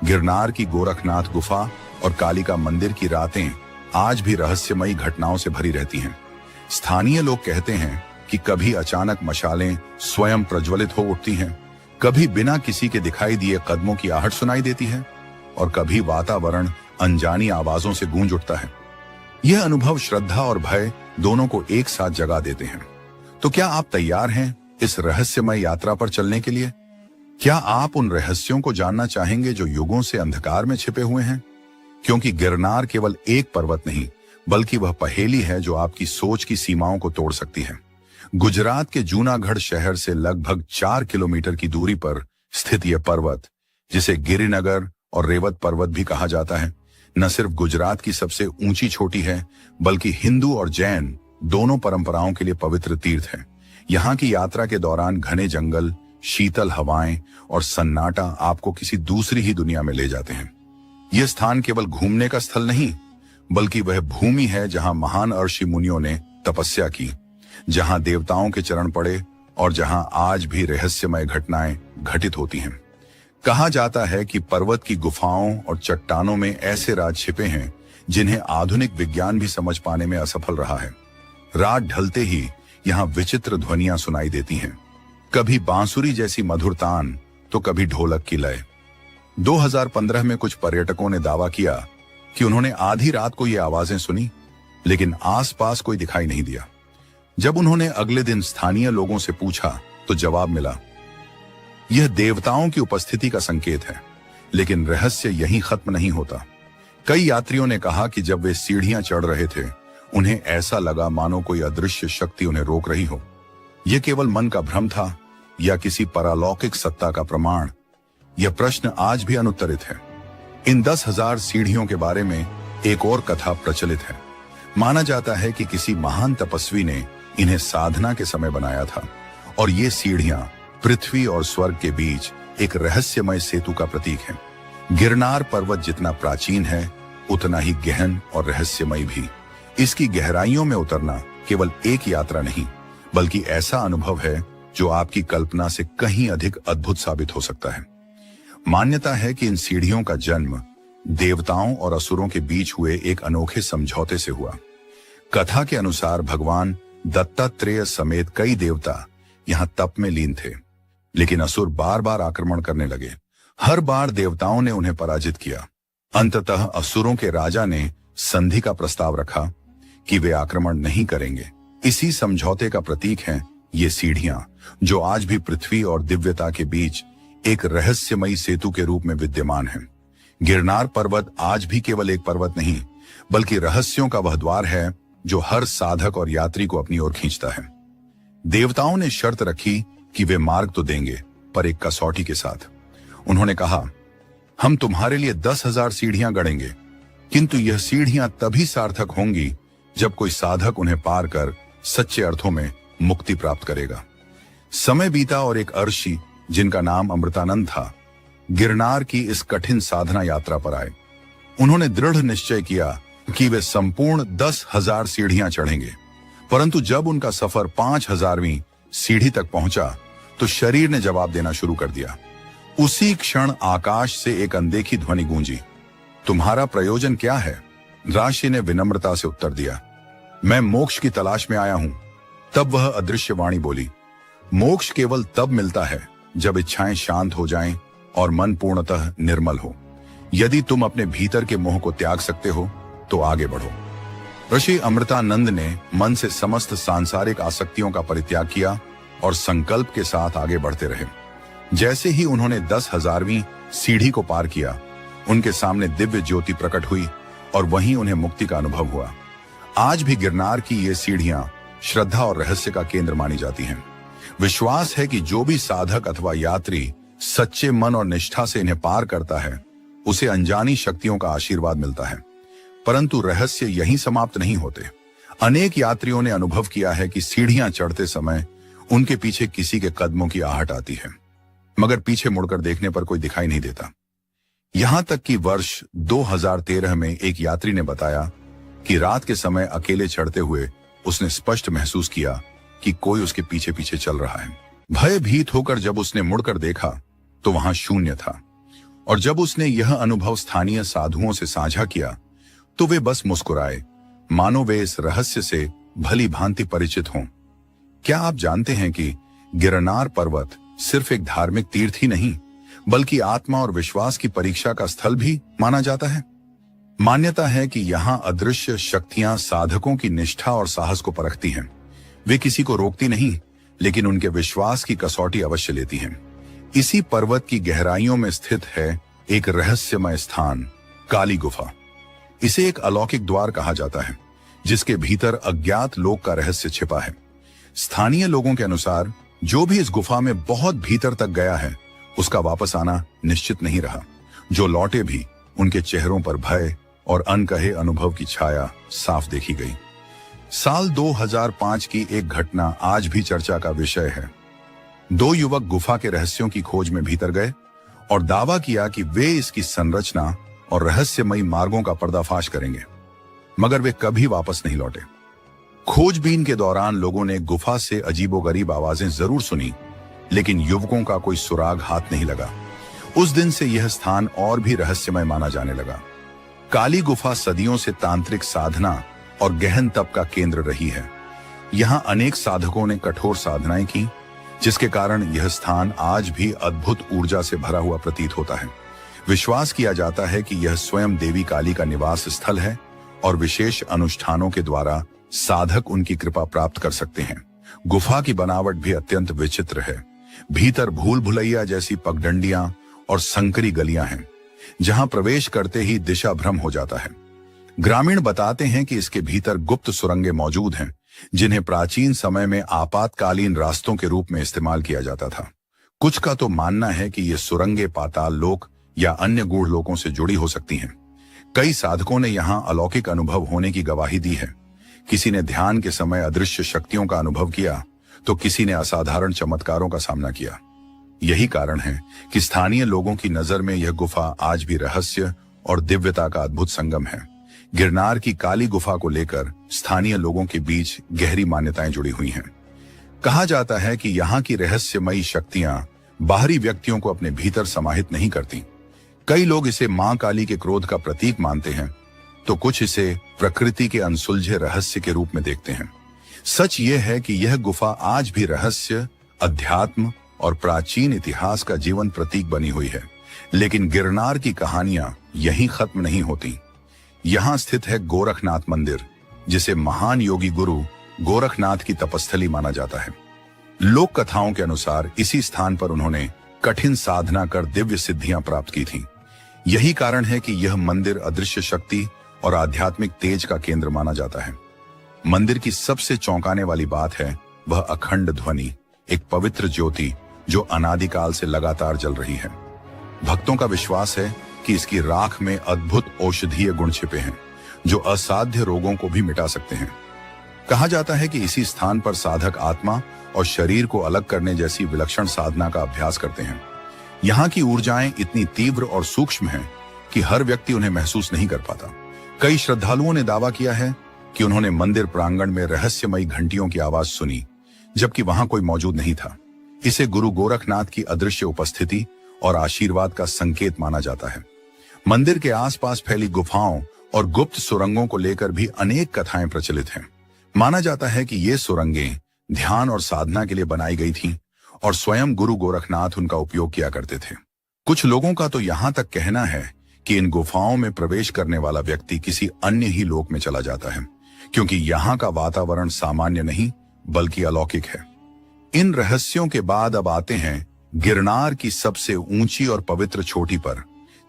A: गिरनार की गोरखनाथ गुफा और कालिका मंदिर की रातें आज भी रहस्यमयी घटनाओं से भरी रहती हैं। स्थानीय लोग कहते हैं कि कभी अचानक मशालें स्वयं प्रज्वलित हो उठती हैं, कभी बिना किसी के दिखाई दिए कदमों की आहट सुनाई देती है और कभी वातावरण अनजानी आवाजों से गूंज उठता है। यह अनुभव श्रद्धा और भय दोनों को एक साथ जगा देते हैं। तो क्या आप तैयार हैं इस रहस्यमय यात्रा पर चलने के लिए? क्या आप उन रहस्यों को जानना चाहेंगे जो युगों से अंधकार में छिपे हुए हैं? क्योंकि गिरनार केवल एक पर्वत नहीं, बल्कि वह पहेली है जो आपकी सोच की सीमाओं को तोड़ सकती है। गुजरात के जूनागढ़ शहर से लगभग 4 किलोमीटर की दूरी पर स्थित यह पर्वत, जिसे गिरिनगर और रेवत पर्वत भी कहा जाता है, न सिर्फ गुजरात की सबसे ऊंची चोटी है, बल्कि हिंदू और जैन दोनों परंपराओं के लिए पवित्र तीर्थ है। यहाँ की यात्रा के दौरान घने जंगल, शीतल हवाएं और सन्नाटा आपको किसी दूसरी ही दुनिया में ले जाते हैं। यह स्थान केवल घूमने का स्थल नहीं, बल्कि वह भूमि है जहां महान ऋषि मुनियों ने तपस्या की, जहां देवताओं के चरण पड़े और जहां आज भी रहस्यमय घटनाएं घटित होती हैं। कहा जाता है कि पर्वत की गुफाओं और चट्टानों में ऐसे राज छिपे हैं जिन्हें आधुनिक विज्ञान भी समझ पाने में असफल रहा है। रात ढलते ही यहाँ विचित्र ध्वनियां सुनाई देती हैं, कभी बांसुरी जैसी मधुर तान तो कभी ढोलक की लय। 2015 में कुछ पर्यटकों ने दावा किया कि उन्होंने आधी रात को ये आवाजें सुनी, लेकिन आसपास कोई दिखाई नहीं दिया। जब उन्होंने अगले दिन स्थानीय लोगों से पूछा तो जवाब मिला, यह देवताओं की उपस्थिति का संकेत है। लेकिन रहस्य यहीं खत्म नहीं होता। कई यात्रियों ने कहा कि जब वे सीढ़ियां चढ़ रहे थे, उन्हें ऐसा लगा मानो कोई अदृश्य शक्ति उन्हें रोक रही हो। यह केवल मन का भ्रम था या किसी परालौकिक सत्ता का प्रमाण? यह प्रश्न आज भी अनुत्तरित है। इन 10,000 सीढ़ियों के बारे में एक और कथा प्रचलित है। माना जाता है कि किसी महान तपस्वी ने इन्हें साधना के समय बनाया था और ये सीढ़ियां पृथ्वी और स्वर्ग के बीच एक रहस्यमय सेतु का प्रतीक है। गिरनार पर्वत जितना प्राचीन है, उतना ही गहन और रहस्यमय भी। इसकी गहराइयों में उतरना केवल एक यात्रा नहीं, बल्कि ऐसा अनुभव है जो आपकी कल्पना से कहीं अधिक अद्भुत साबित हो सकता है। मान्यता है कि इन सीढ़ियों का जन्म देवताओं और असुरों के बीच हुए एक अनोखे समझौते से हुआ। कथा के अनुसार भगवान दत्तात्रेय समेत कई देवता यहां तप में लीन थे, लेकिन असुर बार बार आक्रमण करने लगे। हर बार देवताओं ने उन्हें पराजित किया। अंततः असुरों के राजा ने संधि का प्रस्ताव रखा कि वे आक्रमण नहीं करेंगे। इसी समझौते का प्रतीक हैं ये सीढ़ियां, जो आज भी पृथ्वी और दिव्यता के बीच एक रहस्यमयी सेतु के रूप में विद्यमान है। गिरनार पर्वत आज भी केवल एक पर्वत नहीं, बल्कि रहस्यों का वह द्वार है जो हर साधक और यात्री को अपनी ओर खींचता है। देवताओं ने शर्त रखी कि वे मार्ग तो देंगे, पर एक कसौटी के साथ। उन्होंने कहा, हम तुम्हारे लिए 10,000 सीढ़ियां गढ़ेंगे, किंतु यह सीढ़ियां तभी सार्थक होंगी जब कोई साधक उन्हें पार कर सच्चे अर्थों में मुक्ति प्राप्त करेगा। समय बीता और एक ऋषि, जिनका नाम अमृतानंद था, गिरनार की इस कठिन साधना यात्रा पर आए। उन्होंने दृढ़ निश्चय किया कि वे संपूर्ण 10,000 सीढ़ियां चढ़ेंगे। परंतु जब उनका सफर 5,000वीं सीढ़ी तक पहुंचा तो शरीर ने जवाब देना शुरू कर दिया। उसी क्षण आकाश से एक अनदेखी ध्वनि गूंजी, तुम्हारा प्रयोजन क्या है? ऋषि ने विनम्रता से उत्तर दिया, मैं मोक्ष की तलाश में आया हूं। तब वह अदृश्य वाणी बोली, मोक्ष केवल तब मिलता है जब इच्छाएं शांत हो जाएं और मन पूर्णतः निर्मल हो। यदि तुम अपने भीतर के मोह को त्याग सकते हो तो आगे बढ़ो। ऋषि अमृतानंद ने मन से समस्त सांसारिक आसक्तियों का परित्याग किया और संकल्प के साथ आगे बढ़ते रहे। जैसे ही उन्होंने 10,000वीं सीढ़ी को पार किया, उनके सामने दिव्य ज्योति प्रकट हुई और वहीं उन्हें मुक्ति का अनुभव हुआ। आज भी गिरनार की ये सीढ़ियां श्रद्धा और रहस्य का केंद्र मानी जाती हैं। विश्वास है कि जो भी साधक अथवा यात्री सच्चे मन और निष्ठा से इन्हें पार करता है, उसे अनजानी शक्तियों का आशीर्वाद मिलता है। परंतु रहस्य यहीं समाप्त नहीं होते। अनेक यात्रियों ने अनुभव किया है कि सीढ़ियां चढ़ते समय उनके पीछे किसी के कदमों की आहट आती है, मगर पीछे मुड़कर देखने पर कोई दिखाई नहीं देता। यहां तक कि वर्ष 2013 में एक यात्री ने बताया कि रात के समय अकेले चढ़ते हुए उसने स्पष्ट महसूस किया कि कोई उसके पीछे पीछे चल रहा है। भयभीत होकर जब उसने मुड़कर देखा तो वहां शून्य था और जब उसने यह अनुभव स्थानीय साधुओं से साझा किया तो वे बस मुस्कुराए, मानो वे इस रहस्य से भली भांति परिचित हों। क्या आप जानते हैं कि गिरनार पर्वत सिर्फ एक धार्मिक तीर्थ ही नहीं बल्कि आत्मा और विश्वास की परीक्षा का स्थल भी माना जाता है। मान्यता है कि यहां अदृश्य शक्तियां साधकों की निष्ठा और साहस को परखती हैं। वे किसी को रोकती नहीं, लेकिन उनके विश्वास की कसौटी अवश्य लेती हैं। इसी पर्वत की गहराइयों में स्थित है एक रहस्यमय स्थान, काली गुफा। इसे एक अलौकिक द्वार कहा जाता है, जिसके भीतर अज्ञात लोक का रहस्य छिपा है। स्थानीय लोगों के अनुसार जो भी इस गुफा में बहुत भीतर तक गया है, उसका वापस आना निश्चित नहीं रहा। जो लौटे भी, उनके चेहरों पर भय और अनकहे अनुभव की छाया साफ देखी गई। साल 2005 की एक घटना आज भी चर्चा का विषय है। 2 युवक गुफा के रहस्यों की खोज में भीतर गए और दावा किया कि वे इसकी संरचना और रहस्यमयी मार्गों का पर्दाफाश करेंगे, मगर वे कभी वापस नहीं लौटे। खोजबीन के दौरान लोगों ने गुफा से अजीबोगरीब आवाजें जरूर सुनी, लेकिन युवकों का कोई सुराग हाथ नहीं लगा। उस दिन से यह स्थान और भी रहस्यमय माना जाने लगा। काली गुफा सदियों से तांत्रिक साधना और गहन तप का केंद्र रही है। यहां अनेक साधकों ने कठोर साधनाएं की, जिसके कारण यह स्थान आज भी अद्भुत ऊर्जा से भरा हुआ प्रतीत होता है। विश्वास किया जाता है कि यह स्वयं देवी काली का निवास स्थल है और विशेष अनुष्ठानों के द्वारा साधक उनकी कृपा प्राप्त कर सकते हैं। गुफा की बनावट भी अत्यंत विचित्र है। भीतर भूल भुलैया जैसी पगडंडियां और संकरी गलियां हैं, जहां प्रवेश करते ही दिशा भ्रम हो जाता है। ग्रामीण बताते हैं कि इसके भीतर गुप्त सुरंगें मौजूद हैं, जिन्हें प्राचीन समय में आपातकालीन रास्तों के रूप में इस्तेमाल किया जाता था। कुछ का तो मानना है कि ये सुरंगें पाताल लोक या अन्य गूढ़ लोकों से जुड़ी हो सकती हैं। कई साधकों ने यहाँ अलौकिक अनुभव होने की गवाही दी है। किसी ने ध्यान के समय अदृश्य शक्तियों का अनुभव किया, तो किसी ने असाधारण चमत्कारों का सामना किया। यही कारण है कि स्थानीय लोगों की नजर में यह गुफा आज भी रहस्य और दिव्यता का अद्भुत संगम है। गिरनार की काली गुफा को लेकर स्थानीय लोगों के बीच गहरी मान्यताएं जुड़ी हुई हैं। कहा जाता है कि यहाँ की रहस्यमयी शक्तियां बाहरी व्यक्तियों को अपने भीतर समाहित नहीं करती। कई लोग इसे मां काली के क्रोध का प्रतीक मानते हैं, तो कुछ इसे प्रकृति के अनसुलझे रहस्य के रूप में देखते हैं। सच यह है कि यह गुफा आज भी रहस्य, अध्यात्म और प्राचीन इतिहास का जीवन प्रतीक बनी हुई है। लेकिन गिरनार की कहानियां यहीं खत्म नहीं होती। यहां स्थित है गोरखनाथ मंदिर, जिसे महान योगी गुरु गोरखनाथ की तपस्थली माना जाता है। लोक कथाओं के अनुसार इसी स्थान पर उन्होंने कठिन साधना कर दिव्य सिद्धियां प्राप्त की थीं। यही कारण है कि यह मंदिर अदृश्य शक्ति और आध्यात्मिक तेज का केंद्र माना जाता है। मंदिर की सबसे चौंकाने वाली बात है वह अखंड ध्वनि, एक पवित्र ज्योति जो अनादिकाल से लगातार जल रही है। भक्तों का विश्वास है कि इसकी राख में अद्भुत औषधीय गुण छिपे हैं, जो असाध्य रोगों को भी मिटा सकते हैं। कहा जाता है कि इसी स्थान पर साधक आत्मा और शरीर को अलग करने जैसी विलक्षण साधना का अभ्यास करते हैं। यहाँ की ऊर्जाएं इतनी तीव्र और सूक्ष्म हैं कि हर व्यक्ति उन्हें महसूस नहीं कर पाता। कई श्रद्धालुओं ने दावा किया है कि उन्होंने मंदिर प्रांगण में रहस्यमयी घंटियों की आवाज सुनी, जबकि वहां कोई मौजूद नहीं था। इसे गुरु गोरखनाथ की अदृश्य उपस्थिति और आशीर्वाद का संकेत माना जाता है। मंदिर के आसपास फैली गुफाओं और गुप्त सुरंगों को लेकर भी अनेक कथाएं प्रचलित हैं। माना जाता है कि ये सुरंगें ध्यान और साधना के लिए बनाई गई थीं और स्वयं गुरु गोरखनाथ उनका उपयोग किया करते थे। कुछ लोगों का तो यहां तक कहना है कि इन गुफाओं में प्रवेश करने वाला व्यक्ति किसी अन्य ही लोक में चला जाता है, क्योंकि यहाँ का वातावरण सामान्य नहीं बल्कि अलौकिक है। इन रहस्यों के बाद अब आते हैं गिरनार की सबसे ऊंची और पवित्र चोटी पर,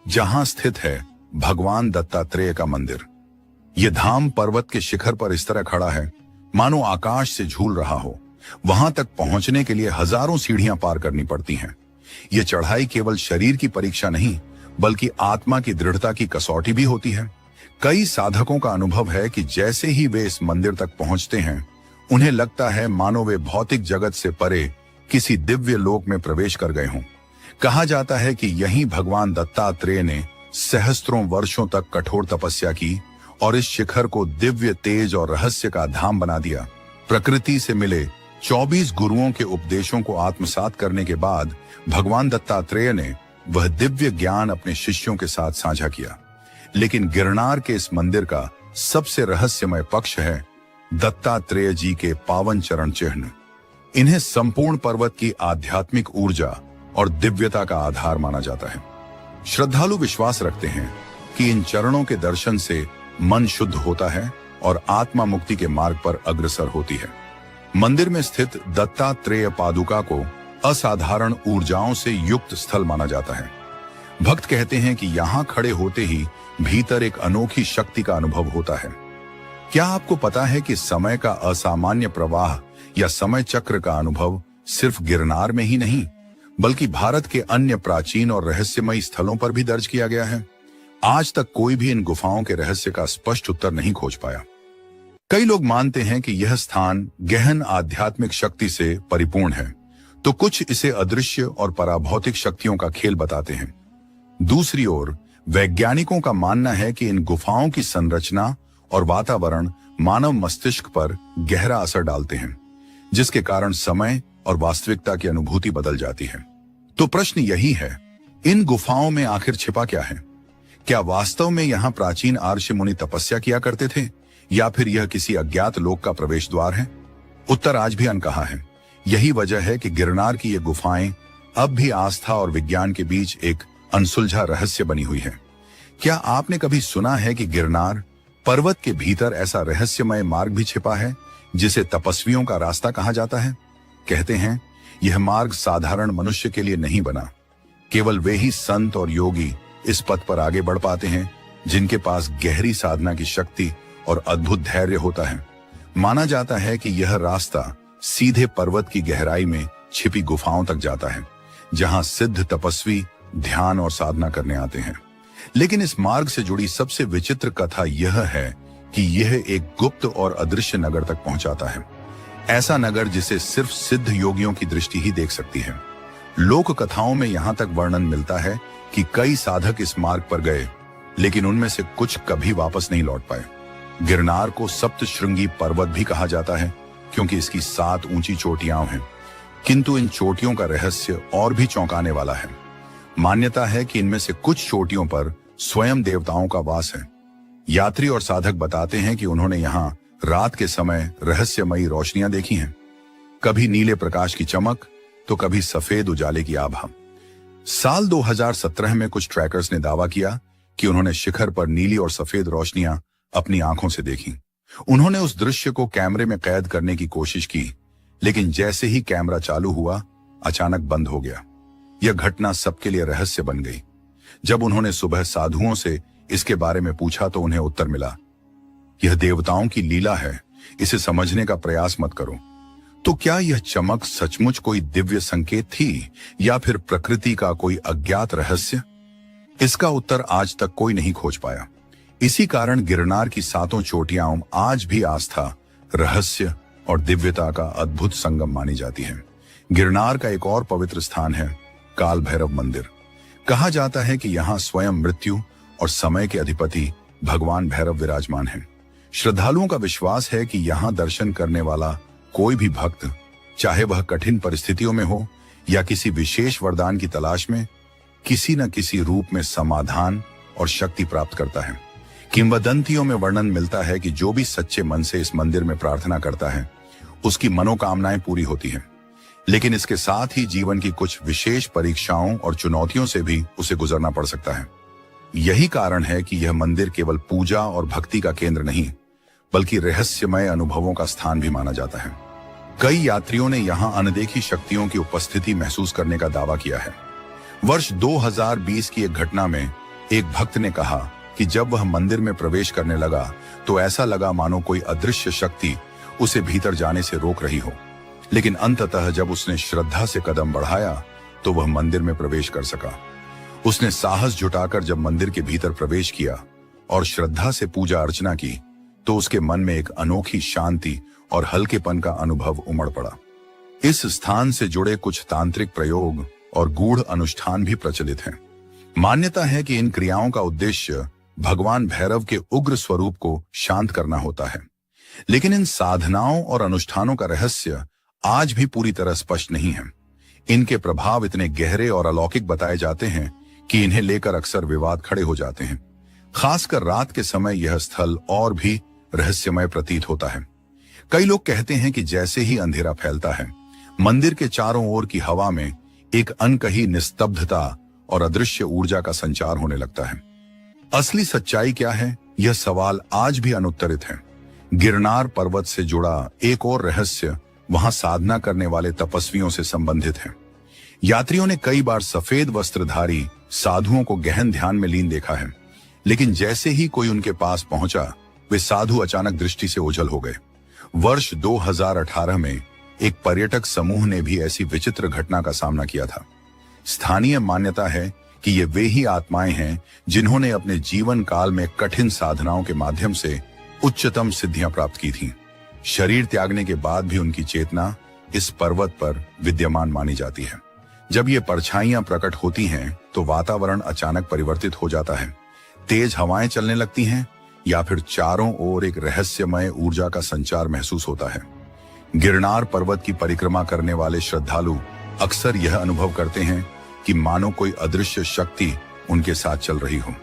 A: जहां स्थित है भगवान दत्तात्रेय का मंदिर। यह धाम पर्वत के शिखर पर इस तरह खड़ा है मानो आकाश से झूल रहा हो। वहां तक पहुंचने के लिए हजारों सीढ़ियां पार करनी पड़ती हैं। यह चढ़ाई केवल शरीर की परीक्षा नहीं बल्कि आत्मा की दृढ़ता की कसौटी भी होती है। कई साधकों का अनुभव है कि जैसे ही वे इस मंदिर तक पहुंचते हैं, उन्हें लगता है मानो वे भौतिक जगत से परे किसी दिव्य लोक में प्रवेश कर गए हों। कहा जाता है कि यहीं भगवान दत्तात्रेय ने सहस्त्रों वर्षों तक कठोर तपस्या की और इस शिखर को दिव्य तेज और रहस्य का धाम बना दिया। प्रकृति से मिले 24 गुरुओं के उपदेशों को आत्मसात करने के बाद भगवान दत्तात्रेय ने वह दिव्य ज्ञान अपने शिष्यों के साथ साझा किया। लेकिन गिरनार के इस मंदिर का सबसे रहस्यमय पक्ष है दत्तात्रेय जी के पावन चरण चिन्ह। इन्हें संपूर्ण पर्वत की आध्यात्मिक ऊर्जा और दिव्यता का आधार माना जाता है। श्रद्धालु विश्वास रखते हैं कि इन चरणों के दर्शन से मन शुद्ध होता है और आत्मा मुक्ति के मार्ग पर अग्रसर होती है। मंदिर में स्थित दत्तात्रेय पादुका को असाधारण ऊर्जाओं से युक्त स्थल माना जाता है। भक्त कहते हैं कि यहाँ खड़े होते ही भीतर एक अनोखी शक्ति का अनुभव होता है। क्या आपको पता है कि समय का असामान्य प्रवाह या समय चक्र का अनुभव सिर्फ गिरनार में ही नहीं बल्कि भारत के अन्य प्राचीन और रहस्यमयी स्थलों पर भी दर्ज किया गया है? आज तक कोई भी इन गुफाओं के रहस्य का स्पष्ट उत्तर नहीं खोज पाया। कई लोग मानते हैं कि यह स्थान गहन आध्यात्मिक शक्ति से परिपूर्ण है, तो कुछ इसे अदृश्य और पराभौतिक शक्तियों का खेल बताते हैं। दूसरी ओर वैज्ञानिकों का मानना है कि इन गुफाओं की संरचना और वातावरण मानव मस्तिष्क पर गहरा असर डालते हैं, जिसके कारण समय और वास्तविकता की अनुभूति बदल जाती है। तो प्रश्न यही है, इन गुफाओं में आखिर छिपा क्या है? क्या वास्तव में यहाँ प्राचीन आर्य मुनि तपस्या किया करते थे या फिर यह किसी अज्ञात लोक का प्रवेश द्वार है? उत्तर आज भी अनकहा है। यही वजह है कि गिरनार की ये गुफाएं अब भी आस्था और विज्ञान के बीच एक अनसुलझा रहस्य बनी हुई है। क्या आपने कभी सुना है कि गिरनार पर्वत के भीतर ऐसा रहस्यमय मार्ग भी छिपा है जिसे तपस्वियों का रास्ता कहा जाता है? कहते हैं यह मार्ग साधारण मनुष्य के लिए नहीं बना। केवल वे ही संत और योगी इस पथ पर आगे बढ़ पाते हैं जिनके पास गहरी साधना की शक्ति और अद्भुत धैर्य होता है। माना जाता है कि यह रास्ता सीधे पर्वत की गहराई में छिपी गुफाओं तक जाता है, जहां सिद्ध तपस्वी ध्यान और साधना करने आते हैं। लेकिन इस मार्ग से जुड़ी सबसे विचित्र कथा यह है कि यह एक गुप्त और अदृश्य नगर तक पहुंचाता है। ऐसा नगर जिसे सिर्फ सिद्ध योगियों की दृष्टि ही देख सकती है। लोक कथाओं में यहां तक वर्णन मिलता है कि कई साधक इस मार्ग पर गए, लेकिन उनमें से कुछ कभी वापस नहीं लौट पाए। गिरनार को सप्तशृंगी पर्वत भी कहा जाता है क्योंकि इसकी 7 ऊंची चोटियां हैं, किंतु इन चोटियों का रहस्य और भी चौंकाने वाला है। मान्यता है कि इनमें से कुछ चोटियों पर स्वयं देवताओं का वास है। यात्री और साधक बताते हैं कि उन्होंने यहाँ रात के समय रहस्यमयी रोशनियां देखी हैं, कभी नीले प्रकाश की चमक तो कभी सफेद उजाले की आभा। साल 2017 में कुछ ट्रैकर्स ने दावा किया कि उन्होंने शिखर पर नीली और सफेद रोशनियां अपनी आंखों से देखी। उन्होंने उस दृश्य को कैमरे में कैद करने की कोशिश की, लेकिन जैसे ही कैमरा चालू हुआ अचानक बंद हो गया। यह घटना सबके लिए रहस्य बन गई। जब उन्होंने सुबह साधुओं से इसके बारे में पूछा तो उन्हें उत्तर मिला, यह देवताओं की लीला है, इसे समझने का प्रयास मत करो। तो क्या यह चमक सचमुच कोई दिव्य संकेत थी या फिर प्रकृति का कोई अज्ञात रहस्य? इसका उत्तर आज तक कोई नहीं खोज पाया। इसी कारण गिरनार की 7 चोटियां आज भी आस्था, रहस्य और दिव्यता का अद्भुत संगम मानी जाती है। गिरनार का एक और पवित्र स्थान है काल भैरव मंदिर। कहा जाता है कि यहाँ स्वयं मृत्यु और समय के अधिपति भगवान भैरव विराजमान हैं। श्रद्धालुओं का विश्वास है कि यहाँ दर्शन करने वाला कोई भी भक्त, चाहे वह कठिन परिस्थितियों में हो या किसी विशेष वरदान की तलाश में, किसी न किसी रूप में समाधान और शक्ति प्राप्त करता है। किंवदंतियों में वर्णन मिलता है कि जो भी सच्चे मन से इस मंदिर में प्रार्थना करता है उसकी मनोकामनाएं पूरी होती हैं। लेकिन इसके साथ ही जीवन की कुछ विशेष परीक्षाओं और चुनौतियों से भी उसे गुजरना पड़ सकता है। यही कारण है कि यह मंदिर केवल पूजा और भक्ति का केंद्र नहीं बल्कि रहस्यमय अनुभवों का स्थान भी माना जाता है। कई यात्रियों ने यहाँ अनदेखी शक्तियों की उपस्थिति महसूस करने का दावा किया है। वर्ष 2020 की एक घटना में एक भक्त ने कहा कि जब वह मंदिर में प्रवेश करने लगा तो ऐसा लगा मानो कोई अदृश्य शक्ति उसे भीतर जाने से रोक रही हो। लेकिन अंततः जब उसने श्रद्धा से कदम बढ़ाया तो वह मंदिर में प्रवेश कर सका। उसने साहस जुटाकर जब मंदिर के भीतर प्रवेश किया और श्रद्धा से पूजा अर्चना की तो उसके मन में एक अनोखी शांति और हल्केपन का अनुभव उमड़ पड़ा। इस स्थान से जुड़े कुछ तांत्रिक प्रयोग और गूढ़ अनुष्ठान भी प्रचलित हैं। मान्यता है कि इन क्रियाओं का उद्देश्य भगवान भैरव के उग्र स्वरूप को शांत करना होता है। लेकिन इन साधनाओं और अनुष्ठानों का रहस्य आज भी पूरी तरह स्पष्ट नहीं है। इनके प्रभाव इतने गहरे और अलौकिक बताए जाते हैं कि इन्हें लेकर अक्सर विवाद खड़े हो जाते हैं। खासकर रात के समय यह स्थल और भी रहस्यमय प्रतीत होता है। कई लोग कहते हैं कि जैसे ही अंधेरा फैलता है, मंदिर के चारों ओर की हवा में एक अनकही निस्तब्धता और अदृश्य ऊर्जा का संचार होने लगता है। असली सच्चाई क्या है, यह सवाल आज भी अनुत्तरित है। गिरनार पर्वत से जुड़ा एक और रहस्य वहां साधना करने वाले तपस्वियों से संबंधित है। यात्रियों ने कई बार सफेद वस्त्रधारी साधुओं को गहन ध्यान में लीन देखा है, लेकिन जैसे ही कोई उनके पास पहुंचा, वे साधु अचानक दृष्टि से ओझल हो गए। वर्ष 2018 में एक पर्यटक समूह ने भी ऐसी विचित्र घटना का सामना किया था। स्थानीय मान्यता है कि ये वे ही आत्माएं हैं जिन्होंने अपने जीवन काल में कठिन साधनाओं के माध्यम से उच्चतम सिद्धियां प्राप्त की थीं। शरीर त्यागने के बाद भी उनकी चेतना इस पर्वत पर विद्यमान मानी जाती है। जब ये परछाइयां प्रकट होती हैं तो वातावरण अचानक परिवर्तित हो जाता है। तेज हवाएं चलने लगती हैं या फिर चारों ओर एक रहस्यमय ऊर्जा का संचार महसूस होता है। गिरनार पर्वत की परिक्रमा करने वाले श्रद्धालु अक्सर यह अनुभव करते हैं कि मानो कोई अदृश्य शक्ति उनके साथ चल रही हो।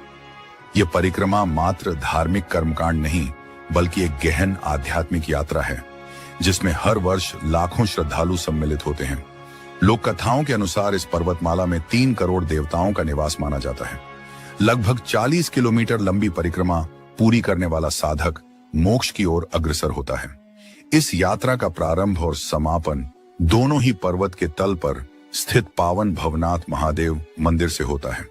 A: यह परिक्रमा मात्र धार्मिक कर्मकांड नहीं, बल्कि एक गहन आध्यात्मिक यात्रा है जिसमें हर वर्ष लाखों श्रद्धालु सम्मिलित होते हैं। लोक कथाओं के अनुसार इस पर्वतमाला में 3 करोड़ देवताओं का निवास माना जाता है। लगभग 40 किलोमीटर लंबी परिक्रमा पूरी करने वाला साधक मोक्ष की ओर अग्रसर होता है। इस यात्रा का प्रारंभ और समापन दोनों ही पर्वत के तल पर स्थित पावन भवनाथ महादेव मंदिर से होता है।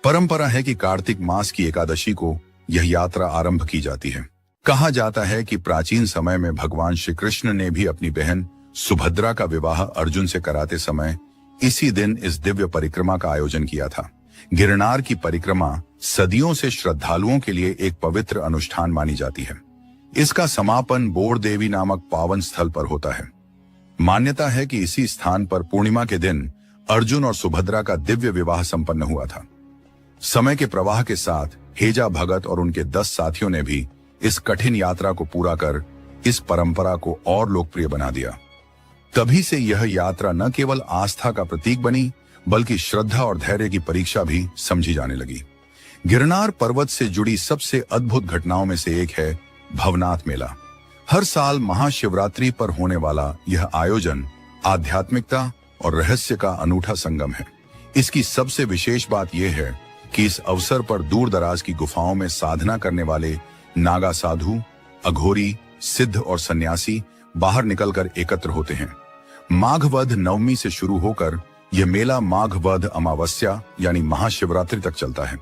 A: परंपरा है कि कार्तिक मास की एकादशी को यह यात्रा आरंभ की जाती है। कहा जाता है कि प्राचीन समय में भगवान श्री कृष्ण ने भी अपनी बहन सुभद्रा का विवाह अर्जुन से कराते समय इसी दिन इस दिव्य परिक्रमा का आयोजन किया था। गिरनार की परिक्रमा सदियों से श्रद्धालुओं के लिए एक पवित्र अनुष्ठान मानी जाती है। इसका समापन बोर देवी नामक पावन स्थल पर होता है। मान्यता है कि इसी स्थान पर पूर्णिमा के दिन अर्जुन और सुभद्रा का दिव्य विवाह संपन्न हुआ था। समय के प्रवाह के साथ हेजा भगत और उनके 10 साथियों ने भी इस कठिन यात्रा को पूरा कर इस परंपरा को और लोकप्रिय बना दिया। तभी से यह यात्रा न केवल आस्था का प्रतीक बनी, बल्कि श्रद्धा और धैर्य की परीक्षा भी समझी जाने लगी। गिरनार पर्वत से जुड़ी सबसे अद्भुत घटनाओं में से एक है भवनाथ मेला। हर साल महाशिवरात्रि पर होने वाला यह आयोजन आध्यात्मिकता और रहस्य का अनूठा संगम है। इसकी सबसे विशेष बात यह है कि इस अवसर पर दूर दराज की गुफाओं में साधना करने वाले नागा साधु, अघोरी, सिद्ध और सन्यासी बाहर निकलकर एकत्र होते हैं। माघ वध नवमी से शुरू होकर यह मेला माघ वध अमावस्या यानी महाशिवरात्रि तक चलता है।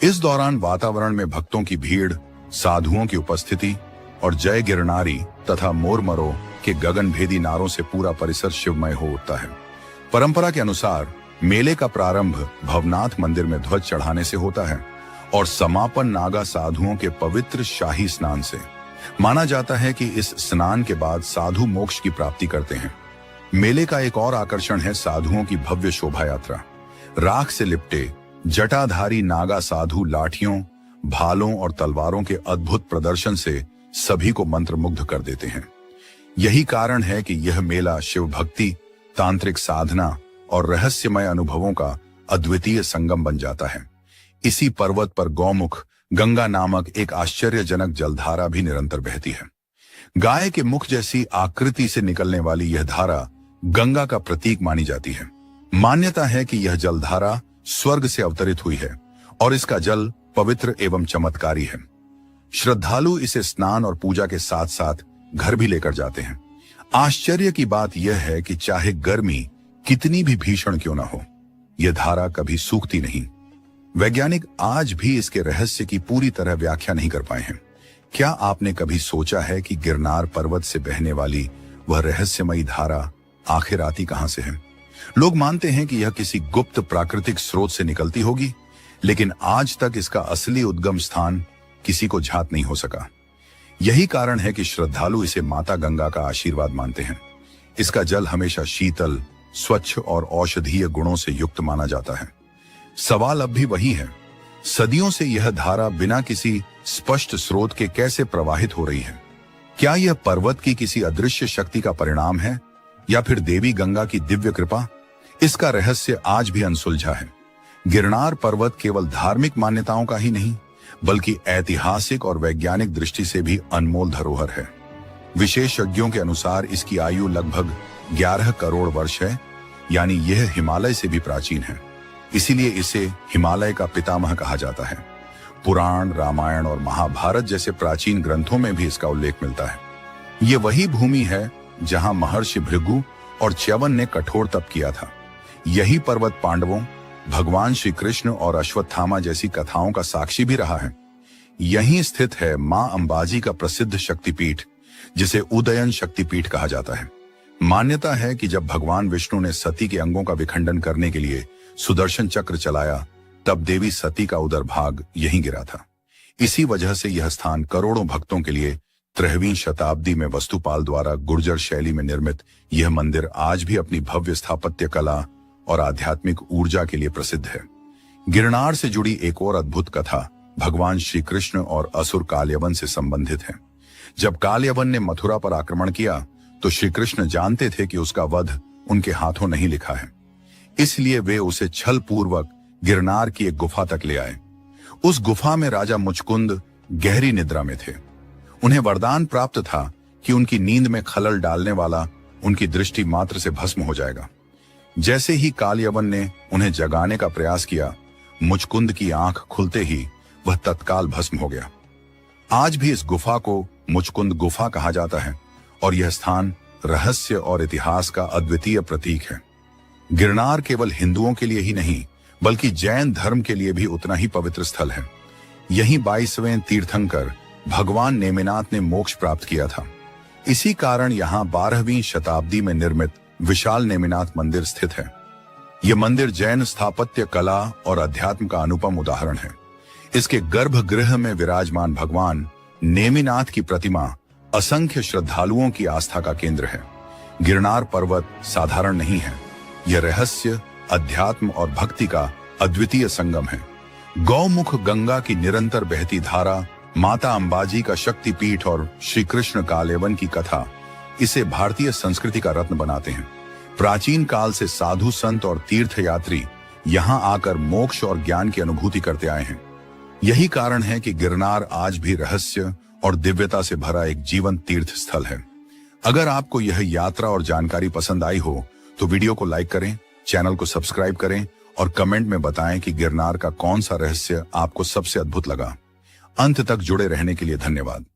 A: इस दौरान वातावरण में भक्तों की भीड़, साधुओं की उपस्थिति और जय गिरनारी तथा मोरमरो के गगनभेदी नारों से पूरा परिसर शिवमय हो उठता है। परंपरा के अनुसार मेले का प्रारंभ भवनाथ मंदिर में ध्वज चढ़ाने से होता है और समापन नागा साधुओं के पवित्र शाही स्नान से। माना जाता है कि इस स्नान के बाद साधु मोक्ष की प्राप्ति करते हैं। मेले का एक और आकर्षण है साधुओं की भव्य शोभा यात्रा। राख से लिपटे जटाधारी नागा साधु लाठियों, भालों और तलवारों के अद्भुत प्रदर्शन से सभी को मंत्रमुग्ध कर देते हैं। यही कारण है कि यह मेला शिव भक्ति, तांत्रिक साधना और रहस्यमय अनुभवों का अद्वितीय संगम बन जाता है। इसी पर्वत पर गौमुख गंगा नामक एक आश्चर्यजनक जलधारा भी निरंतर बहती है। गाय के मुख जैसी आकृति से निकलने वाली यह धारा गंगा का प्रतीक मानी जाती है। मान्यता है कि यह जलधारा स्वर्ग से अवतरित हुई है और इसका जल पवित्र एवं चमत्कारी है। श्रद्धालु इसे स्नान और पूजा के साथ साथ घर भी लेकर जाते हैं। आश्चर्य की बात यह है कि चाहे गर्मी कितनी भी भीषण क्यों न हो, यह धारा कभी सूखती नहीं। वैज्ञानिक आज भी इसके रहस्य की पूरी तरह व्याख्या नहीं कर पाए हैं। क्या आपने कभी सोचा है कि गिरनार पर्वत से बहने वाली वह रहस्यमयी धारा आखिर आती कहां से है? लोग मानते हैं कि यह किसी गुप्त प्राकृतिक स्रोत से निकलती होगी, लेकिन आज तक इसका असली उद्गम स्थान किसी को ज्ञात नहीं हो सका। यही कारण है कि श्रद्धालु इसे माता गंगा का आशीर्वाद मानते हैं। इसका जल हमेशा शीतल, स्वच्छ और औषधीय गुणों से युक्त माना जाता है। सवाल अब भी वही है, सदियों से यह धारा बिना किसी स्पष्ट स्रोत के कैसे प्रवाहित हो रही है? क्या यह पर्वत की किसी अदृश्य शक्ति का परिणाम है या फिर देवी गंगा की दिव्य कृपा? इसका रहस्य आज भी अनसुलझा है। गिरनार पर्वत केवल धार्मिक मान्यताओं का ही नहीं, बल्कि ऐतिहासिक और वैज्ञानिक दृष्टि से भी अनमोल धरोहर है। विशेषज्ञों के अनुसार इसकी आयु लगभग 11 करोड़ वर्ष है, यानी यह हिमालय से भी प्राचीन है। इसीलिए इसे हिमालय का पितामह कहा जाता है। पुराण, रामायण और महाभारत जैसे प्राचीन ग्रंथों में भी इसका उल्लेख मिलता है। ये वही भूमि है जहां महर्षि भृगु और च्यवन ने कठोर तप किया था। यही पर्वत पांडवों, भगवान श्री कृष्ण और अश्वत्थामा जैसी कथाओं का साक्षी भी रहा है। यहीं स्थित है मां अंबाजी का प्रसिद्ध शक्तिपीठ, जिसे उदयन शक्तिपीठ कहा जाता है। मान्यता है कि जब भगवान विष्णु ने सती के अंगों का विखंडन करने के लिए सुदर्शन चक्र चलाया, तब देवी सती का उदर भाग यहीं गिरा था। इसी वजह से यह स्थान करोड़ों भक्तों के लिए 13वीं शताब्दी में वस्तुपाल द्वारा गुर्जर शैली में निर्मित यह मंदिर आज भी अपनी भव्य स्थापत्य कला और आध्यात्मिक ऊर्जा के लिए प्रसिद्ध है। गिरनार से जुड़ी एक और अद्भुत कथा भगवान श्री कृष्ण और असुर कालयवन से संबंधित है। जब कालयवन ने मथुरा पर आक्रमण किया, तो श्री कृष्ण जानते थे कि उसका वध उनके हाथों नहीं लिखा है। इसलिए वे उसे छल पूर्वक गिरनार की एक गुफा तक ले आए। उस गुफा में राजा मुचकुंद गहरी निद्रा में थे। उन्हें वरदान प्राप्त था कि उनकी नींद में खलल डालने वाला उनकी दृष्टि मात्र से भस्म हो जाएगा। जैसे ही कालयवन ने उन्हें जगाने का प्रयास किया, मुचकुंद की आंख खुलते ही वह तत्काल भस्म हो गया। आज भी इस गुफा को मुचकुंद गुफा कहा जाता है और यह स्थान रहस्य और इतिहास का अद्वितीय प्रतीक है। गिरनार केवल हिंदुओं के लिए ही नहीं, बल्कि जैन धर्म के लिए भी उतना ही पवित्र स्थल है। यहीं 22वें तीर्थंकर भगवान नेमिनाथ ने मोक्ष प्राप्त किया था। इसी कारण यहाँ 12वीं शताब्दी में निर्मित विशाल नेमिनाथ मंदिर स्थित है। यह मंदिर जैन स्थापत्य कला और अध्यात्म का अनुपम उदाहरण है। इसके गर्भगृह में विराजमान भगवान नेमिनाथ की प्रतिमा असंख्य श्रद्धालुओं की आस्था का केंद्र है। गिरनार पर्वत साधारण नहीं है, यह रहस्य, अध्यात्म और भक्ति का अद्वितीय संगम है। गौमुख गंगा की निरंतर बहती धारा, माता अंबाजी का शक्तिपीठ और श्री कृष्ण कालयवन की कथा इसे भारतीय संस्कृति का रत्न बनाते हैं। प्राचीन काल से साधु संत और तीर्थयात्री यहाँ आकर मोक्ष और ज्ञान की अनुभूति करते आए हैं। यही कारण है कि गिरनार आज भी रहस्य और दिव्यता से भरा एक जीवंत तीर्थ स्थल है। अगर आपको यह यात्रा और जानकारी पसंद आई हो तो वीडियो को लाइक करें, चैनल को सब्सक्राइब करें और कमेंट में बताएं कि गिरनार का कौन सा रहस्य आपको सबसे अद्भुत लगा। अंत तक जुड़े रहने के लिए धन्यवाद।